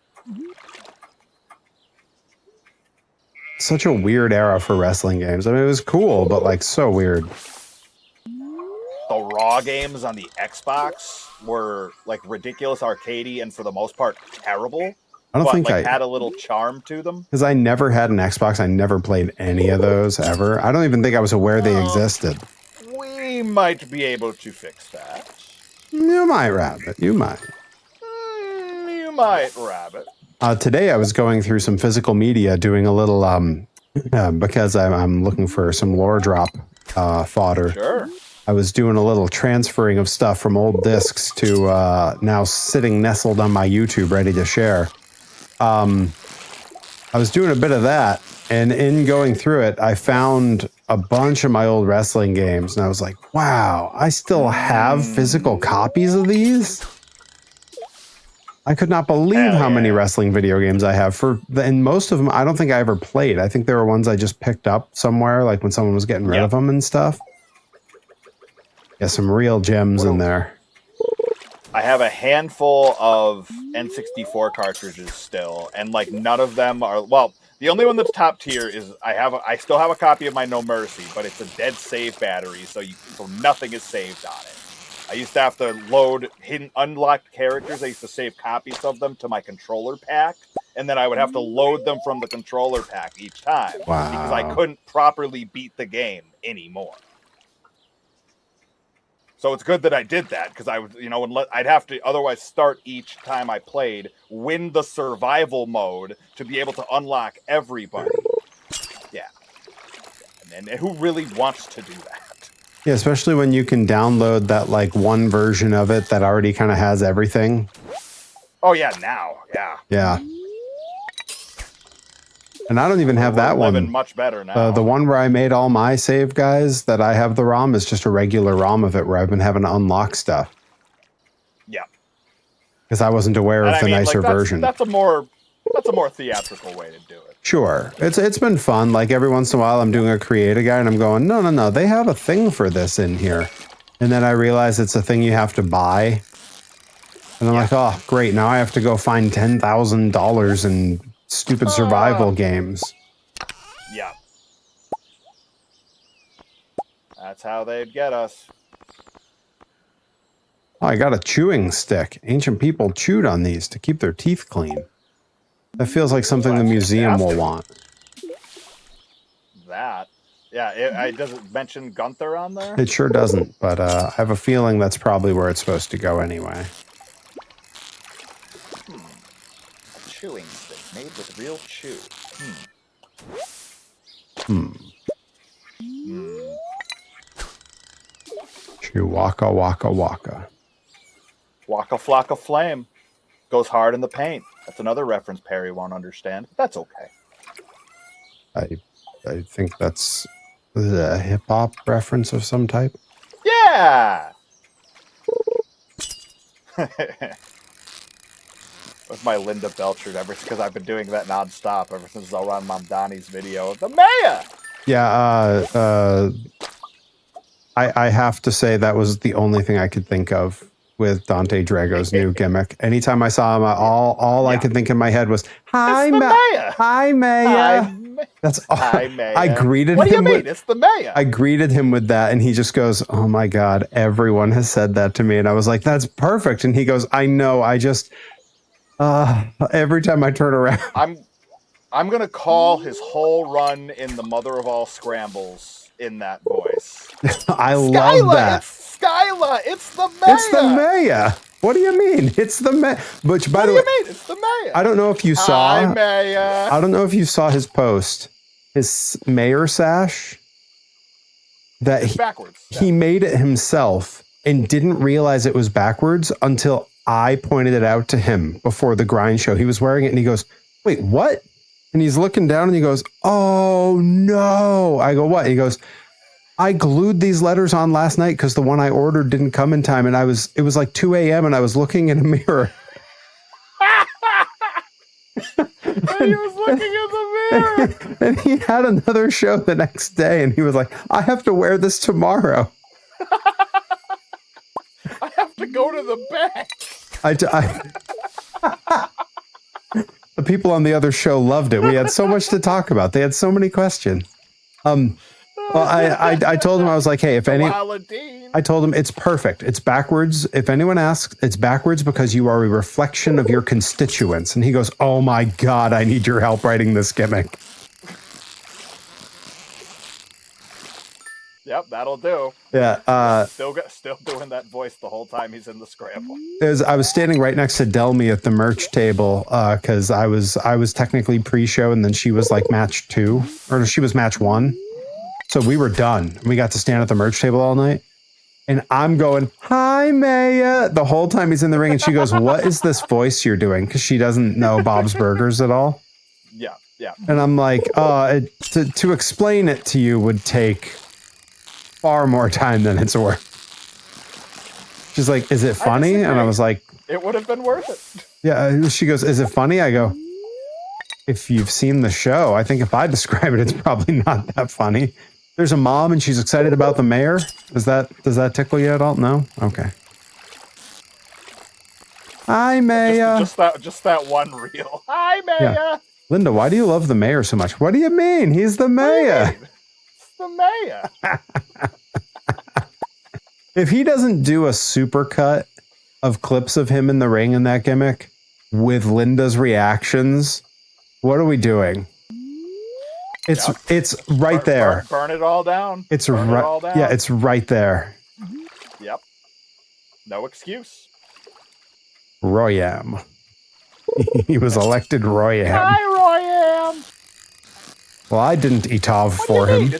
such a weird era for wrestling games. I mean, it was cool, but like so weird. The Raw games on the Xbox were like ridiculous arcadey and for the most part terrible. I don't think I had a little charm to them. Because I never had an Xbox. I never played any of those ever. I don't even think I was aware they existed. We might be able to fix that. You might, Rabbit. You might. You might, Rabbit. Today I was going through some physical media, doing a little because I'm looking for some lore drop fodder. Sure. I was doing a little transferring of stuff from old discs to now sitting nestled on my YouTube, ready to share. I was doing a bit of that, and in going through it, I found a bunch of my old wrestling games, and I was like, wow, I still have physical copies of these? I could not believe how many wrestling video games I have. And most of them, I don't think I ever played. I think there were ones I just picked up somewhere, like when someone was getting rid of them and stuff. Yeah, some real gems in there. I have a handful of N64 cartridges still, and like none of them are, well, the only one that's top tier is I still have a copy of my No Mercy, but it's a dead save battery, so nothing is saved on it. I used to have to load hidden unlocked characters. I used to save copies of them to my controller pack, and then I would have to load them from the controller pack each time. Wow. Because I couldn't properly beat the game anymore. So it's good that I did that, because I would, I'd have to otherwise start each time I played, win the survival mode to be able to unlock everybody. Yeah. And who really wants to do that? Yeah, especially when you can download that like one version of it that already kind of has everything. Oh yeah, now, yeah. Yeah. And I don't even have that one. Living much better now. The one where I made all my save guys that I have the ROM is just a regular ROM of it where I've been having to unlock stuff. Yeah. Because I wasn't aware of the nicer version. That's a more theatrical way to do it. Sure. It's been fun. Like every once in a while I'm doing a create a guy and I'm going, no, they have a thing for this in here. And then I realize it's a thing you have to buy. And I'm like, oh, great. Now I have to go find $10,000 in stupid survival games. Yeah. That's how they'd get us. Oh, I got a chewing stick. Ancient people chewed on these to keep their teeth clean. That feels like something the museum will want. That. Yeah, does it mention Gunther on there? It sure doesn't, but I have a feeling that's probably where it's supposed to go anyway. A chewing stick made with real chew. Chew waka waka waka. Waka flocka flame. Goes hard in the paint. That's another reference Perry won't understand. But that's okay. I think that's a hip-hop reference of some type. Yeah! With my Linda Belcher, because I've been doing that nonstop ever since Zoran Mamdani's video of the mayor. Yeah, I have to say that was the only thing I could think of with Dante Drago's new gimmick. Anytime I saw him, all I could think in my head was, "Hi, Mayor. Hi, Mayor." That's all. Hi, Mayor. I greeted what him. What do you mean? It's the mayor. I greeted him with that, and he just goes, "Oh my God, everyone has said that to me." And I was like, "That's perfect." And he goes, "I know. I just every time I turn around, I'm gonna call his whole run in the Mother of All Scrambles in that voice." I love that. It's Skyla. It's the mayor. It's the mayor. What do you mean? It's the mayor. Which, by the way, what do you mean? It's the mayor. I don't know if you saw. Hi, mayor. I don't know if you saw his post, his mayor sash. That it's backwards. He made it himself and didn't realize it was backwards until I pointed it out to him before the grind show. He was wearing it and he goes, "Wait, what?" And he's looking down and he goes, "Oh no." I go, "What?" He goes, "I glued these letters on last night because the one I ordered didn't come in time, and it was like 2 a.m. and I was looking in a mirror." And he was looking in the mirror. And he had another show the next day, and he was like, "I have to wear this tomorrow. I have to go to the bank." The people on the other show loved it. We had so much to talk about. They had so many questions. Well, I told him, I was like, "Hey, I told him it's perfect. It's backwards. If anyone asks, it's backwards because you are a reflection of your constituents." And he goes, "Oh my God, I need your help writing this gimmick." Yep, that'll do. Yeah. Still doing that voice the whole time he's in the scramble. I was standing right next to Delmy at the merch table because I was technically pre-show and then she was like match 2 or she was match 1. So we were done. We got to stand at the merch table all night. And I'm going, "Hi, Maya," the whole time he's in the ring. And she goes, "What is this voice you're doing?" Because she doesn't know Bob's Burgers at all. Yeah. And I'm like, to explain it to you would take far more time than it's worth. She's like, "Is it funny?" And I was like, it would have been worth it. Yeah. She goes, "Is it funny?" I go, "If you've seen the show, I think if I describe it, it's probably not that funny." There's a mom and she's excited about the mayor. Does that tickle you at all? No? Okay. Hi, Maya. Just that one reel. Hi, Maya. Yeah. Linda, why do you love the mayor so much? What do you mean? He's the mayor. It's the mayor. If he doesn't do a super cut of clips of him in the ring in that gimmick with Linda's reactions, what are we doing? It's right there. Burn it all down. It's right. Yeah, it's right there. Yep. No excuse. Royam. He was elected Royam. Hi, Royam. Well, I didn't Etov for him.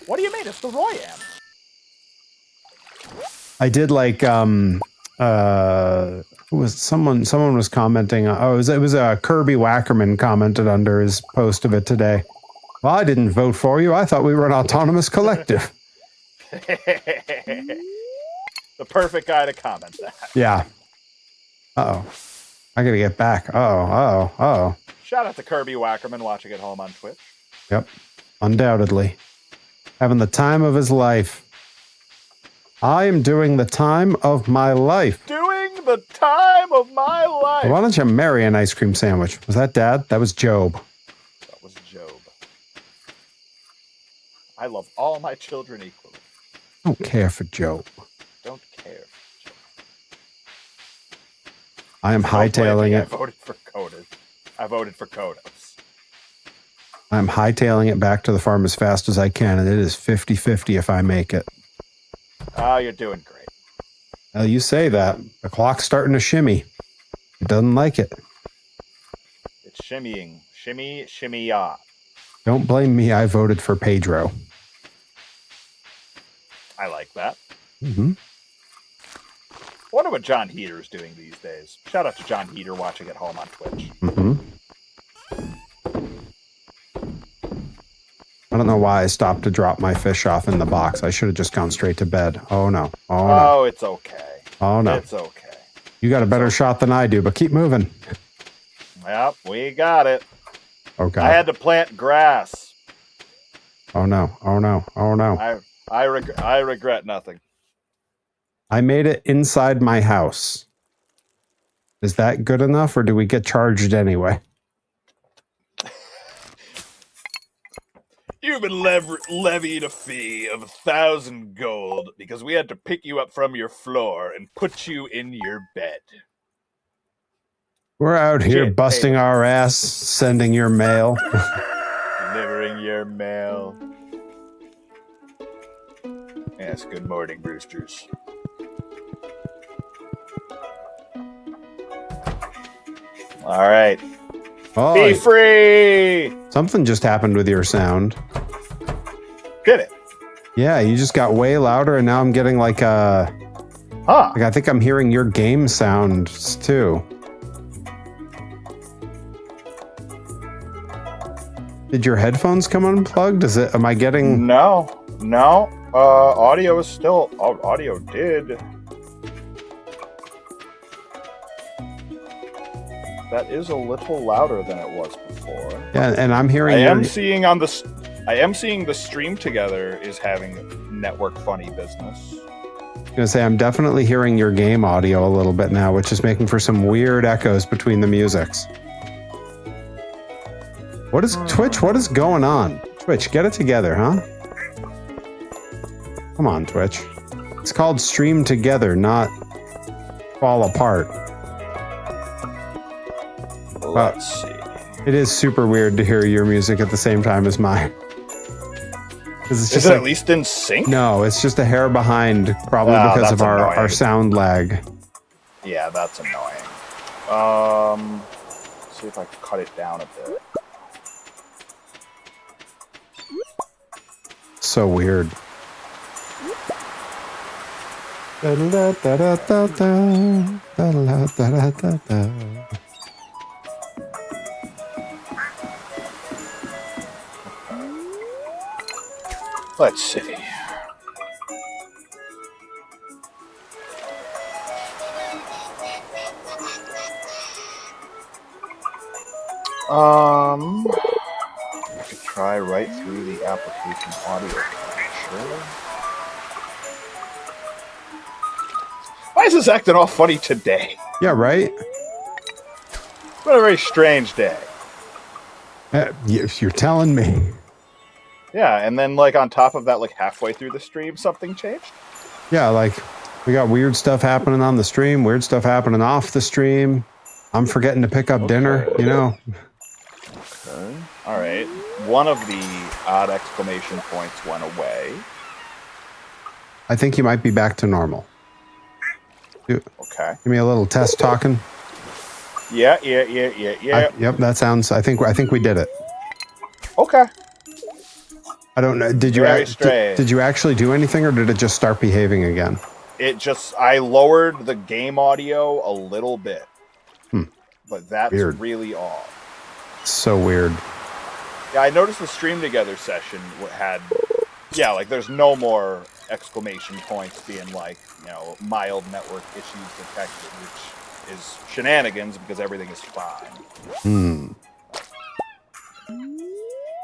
What do you mean? It's the Royam. I did like someone was commenting. It was Kirby Wackerman commented under his post of it today. "Well, I didn't vote for you. I thought we were an autonomous collective." The perfect guy to comment that. Yeah. Uh-oh. I gotta get back. Uh-oh. Shout out to Kirby Wackerman watching at home on Twitch. Yep. Undoubtedly. Having the time of his life. I am doing the time of my life. Doing the time of my life. Why don't you marry an ice cream sandwich? Was that Dad? That was Job. That was Job. I love all my children equally. Don't care for Job. Don't care for Job. I am hightailing it. I voted for Kodos. I voted for Kodos. I'm hightailing it back to the farm as fast as I can, and it is 50-50 if I make it. Oh, you're doing great. Well, you say that. The clock's starting to shimmy. It doesn't like it. It's shimmying. Shimmy, shimmy, ya. Don't blame me. I voted for Pedro. I like that. Mm-hmm. I wonder what John Heater's doing these days. Shout out to John Heater watching at home on Twitch. Mm-hmm. I don't know why I stopped to drop my fish off in the box. I should have just gone straight to bed. Oh, no. Oh, no. Oh, it's okay. Oh, no. It's okay. You got a better shot than I do, but keep moving. Yep, we got it. Okay. I had to plant grass. Oh, no. Oh, no. Oh, no. I regret nothing. I made it inside my house. Is that good enough, or do we get charged anyway? You've been levied a fee of 1,000 gold because we had to pick you up from your floor and put you in your bed. We're out here busting our ass, sending your mail. Delivering your mail. Yes, good morning, roosters. All right. Oh, Be free! something just happened with your sound. Did it? Yeah, you just got way louder, and now I'm getting like a... Huh. Like I think I'm hearing your game sounds, too. Did your headphones come unplugged? Am I getting... No. Audio is still... audio did. That is a little louder than it was before. Yeah, and I'm hearing... I am seeing the stream together is having network funny business. I was gonna say, I'm definitely hearing your game audio a little bit now, which is making for some weird echoes between the musics. What is Twitch? What is going on? Twitch, get it together, huh? Come on, Twitch. It's called Stream Together, not Fall Apart. Let's see. It is super weird to hear your music at the same time as mine. It's Is just it like, at least in sync? no, it's just a hair behind, probably Ah, because that's of our annoying. sound lag. Yeah, that's annoying. See if I can cut it down a bit. So weird. Let's see. I could try right through the application audio capture. Why is this acting all funny today? Yeah, right? What a very strange day. You're telling me. Yeah, and then like on top of that, like halfway through the stream, something changed? Yeah, like we got weird stuff happening on the stream, weird stuff happening off the stream. I'm forgetting to pick up dinner, you know? Okay. All right. One of the odd exclamation points went away. I think you might be back to normal. Okay. Give me a little test talking. Yeah. Yep, that sounds. I think we did it. Okay. I don't know. Did you Very strange. did you actually do anything, or did it just start behaving again? I lowered the game audio a little bit. But that's Weird. really odd. So weird. Yeah, I noticed the stream together session had, yeah, like there's no more exclamation points being like, you know, mild network issues detected, which is shenanigans because everything is fine.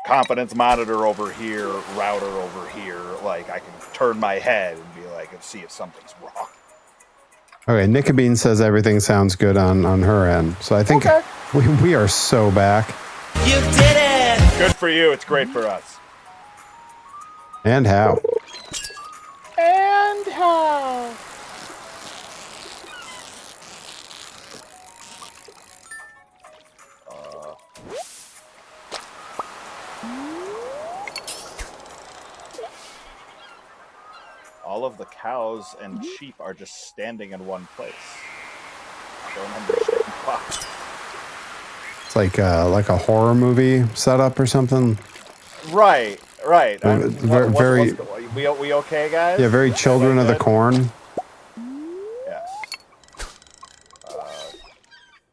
Confidence monitor over here, router over here. Like I can turn my head and be like, and see if something's wrong. Okay, Nicobine says everything sounds good on her end. So I think we are so back. You did it! Good for you. It's great for us. And how? And how? All of the cows and sheep are just standing in one place. I don't understand why. It's like a horror movie setup or something. Right. Very. We okay, guys? Yeah, very Children of the Corn. Yes.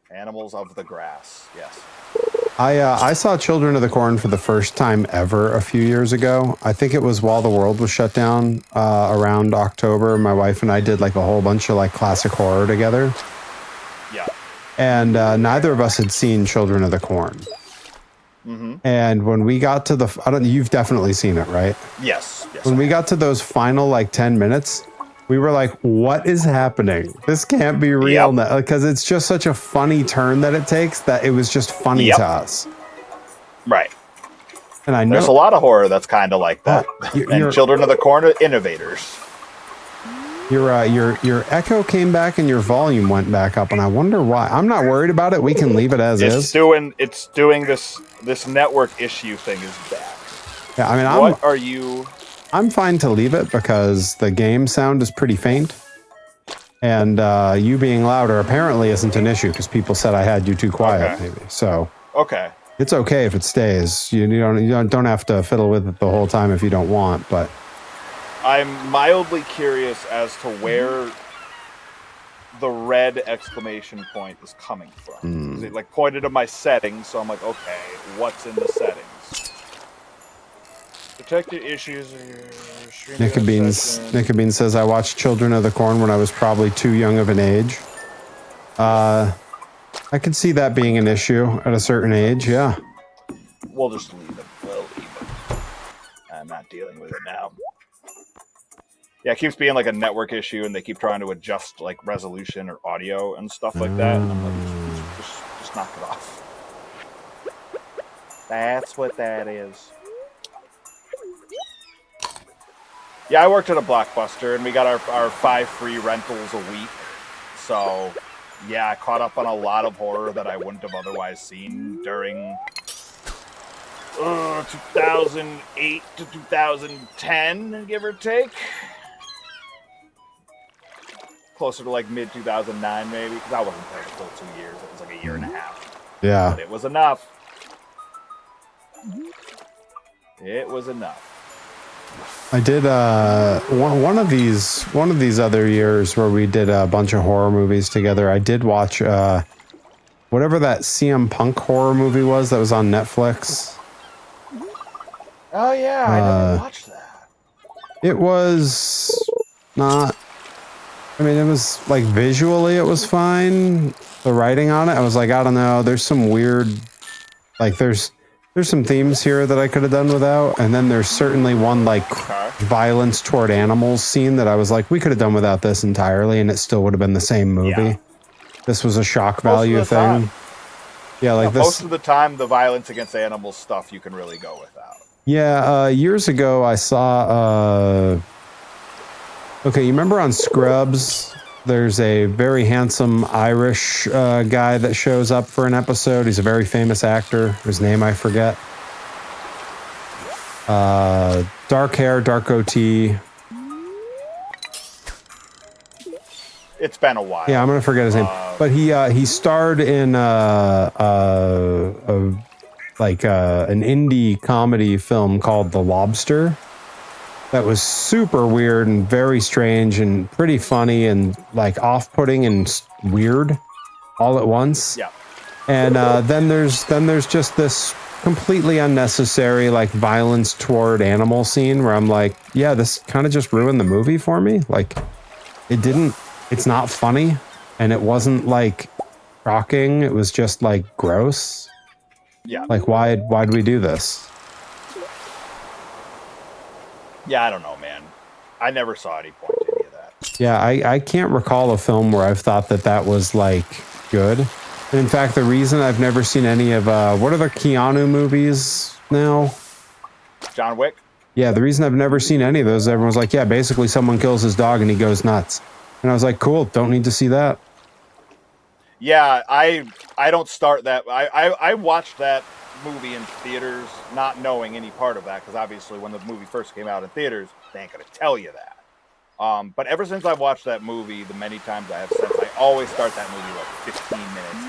Animals of the grass. Yes. I saw Children of the Corn for the first time ever a few years ago. I think it was while the world was shut down around October. My wife and I did like a whole bunch of like classic horror together. Yeah. And neither of us had seen Children of the Corn. And when we got to you've definitely seen it, right? Yes. When we got to those final like 10 minutes, we were like, what is happening? This can't be real now. Because it's just such a funny turn that it takes that it was just funny to us. Right. And I know there's a lot of horror that's kind of like that. And Children of the Corn are innovators. Your echo came back and your volume went back up, and I wonder why. I'm not worried about it. We can leave it as is. It's doing this network issue thing is back. Yeah, I mean, what are you? I'm fine to leave it because the game sound is pretty faint, and you being louder apparently isn't an issue because people said I had you too quiet, maybe. So it's okay if it stays. You don't have to fiddle with it the whole time if you don't want, but. I'm mildly curious as to where the red exclamation point is coming from. It like pointed to my settings, so I'm like, okay, what's in the settings? Detected issues. Nicobine says I watched Children of the Corn when I was probably too young of an age. I could see that being an issue at a certain age. Yeah. We'll just leave it. We'll leave it. I'm not dealing with it now. Yeah, it keeps being like a network issue, and they keep trying to adjust like resolution or audio and stuff like that. And I'm like, just knock it off. That's what that is. Yeah, I worked at a Blockbuster, and we got our 5 free rentals a week. So, yeah, I caught up on a lot of horror that I wouldn't have otherwise seen during 2008 to 2010, give or take. Closer to like mid 2009, maybe, because I wasn't there the full 2 years. It was like a year and a half. Yeah. But it was enough. It was enough. I did one of these other years where we did a bunch of horror movies together. I did watch whatever that CM Punk horror movie was that was on Netflix. Oh yeah, I never watched that. It was not. I mean, it was like visually, it was fine. The writing on it, I was like, I don't know. There's some weird, like there's some themes here that I could have done without, and then there's certainly one like violence toward animals scene that I was like, we could have done without this entirely, and it still would have been the same movie. Yeah. This was a shock value thing. Time. Yeah, like this. Most of the time, the violence against animals stuff you can really go without. Yeah, years ago I saw. Okay, you remember on Scrubs? There's a very handsome Irish guy that shows up for an episode. He's a very famous actor. His name I forget. Dark hair, dark goatee. It's been a while. Yeah, I'm gonna forget his name. But he starred in an indie comedy film called The Lobster. That was super weird and very strange and pretty funny and like off-putting and weird all at once. Yeah. And then there's just this completely unnecessary like violence toward animal scene where I'm like, yeah, this kind of just ruined the movie for me. Like, it's not funny, and it wasn't like shocking. It was just like gross. Yeah. Like, why'd we do this? Yeah, I don't know, man. I never saw any point to any of that. Yeah, I can't recall a film where I've thought that was like good. And in fact, the reason I've never seen any of what are the Keanu movies now? John Wick? Yeah, the reason I've never seen any of those, everyone's like, yeah, basically someone kills his dog and he goes nuts. And I was like, cool, don't need to see that. Yeah, I don't start that. I watched that movie in theaters not knowing any part of that, because obviously when the movie first came out in theaters, they ain't gonna tell you that. But ever since I've watched that movie, the many times I have since, I always start that movie like 15 minutes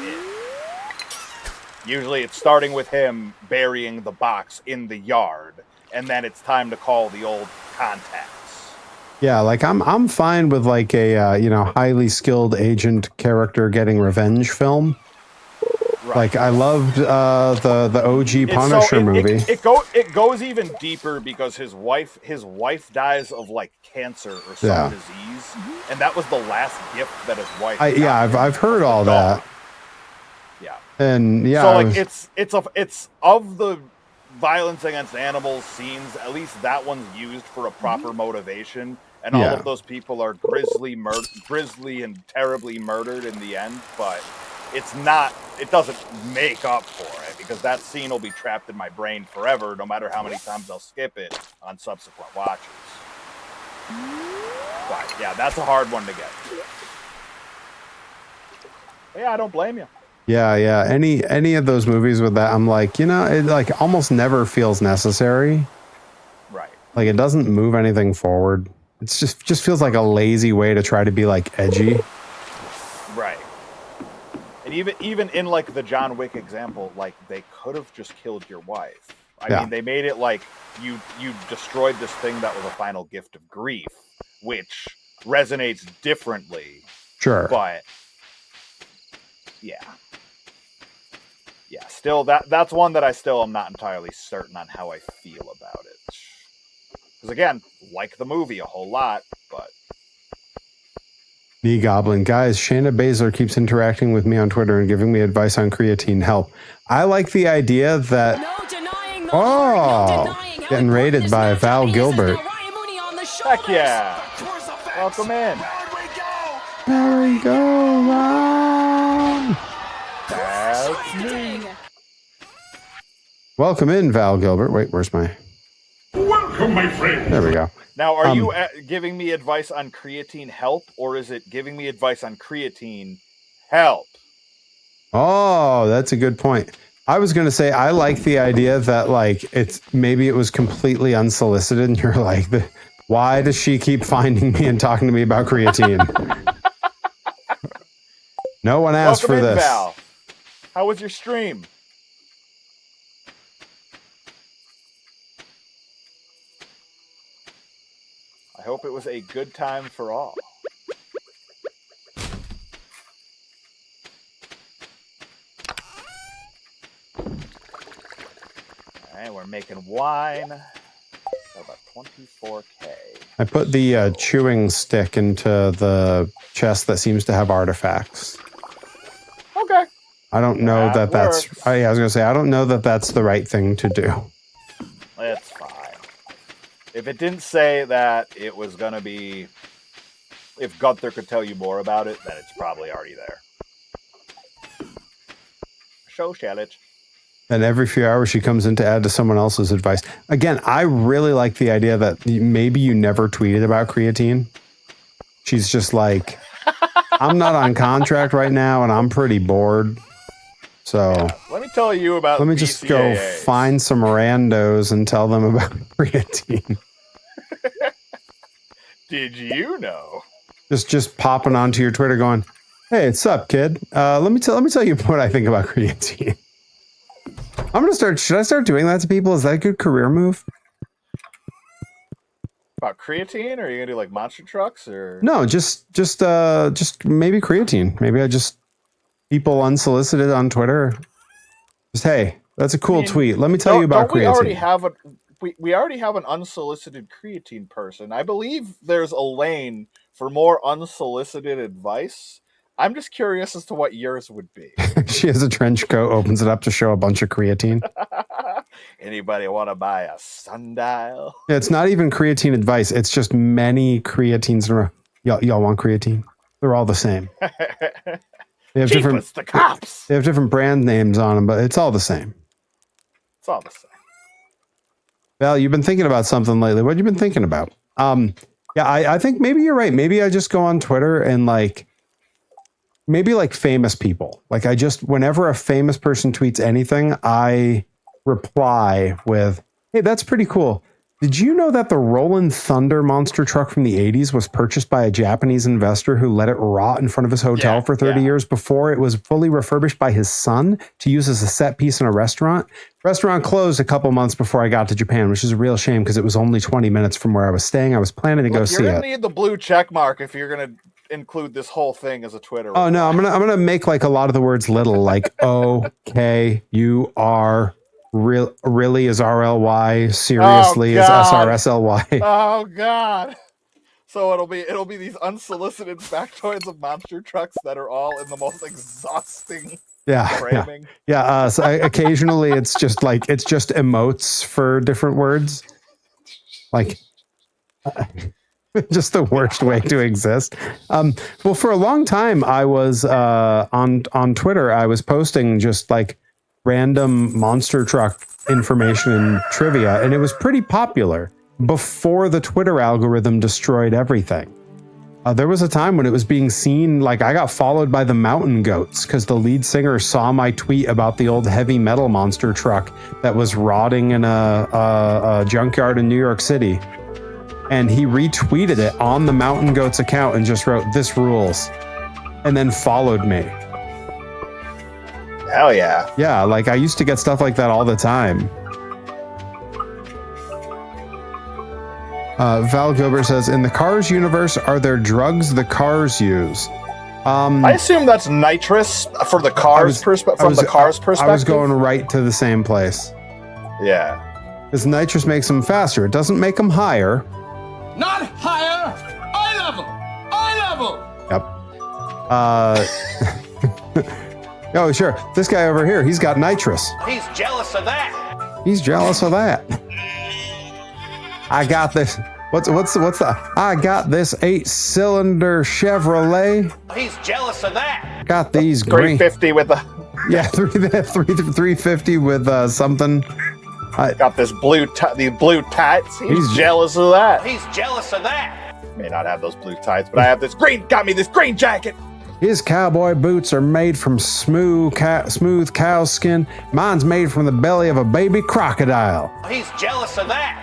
in. Usually it's starting with him burying the box in the yard, and then it's time to call the old contacts. Yeah, like I'm fine with like a highly skilled agent character getting revenge film. Right. Like I loved the OG Punisher movie. It goes even deeper because his wife dies of like cancer or some disease, and that was the last gift that his wife. I've heard all that. Yeah, and yeah, so like it's of the violence against animals scenes. At least that one's used for a proper motivation, and all of those people are grisly and terribly murdered in the end, but. It doesn't make up for it, because that scene will be trapped in my brain forever, no matter how many times I'll skip it on subsequent watches. But yeah, that's a hard one to get. But yeah, I don't blame you. Yeah. Any of those movies with that, I'm like, it like almost never feels necessary. Right. Like it doesn't move anything forward. It's just feels like a lazy way to try to be like edgy. Right. And even in like the John Wick example, like they could have just killed your wife. I mean, they made it like you destroyed this thing that was a final gift of grief, which resonates differently. Sure. But yeah. Still, that's one that I still am not entirely certain on how I feel about it. Because again, like the movie a whole lot, but. The Goblin. Guys, Shayna Baszler keeps interacting with me on Twitter and giving me advice on creatine. Help. I like the idea that... getting raided by Val Gilbert. Heck yeah. Welcome in. There we go, Ron. That's me. Welcome in, Val Gilbert. Wait, where's my... Welcome, my friend. There we go. Now, are you giving me advice on creatine help, or is it giving me advice on creatine help? Oh, that's a good point. I was going to say, I like the idea that like maybe it was completely unsolicited and you're like, why does she keep finding me and talking to me about creatine? No one asked Welcome for in, this. Val. How was your stream? I hope it was a good time for all. Alright, we're making wine. About 24K. I put the chewing stick into the chest that seems to have artifacts. Okay. I don't know That that's... works. I was going to say, I don't know that that's the right thing to do. It's fine. If it didn't say that it was going to be... If Gunther could tell you more about it, then it's probably already there. So shall it. And every few hours she comes in to add to someone else's advice. Again, I really like the idea that maybe you never tweeted about creatine. She's just like, I'm not on contract right now and I'm pretty bored. So Let me tell you about let me just go BCAAs. find some randos and tell them about creatine. Did you know? Just popping onto your Twitter going, hey, what's up, kid? Let me tell you what I think about creatine. I'm gonna start. Should I start doing that to people? Is that a good career move? About creatine? Or are you gonna do like monster trucks or No, just maybe creatine. Maybe I just people unsolicited on Twitter. Just hey, that's a cool tweet. Let me tell you about creatine. We already have an unsolicited creatine person. I believe there's a lane for more unsolicited advice. I'm just curious as to what yours would be. She has a trench coat, opens it up to show a bunch of creatine. Anybody want to buy a sundial? Yeah, it's not even creatine advice. It's just many creatines in a row. Y'all want creatine? They're all the same. They have Cheapest, the cops. They have different brand names on them, but it's all the same. It's all the same. Val, you've been thinking about something lately. What have you been thinking about? Yeah, I think maybe you're right. Maybe I just go on Twitter and like, maybe like famous people. Like whenever a famous person tweets anything, I reply with, hey, that's pretty cool. Did you know that the Rolling Thunder monster truck from the 80s was purchased by a Japanese investor who let it rot in front of his hotel for 30 years before it was fully refurbished by his son to use as a set piece in a restaurant? Restaurant closed a couple months before I got to Japan, which is a real shame because it was only 20 minutes from where I was staying. I was planning to go see it. You're going to need the blue check mark if you're going to include this whole thing as a Twitter. Oh no, I'm gonna make like a lot of the words little, like okay, you are really is RLY, seriously is SRSLY. Oh god. So it'll be these unsolicited factoids of monster trucks that are all in the most exhausting framing. Yeah. So occasionally it's just emotes for different words, like. Just the worst way to exist. Well, for a long time, I was on Twitter. I was posting just like random monster truck information and trivia, and it was pretty popular before the Twitter algorithm destroyed everything. There was a time when it was being seen, like I got followed by the Mountain Goats because the lead singer saw my tweet about the old heavy metal monster truck that was rotting in a junkyard in New York City. And he retweeted it on the Mountain Goats account and just wrote, "This rules," and then followed me. Hell yeah. Yeah, like I used to get stuff like that all the time. Val Gilbert says, in the Cars universe, are there drugs the cars use? I assume that's nitrous for the Cars perspective. I was going right to the same place. Yeah. Because nitrous makes them faster. It doesn't make them higher. Not higher, eye level. Yep. Oh, sure. This guy over here, he's got nitrous. He's jealous of that. He's jealous of that. I got this. What's the? I got this 8-cylinder Chevrolet. He's jealous of that. Got these green 350 with a 350 with something. Got this these blue tights. He's jealous of that. He's jealous of that. May not have those blue tights, but I have this green. Got me this green jacket. His cowboy boots are made from smooth cow skin. Mine's made from the belly of a baby crocodile. He's jealous of that.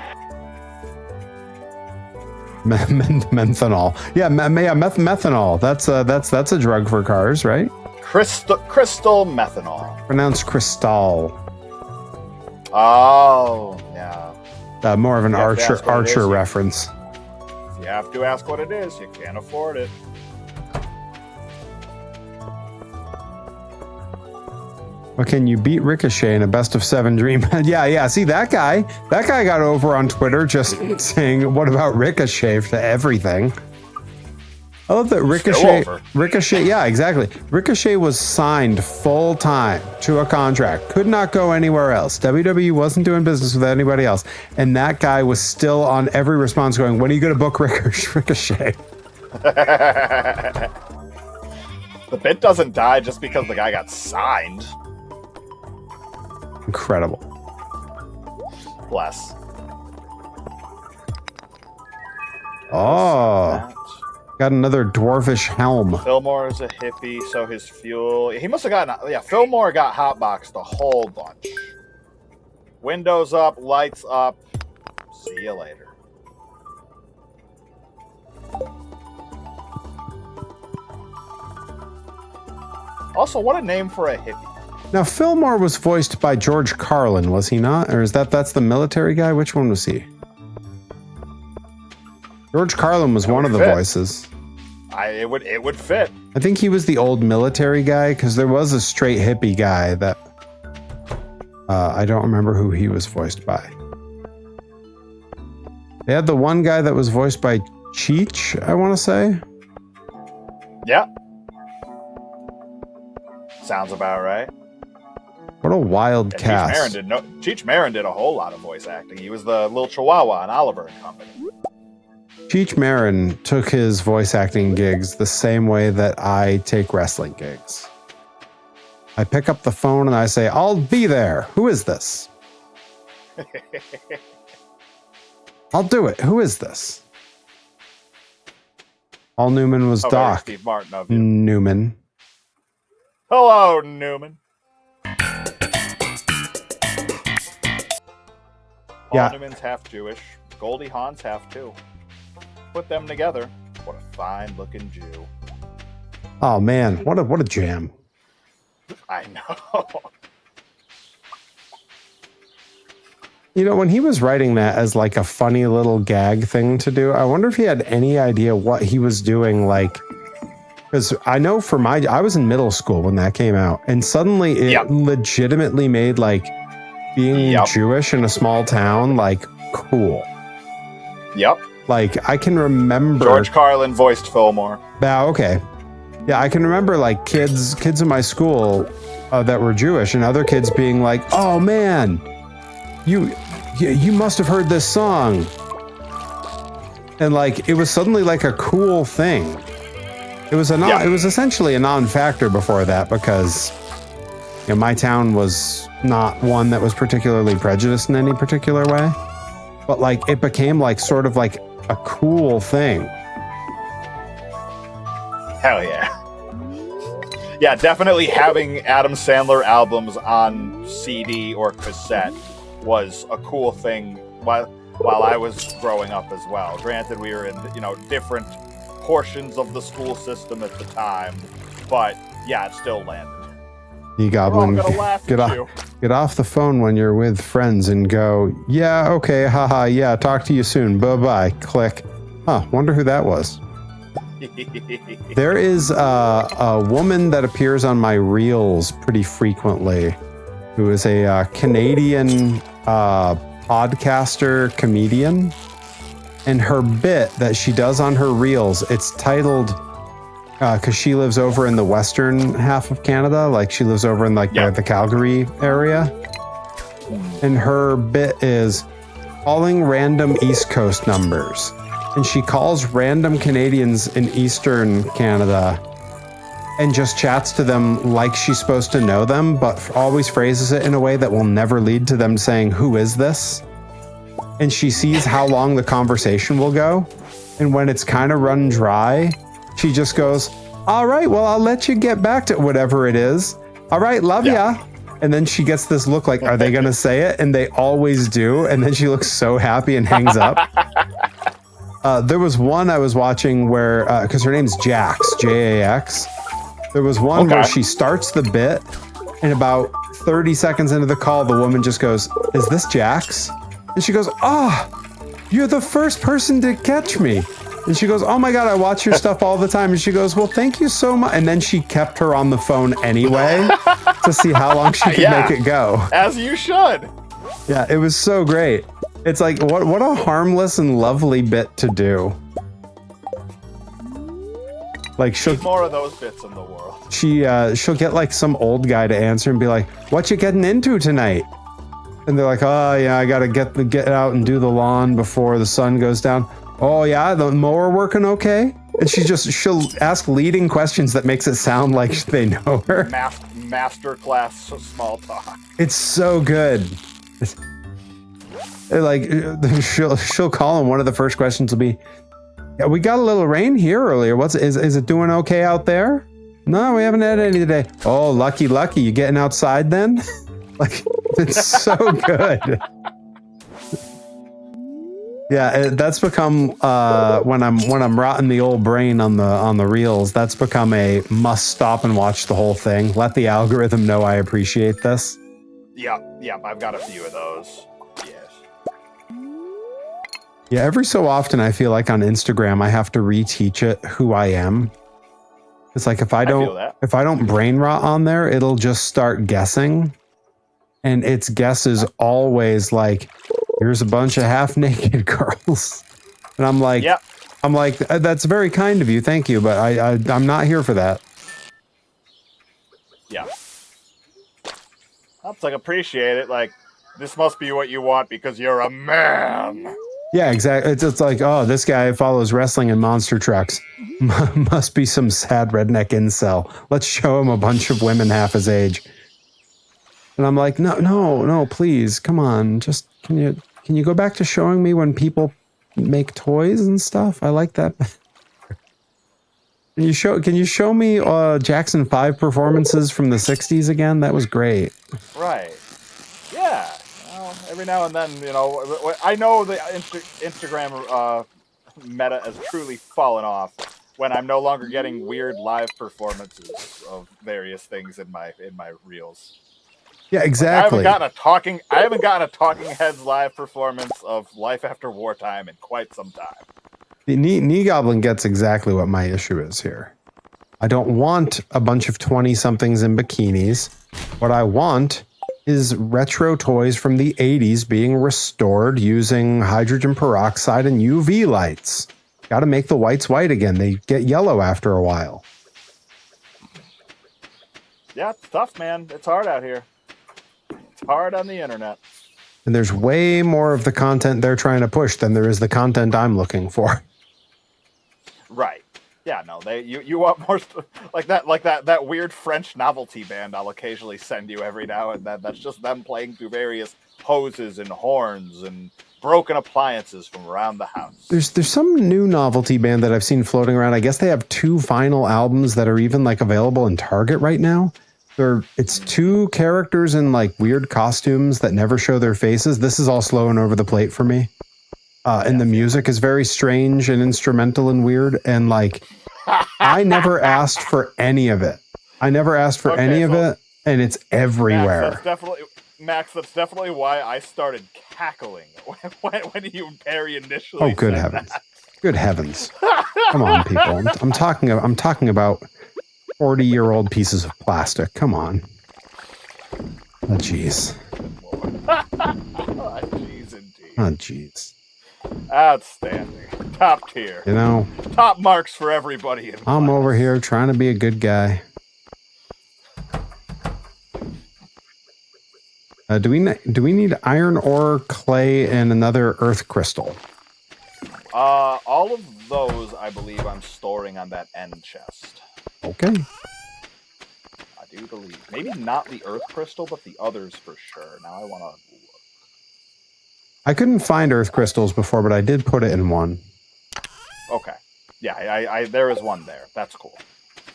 Menthanol. Yeah, methanol. That's a drug for cars, right? Crystal methanol. Pronounced crystal. Oh, yeah. More of an You have to ask what it Archer is. reference. You have to ask what it is. You can't afford it. Well, can you beat Ricochet in a best of 7 dream? yeah. See that guy? That guy got over on Twitter just saying, "What about Ricochet?" to everything. I love that Ricochet. Yeah, exactly. Ricochet was signed full time to a contract. Could not go anywhere else. WWE wasn't doing business with anybody else, and that guy was still on every response, going, "When are you going to book Ricochet?" The bit doesn't die just because the guy got signed. Incredible. Bless. Oh, got another dwarfish helm. Fillmore is a hippie, so his fuel. He must have gotten. Yeah, Fillmore got hotboxed a whole bunch. Windows up, lights up. See you later. Also, what a name for a hippie. Now, Fillmore was voiced by George Carlin, was he not? Or is that's the military guy? Which one was he? George Carlin was one of the voices. It would fit. I think he was the old military guy, because there was a straight hippie guy that I don't remember who he was voiced by. They had the one guy that was voiced by Cheech, I want to say. Yeah. Sounds about right. What a wild cast. Cheech Marin did a whole lot of voice acting. He was the little Chihuahua on Oliver and Company. Cheech Marin took his voice acting gigs the same way that I take wrestling gigs. I pick up the phone and I say, "I'll be there. Who is this?" "I'll do it. Who is this?" Paul Newman was Doc. Steve Martin of you. Newman. Hello, Newman. Paul Newman's half Jewish. Goldie Hawn's half too. Put them together. What a fine-looking Jew. Oh man, what a jam. I know. You know, when he was writing that as like a funny little gag thing to do, I wonder if he had any idea what he was doing, like, because I know I was in middle school when that came out, and suddenly it legitimately made like being Jewish in a small town like cool. Yep. Like I can remember George Carlin voiced Fillmore. Okay. Yeah, I can remember like kids in my school that were Jewish, and other kids being like, "Oh man, you must have heard this song," and like it was suddenly like a cool thing. It was it was essentially a non-factor before that, because my town was not one that was particularly prejudiced in any particular way, but like it became like sort of like a cool thing. Hell yeah. Yeah, definitely having Adam Sandler albums on CD or cassette was a cool thing while I was growing up as well. Granted, we were in, different portions of the school system at the time, but yeah, it still landed. You goblin, get off the phone when you're with friends and go, "Yeah, okay, haha, yeah, talk to you soon, bye-bye," click. Huh, wonder who that was. There is a woman that appears on my reels pretty frequently, who is a Canadian podcaster comedian, and her bit that she does on her reels, it's titled, because she lives over in the western half of Canada, like she lives over in like the Calgary area, and her bit is calling random East Coast numbers. And she calls random Canadians in Eastern Canada and just chats to them like she's supposed to know them, but always phrases it in a way that will never lead to them saying, "Who is this?" And she sees how long the conversation will go. And when it's kind of run dry, she just goes, all right, well, I'll let you get back to whatever it is. All right, love ya. And then she gets this look like, are they going to say it? And they always do. And then she looks so happy and hangs up. There was one I was watching where, because her name's Jax, Jax. There was one where she starts the bit, and about 30 seconds into the call, the woman just goes, is this Jax? And she goes, you're the first person to catch me. And she goes, oh my God, I watch your stuff all the time. And she goes, well, thank you so much. And then she kept her on the phone anyway to see how long she could make it go. As you should. Yeah, it was so great. It's like, what a harmless and lovely bit to do. Like she'll more of those bits in the world. She'll get like some old guy to answer and be like, what you getting into tonight? And they're like, oh yeah, I gotta get out and do the lawn before the sun goes down. Oh yeah, the mower working okay? And she'll ask leading questions that makes it sound like they know her. Master class small talk. It's so good. Like she'll call and one of the first questions will be, yeah, we got a little rain here earlier. Is it doing okay out there? No, we haven't had any today. Oh, lucky. You getting outside then? Like, it's so good. Yeah, that's become when I'm rotting the old brain on the reels. That's become a must stop and watch the whole thing. Let the algorithm know I appreciate this. Yeah, I've got a few of those. Yes. Yeah, every so often I feel like on Instagram I have to reteach it who I am. It's like if I don't brain rot on there, it'll just start guessing, and its guess is always like, here's a bunch of half-naked girls. And I'm like, that's very kind of you, thank you, but I'm not here for that. Yeah. That's like, appreciate it. Like, this must be what you want because you're a man. Yeah, exactly. It's like, oh, this guy follows wrestling and monster trucks. Must be some sad redneck incel. Let's show him a bunch of women half his age. And I'm like, no, please, come on. Just, can you go back to showing me when people make toys and stuff? I like that. Can you show me Jackson 5 performances from the 60s again? That was great. Right. Yeah. Well, every now and then, I know the Instagram meta has truly fallen off when I'm no longer getting weird live performances of various things in my reels. Yeah, exactly. Like, I haven't gotten a Talking Heads live performance of Life After Wartime in quite some time. The Knee Goblin gets exactly what my issue is here. I don't want a bunch of 20-somethings in bikinis. What I want is retro toys from the 80s being restored using hydrogen peroxide and UV lights. Got to make the whites white again. They get yellow after a while. Yeah, it's tough, man. It's hard out here. It's hard on the internet. And there's way more of the content they're trying to push than there is the content I'm looking for. Right. Yeah, no, you want more like that weird French novelty band I'll occasionally send you every now and then. That's just them playing through various hoses and horns and broken appliances from around the house. There's some new novelty band that I've seen floating around. I guess they have 2 vinyl albums that are even like available in Target right now. It's 2 characters in like weird costumes that never show their faces. This is all slow and over the plate for me. And the music is very strange and instrumental and weird. And like, I never asked for any of it. And it's everywhere. Max, that's definitely why I started cackling when you and Perry initially. Oh, good heavens! That. Good heavens! Come on, people. I'm talking about 40-year-old pieces of plastic. Come on. Oh, jeez. Jeez, indeed. Oh, jeez. Outstanding. Top tier. Top marks for everybody. I'm over here trying to be a good guy. Do we need iron ore, clay, and another earth crystal? All of those, I believe, I'm storing on that end chest. Okay. I do believe. Maybe not the earth crystal, but the others for sure. Now I want to look. I couldn't find earth crystals before, but I did put it in one. Okay. Yeah, I there is one there. That's cool.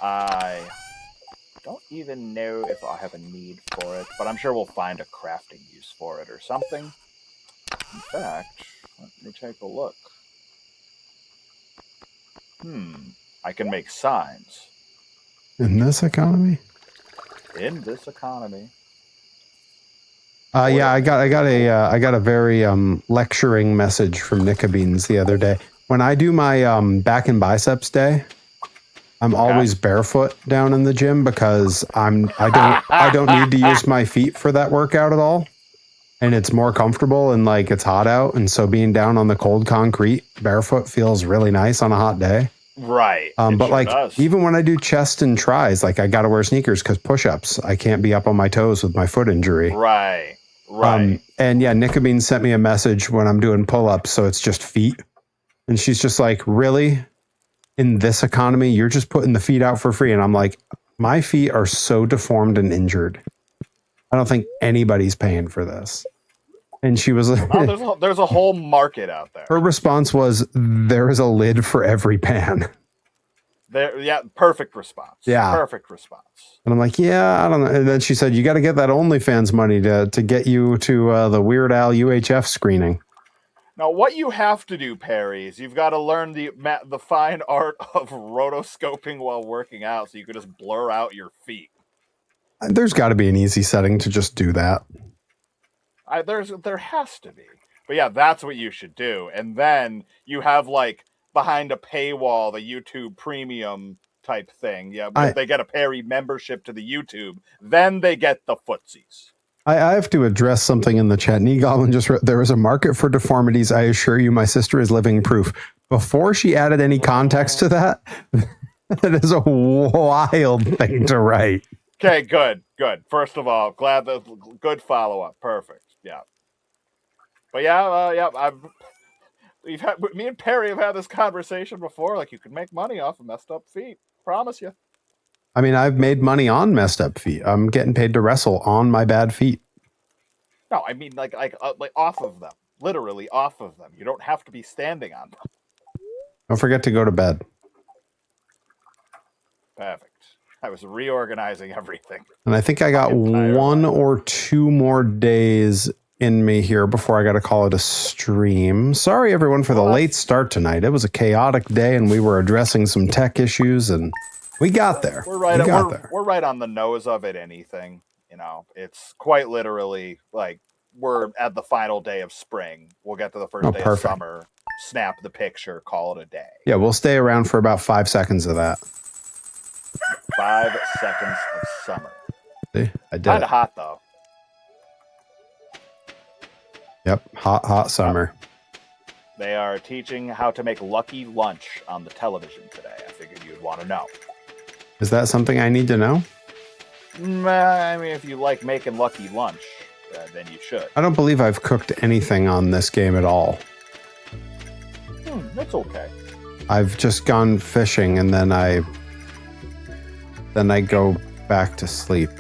I don't even know if I have a need for it, but I'm sure we'll find a crafting use for it or something. In fact, let me take a look. I can make signs. In this economy? In this economy. Yeah, I got a very lecturing message from Nickabeans the other day. When I do my back and biceps day, I'm always barefoot down in the gym because I don't need to use my feet for that workout at all. And it's more comfortable and like it's hot out, and so being down on the cold concrete barefoot feels really nice on a hot day. Right. But like even when I do chest and tries, like I got to wear sneakers because push-ups, I can't be up on my toes with my foot injury. Right. Right. And yeah, Nickabean sent me a message when I'm doing pull-ups, so it's just feet. And she's just like, really? In this economy, you're just putting the feet out for free? And I'm like, my feet are so deformed and injured. I don't think anybody's paying for this. And she was like, there's a whole market out there. Her response was, there is a lid for every pan. Yeah, perfect response. Yeah. Perfect response. And I'm like, yeah, I don't know. And then she said, you got to get that OnlyFans money to get you to the Weird Al UHF screening. Now, what you have to do, Perry, is you've got to learn the fine art of rotoscoping while working out so you can just blur out your feet. There's got to be an easy setting to just do that. There has to be. But yeah, that's what you should do. And then you have like behind a paywall, the YouTube premium type thing. Yeah, they get a Perry membership to the YouTube. Then they get the footsies. I have to address something in the chat. Nee Goblin just wrote, there is a market for deformities. I assure you, my sister is living proof. Before she added any context to that, that is a wild thing to write. Okay, good. First of all, glad that good follow up. Perfect. Yeah. But yeah, me and Perry have had this conversation before. Like, you can make money off of messed up feet. Promise you. I mean, I've made money on messed up feet. I'm getting paid to wrestle on my bad feet. No, I mean like off of them. Literally off of them. You don't have to be standing on them. Don't forget to go to bed. Perfect. I was reorganizing everything. And I think I got 1 or 2 more days in me here before I got to call it a stream. Sorry, everyone, for the late start tonight. It was a chaotic day, and we were addressing some tech issues, and we got there. We're right on the nose of it. Anything, you know, it's quite literally like we're at the final day of spring. We'll get to the first day of summer. Snap the picture. Call it a day. Yeah, we'll stay around for about 5 seconds of that. 5 seconds of summer. See, I did. Kind of hot though. Yep, hot summer. They are teaching how to make Lucky Lunch on the television today. I figured you'd want to know. Is that something I need to know? I mean, if you like making Lucky Lunch, then you should. I don't believe I've cooked anything on this game at all. That's okay. I've just gone fishing and then I go back to sleep.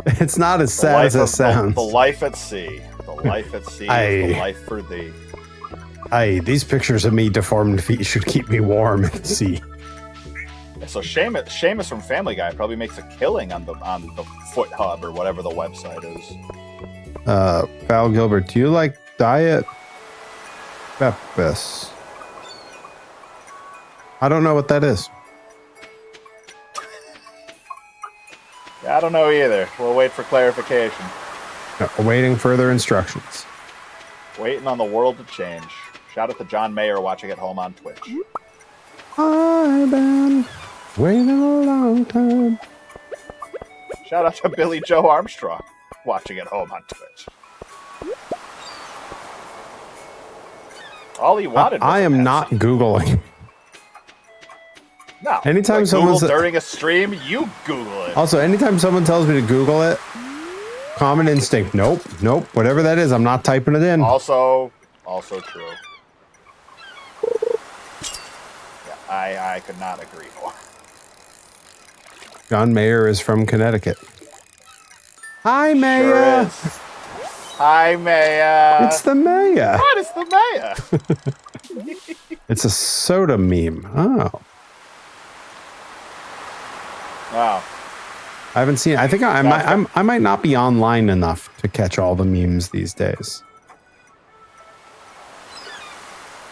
It's not as sad as it sounds. The life at sea. The life at sea is the life for thee. These pictures of me deformed feet should keep me warm at sea. So Seamus from Family Guy probably makes a killing on the Foot Hub or whatever the website is. Val Gilbert, do you like Diet Pepis? I don't know what that is. I don't know either. We'll wait for clarification. No, awaiting further instructions. Waiting on the world to change. Shout out to John Mayer watching at home on Twitch. I've been waiting a long time. Shout out to Billy Joe Armstrong watching at home on Twitch. All he wanted was I am not Googling. No. Anytime like someone's Google during a stream, you Google it. Also, anytime someone tells me to Google it, common instinct. Nope. Whatever that is, I'm not typing it in. Also true. Yeah, I could not agree more. John Mayer is from Connecticut. Hi, Mayor. Sure is. Hi, Mayor. It's the Mayor. What is the Mayor? It's a soda meme. Oh. Wow. I haven't seen. I think I might not be online enough to catch all the memes these days.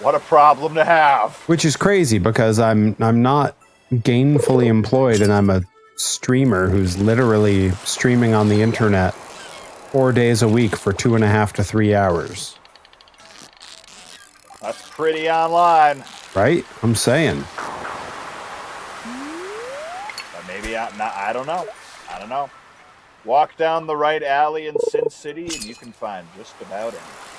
What a problem to have. Which is crazy because I'm not gainfully employed and I'm a streamer who's literally streaming on the internet 4 days a week for 2.5 to 3 hours. That's pretty online. Right? I'm saying. But maybe I don't know. I don't know. Walk down the right alley in Sin City and you can find just about anything.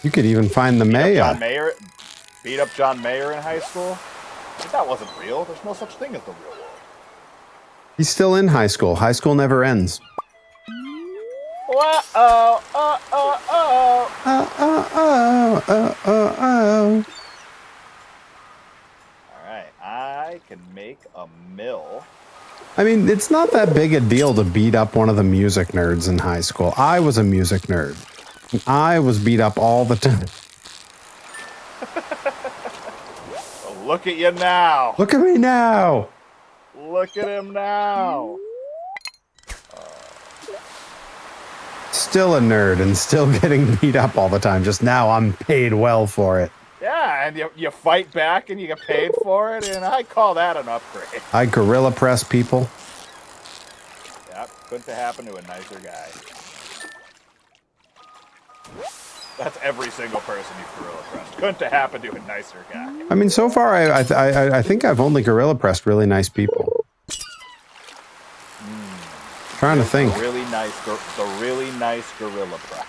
You could even find the mayor. Beat up John Mayer in high school? But that wasn't real. There's no such thing as the real world. He's still in high school. High school never ends. Uh-oh. Alright, I can make a mill. I mean, it's not that big a deal to beat up one of the music nerds in high school. I was a music nerd. And I was beat up all the time. Oh, look at you now. Look at me now. Look at him now. Still a nerd and still getting beat up all the time. Just now I'm paid well for it. Yeah, and you fight back and you get paid for it, and I call that an upgrade. I gorilla press people. Yep, couldn't have happened to a nicer guy. That's every single person you've gorilla pressed. Couldn't have happened to a nicer guy. I mean, so far I think I've only gorilla pressed really nice people. Trying to think. The really nice gorilla press.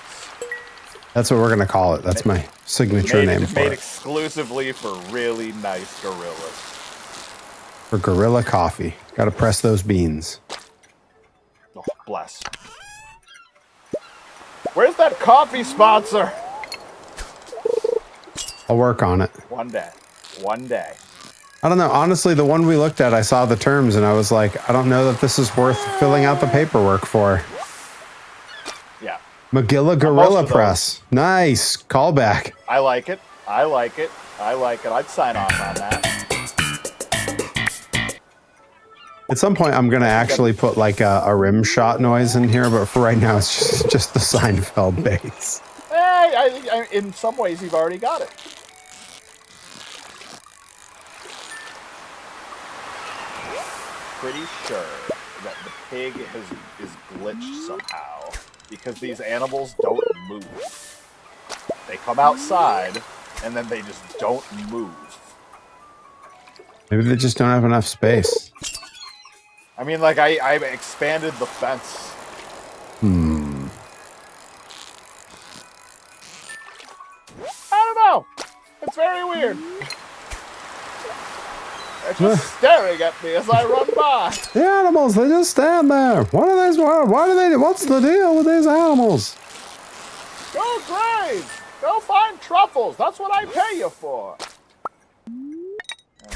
That's what we're gonna call it. That's my signature name for Made it. exclusively for really nice gorillas. For gorilla coffee. Got to press those beans. Oh, bless. Where's that coffee sponsor? I'll work on it. One day. One day. I don't know. Honestly, the one we looked at, I saw the terms and I was like, I don't know that this is worth filling out the paperwork for. Yeah. Magilla Gorilla Press. Nice. Callback. I like it. I like it. I like it. I'd sign off on that. At some point, I'm going to actually put like a rim shot noise in here, but for right now, it's just the Seinfeld bass. Hey, in some ways, you've already got it. Pretty sure that the pig is glitched somehow because these animals don't move. They come outside and then they just don't move. Maybe they just don't have enough space. I mean, like, I expanded the fence. I don't know. It's very weird. They're just staring at me as I run by. The animals, they just stand there. What are these? Why do they? What's the deal with these animals? Go graze. Go find truffles. That's what I pay you for. And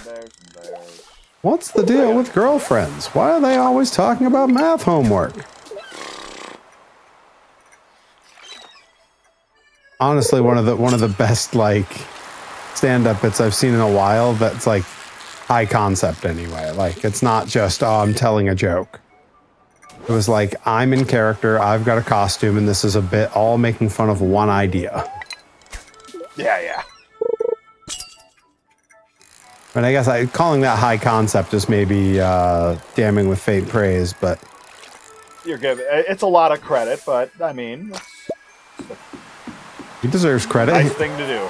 there's. What's the deal with girlfriends? Why are they always talking about math homework? Honestly, one of the best like stand-up bits I've seen in a while. That's like high concept anyway. Like it's not just I'm telling a joke. It was like I'm in character. I've got a costume, and this is a bit all making fun of one idea. Yeah. And I guess calling that high concept is maybe damning with faint praise, but You're giving it's a lot of credit, but I mean, he deserves credit. nice thing to do.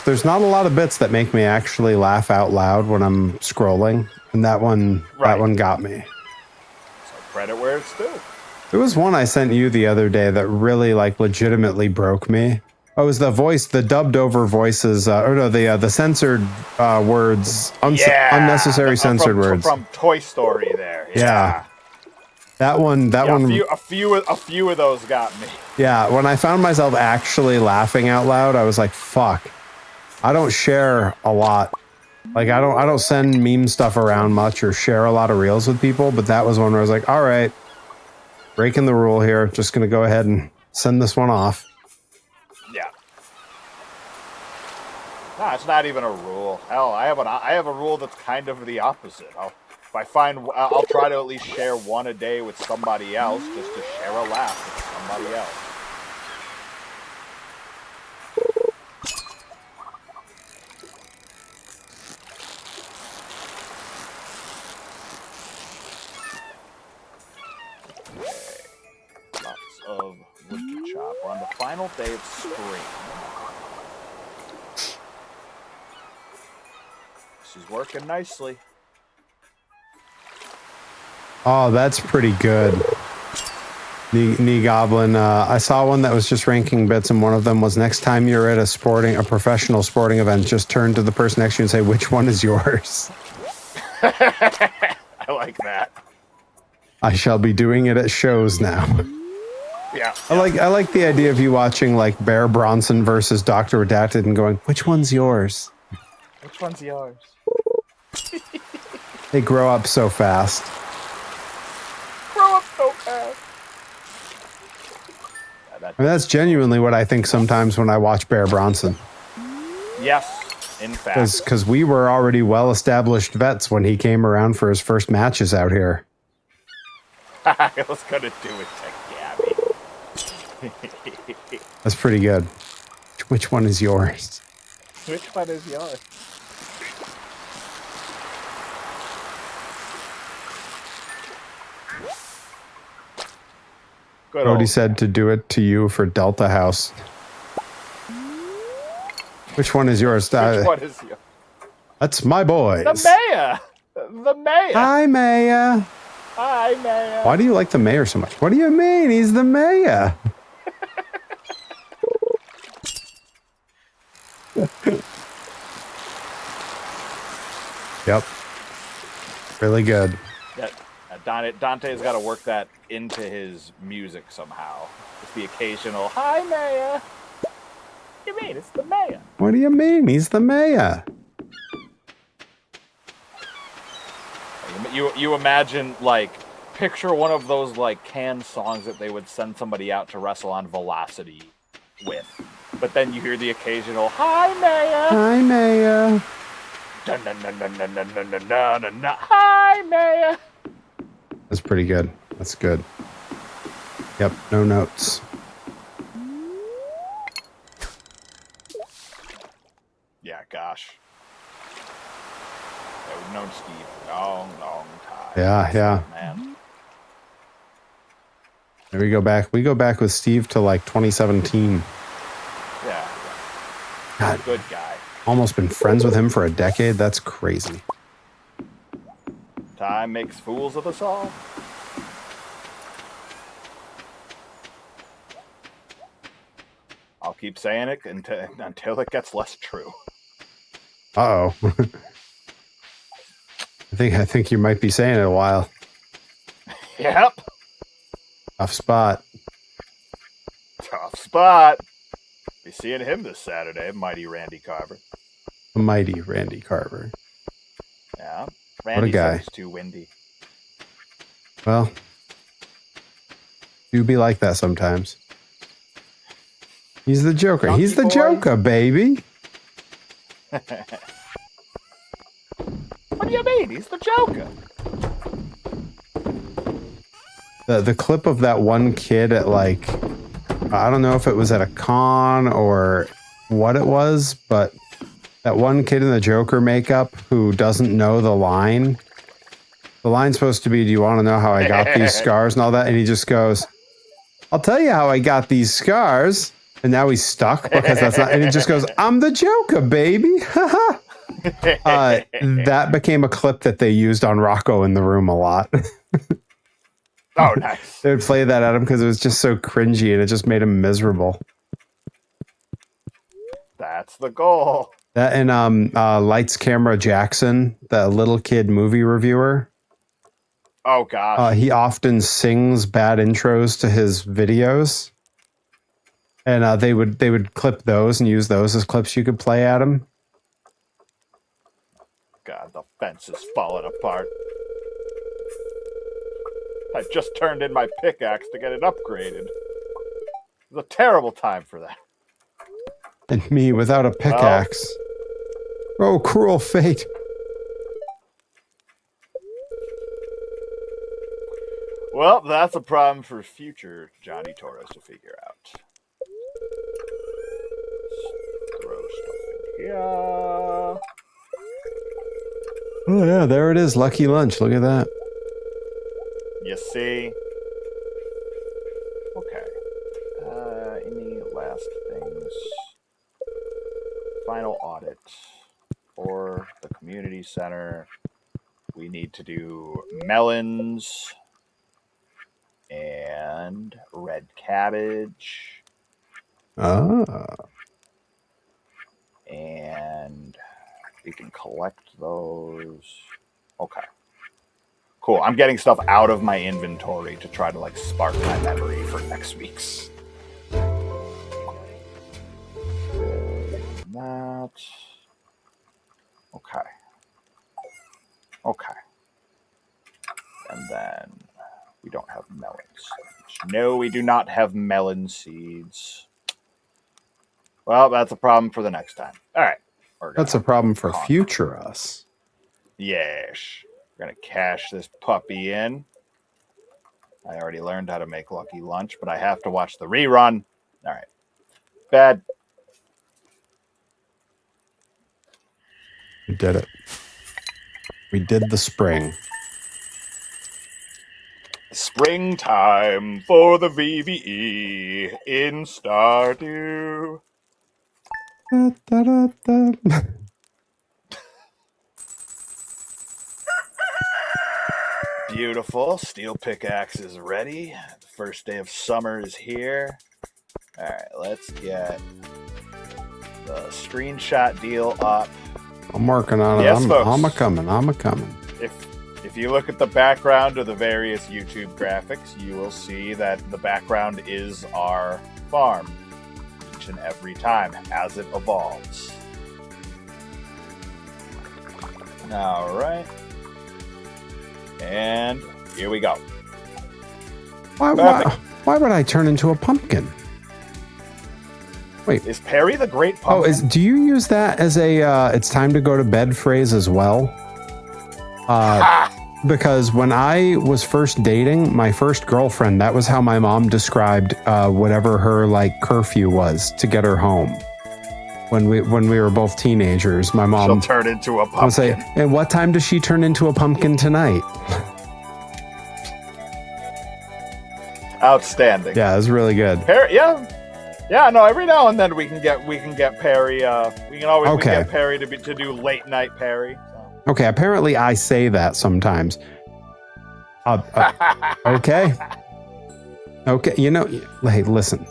There's not a lot of bits that make me actually laugh out loud when I'm scrolling, and that one got me. So credit where it's due. There was one I sent you the other day that really like legitimately broke me. Oh, it was the voice, the dubbed over voices, the censored words, unnecessary censored words from Toy Story. There, yeah. That one. A few of those got me. Yeah, when I found myself actually laughing out loud, I was like, "Fuck!" I don't share a lot. Like I don't send meme stuff around much or share a lot of reels with people. But that was one where I was like, "All right, breaking the rule here. Just gonna go ahead and send this one off." Yeah. Nah, it's not even a rule. Hell, I have a rule that's kind of the opposite. I'll try to at least share one a day with somebody else, just to share a laugh with somebody else. Okay. Lots of wood to chop. We're on the final day of spring. This is working nicely. Oh, that's pretty good. Knee Goblin. I saw one that was just ranking bits, and one of them was next time you're at a professional sporting event, just turn to the person next to you and say, which one is yours? I like that. I shall be doing it at shows now. Yeah. I like the idea of you watching like Bear Bronson versus Dr. Redacted and going, which one's yours? Which one's yours? They grow up so fast. Grow up so fast. I mean, that's genuinely what I think sometimes when I watch Bear Bronson. Yes, in fact. Because we were already well-established vets when he came around for his first matches out here. I was going to do it to Gabby. That's pretty good. Which one is yours? Which one is yours? Cody said to do it to you for Delta House. Which one is yours? Which one is yours? That's my boys. The mayor! The mayor! Hi, Maya. Hi, mayor. Why do you like the mayor so much? What do you mean? He's the mayor. Yep. Really good. Dante's got to work that into his music somehow. It's the occasional, hi, mayor. What do you mean? It's the mayor. What do you mean? He's the mayor. You imagine, like, picture one of those, like, canned songs that they would send somebody out to wrestle on Velocity with. But then you hear the occasional, hi, mayor. Hi, mayor. Dun, dun, dun, dun, dun, dun, dun, dun, dun, dun, dun. Hi, mayor. That's pretty good. That's good. Yep, no notes. Yeah, gosh. Yeah, we've known Steve a long, long time. Yeah. Man. There we go back. We go back with Steve to like 2017. Yeah. God, Good guy. almost been friends with him for a decade. That's crazy. Time makes fools of us all. I'll keep saying it until it gets less true. Uh-oh. I think you might be saying it a while. Yep. Tough spot. Tough spot. Be seeing him this Saturday, mighty Randy Carver. Mighty Randy Carver. Yeah. Randy guy. said it's too windy. Well, do be like that sometimes. He's the Joker. Chunky He's the boy. Joker, baby. What do you mean? He's the Joker. The clip of that one kid at like, I don't know if it was at a con or what it was, but that one kid in the Joker makeup who doesn't know the line. The line's supposed to be, do you want to know how I got these scars and all that? And he just goes, I'll tell you how I got these scars. And now he's stuck because that's not, and he just goes, I'm the Joker, baby. That became a clip that they used on Rocco in the Room a lot. Oh, nice. They would play that at him because it was just so cringy and it just made him miserable. That's the goal. That and Lights Camera Jackson, the little kid movie reviewer. Oh, gosh. He often sings bad intros to his videos. And they would clip those and use those as clips you could play at him. God, the fence is falling apart. I just turned in my pickaxe to get it upgraded. It was a terrible time for that. And me without a pickaxe. Oh, cruel fate. Well, that's a problem for future Johnny Torres to figure out. Let's throw stuff in here. Oh, yeah, there it is. Lucky lunch. Look at that. You see? Okay. Any last things? Final audit for the community center. We need to do melons and red cabbage. Ah. And we can collect those. Okay. Cool. I'm getting stuff out of my inventory to try to like spark my memory for next week's. That. Okay. Okay. And then we don't have melon seeds. No, we do not have melon seeds. Well, that's a problem for the next time. All right. That's a problem for future us. Yes. We're going to cash this puppy in. I already learned how to make Lucky Lunch, but I have to watch the rerun. All right. Bad. We did it. We did the spring. Springtime for the VVE in Stardew. Da, da, da, da. Beautiful. Steel pickaxe is ready. The first day of summer is here. All right, let's get the screenshot deal up. I'm working on it. Yes, I'm folks. I'm a coming. If you look at the background of the various YouTube graphics, you will see that the background is our farm each and every time as it evolves. All right. And here we go. Why would I turn into a pumpkin? Wait. Is Perry the Great Pumpkin? Do you use that as a it's time to go to bed phrase as well? Because when I was first dating my first girlfriend, that was how my mom described whatever her like curfew was to get her home. When we were both teenagers, my mom She'll turn into a pumpkin. would say, "And what time does she turn into a pumpkin tonight?" Outstanding. Yeah, it was really good. Perry, yeah. No, every now and then we can get Perry. We can always get Perry to do late night Perry. So. Okay, apparently I say that sometimes. Okay. Okay, you know, hey, listen.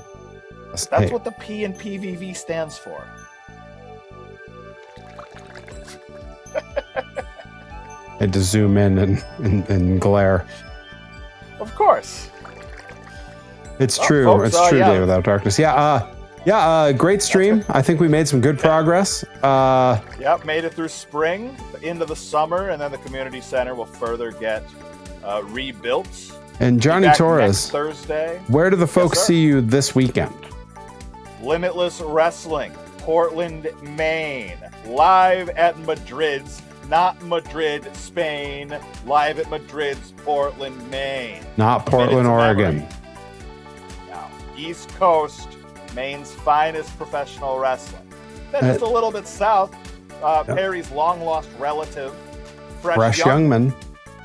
That's what the P in PVV stands for. I had to zoom in and glare. Of course. It's true. Folks, it's true. Day Without Darkness. Great stream. I think we made some good progress. Yep, made it through spring, into the summer, and then the community center will further get rebuilt. And Johnny Torres, Thursday. Where do the folks see you this weekend? Limitless Wrestling, Portland, Maine, live at Madrid's, not Madrid, Spain, live at Madrid's, Portland, Maine. Not Portland, Oregon. No, East Coast, Maine's finest professional wrestling. Then just a little bit south, Perry's long-lost relative, Fresh Youngman.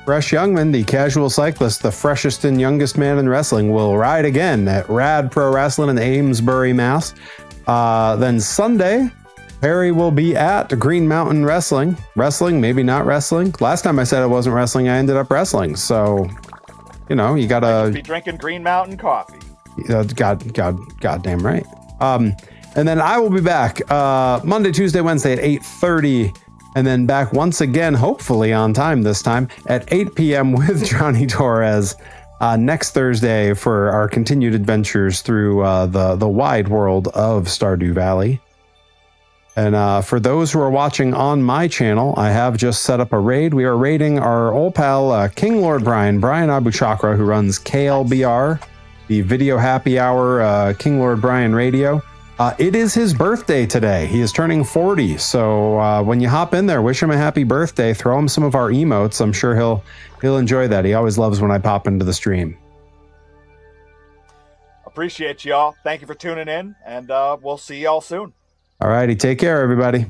Fresh Youngman, the casual cyclist, the freshest and youngest man in wrestling, will ride again at Rad Pro Wrestling in Amesbury, Mass. Then Sunday, Perry will be at Green Mountain Wrestling. Wrestling, maybe not wrestling. Last time I said I wasn't wrestling, I ended up wrestling. So, you know, you gotta be drinking Green Mountain coffee. Goddamn right. And then I will be back Monday, Tuesday, Wednesday at 8:30. And then back once again, hopefully on time this time, at 8 p.m. with Johnny Torres next Thursday for our continued adventures through the wide world of Stardew Valley. And for those who are watching on my channel, I have just set up a raid. We are raiding our old pal, King Lord Brian Abuchakra, who runs KLBR, the Video Happy Hour King Lord Brian Radio. It is his birthday today. He is turning 40. So when you hop in there, wish him a happy birthday. Throw him some of our emotes. I'm sure he'll enjoy that. He always loves when I pop into the stream. Appreciate y'all. Thank you for tuning in, and we'll see y'all soon. All righty. Take care, everybody.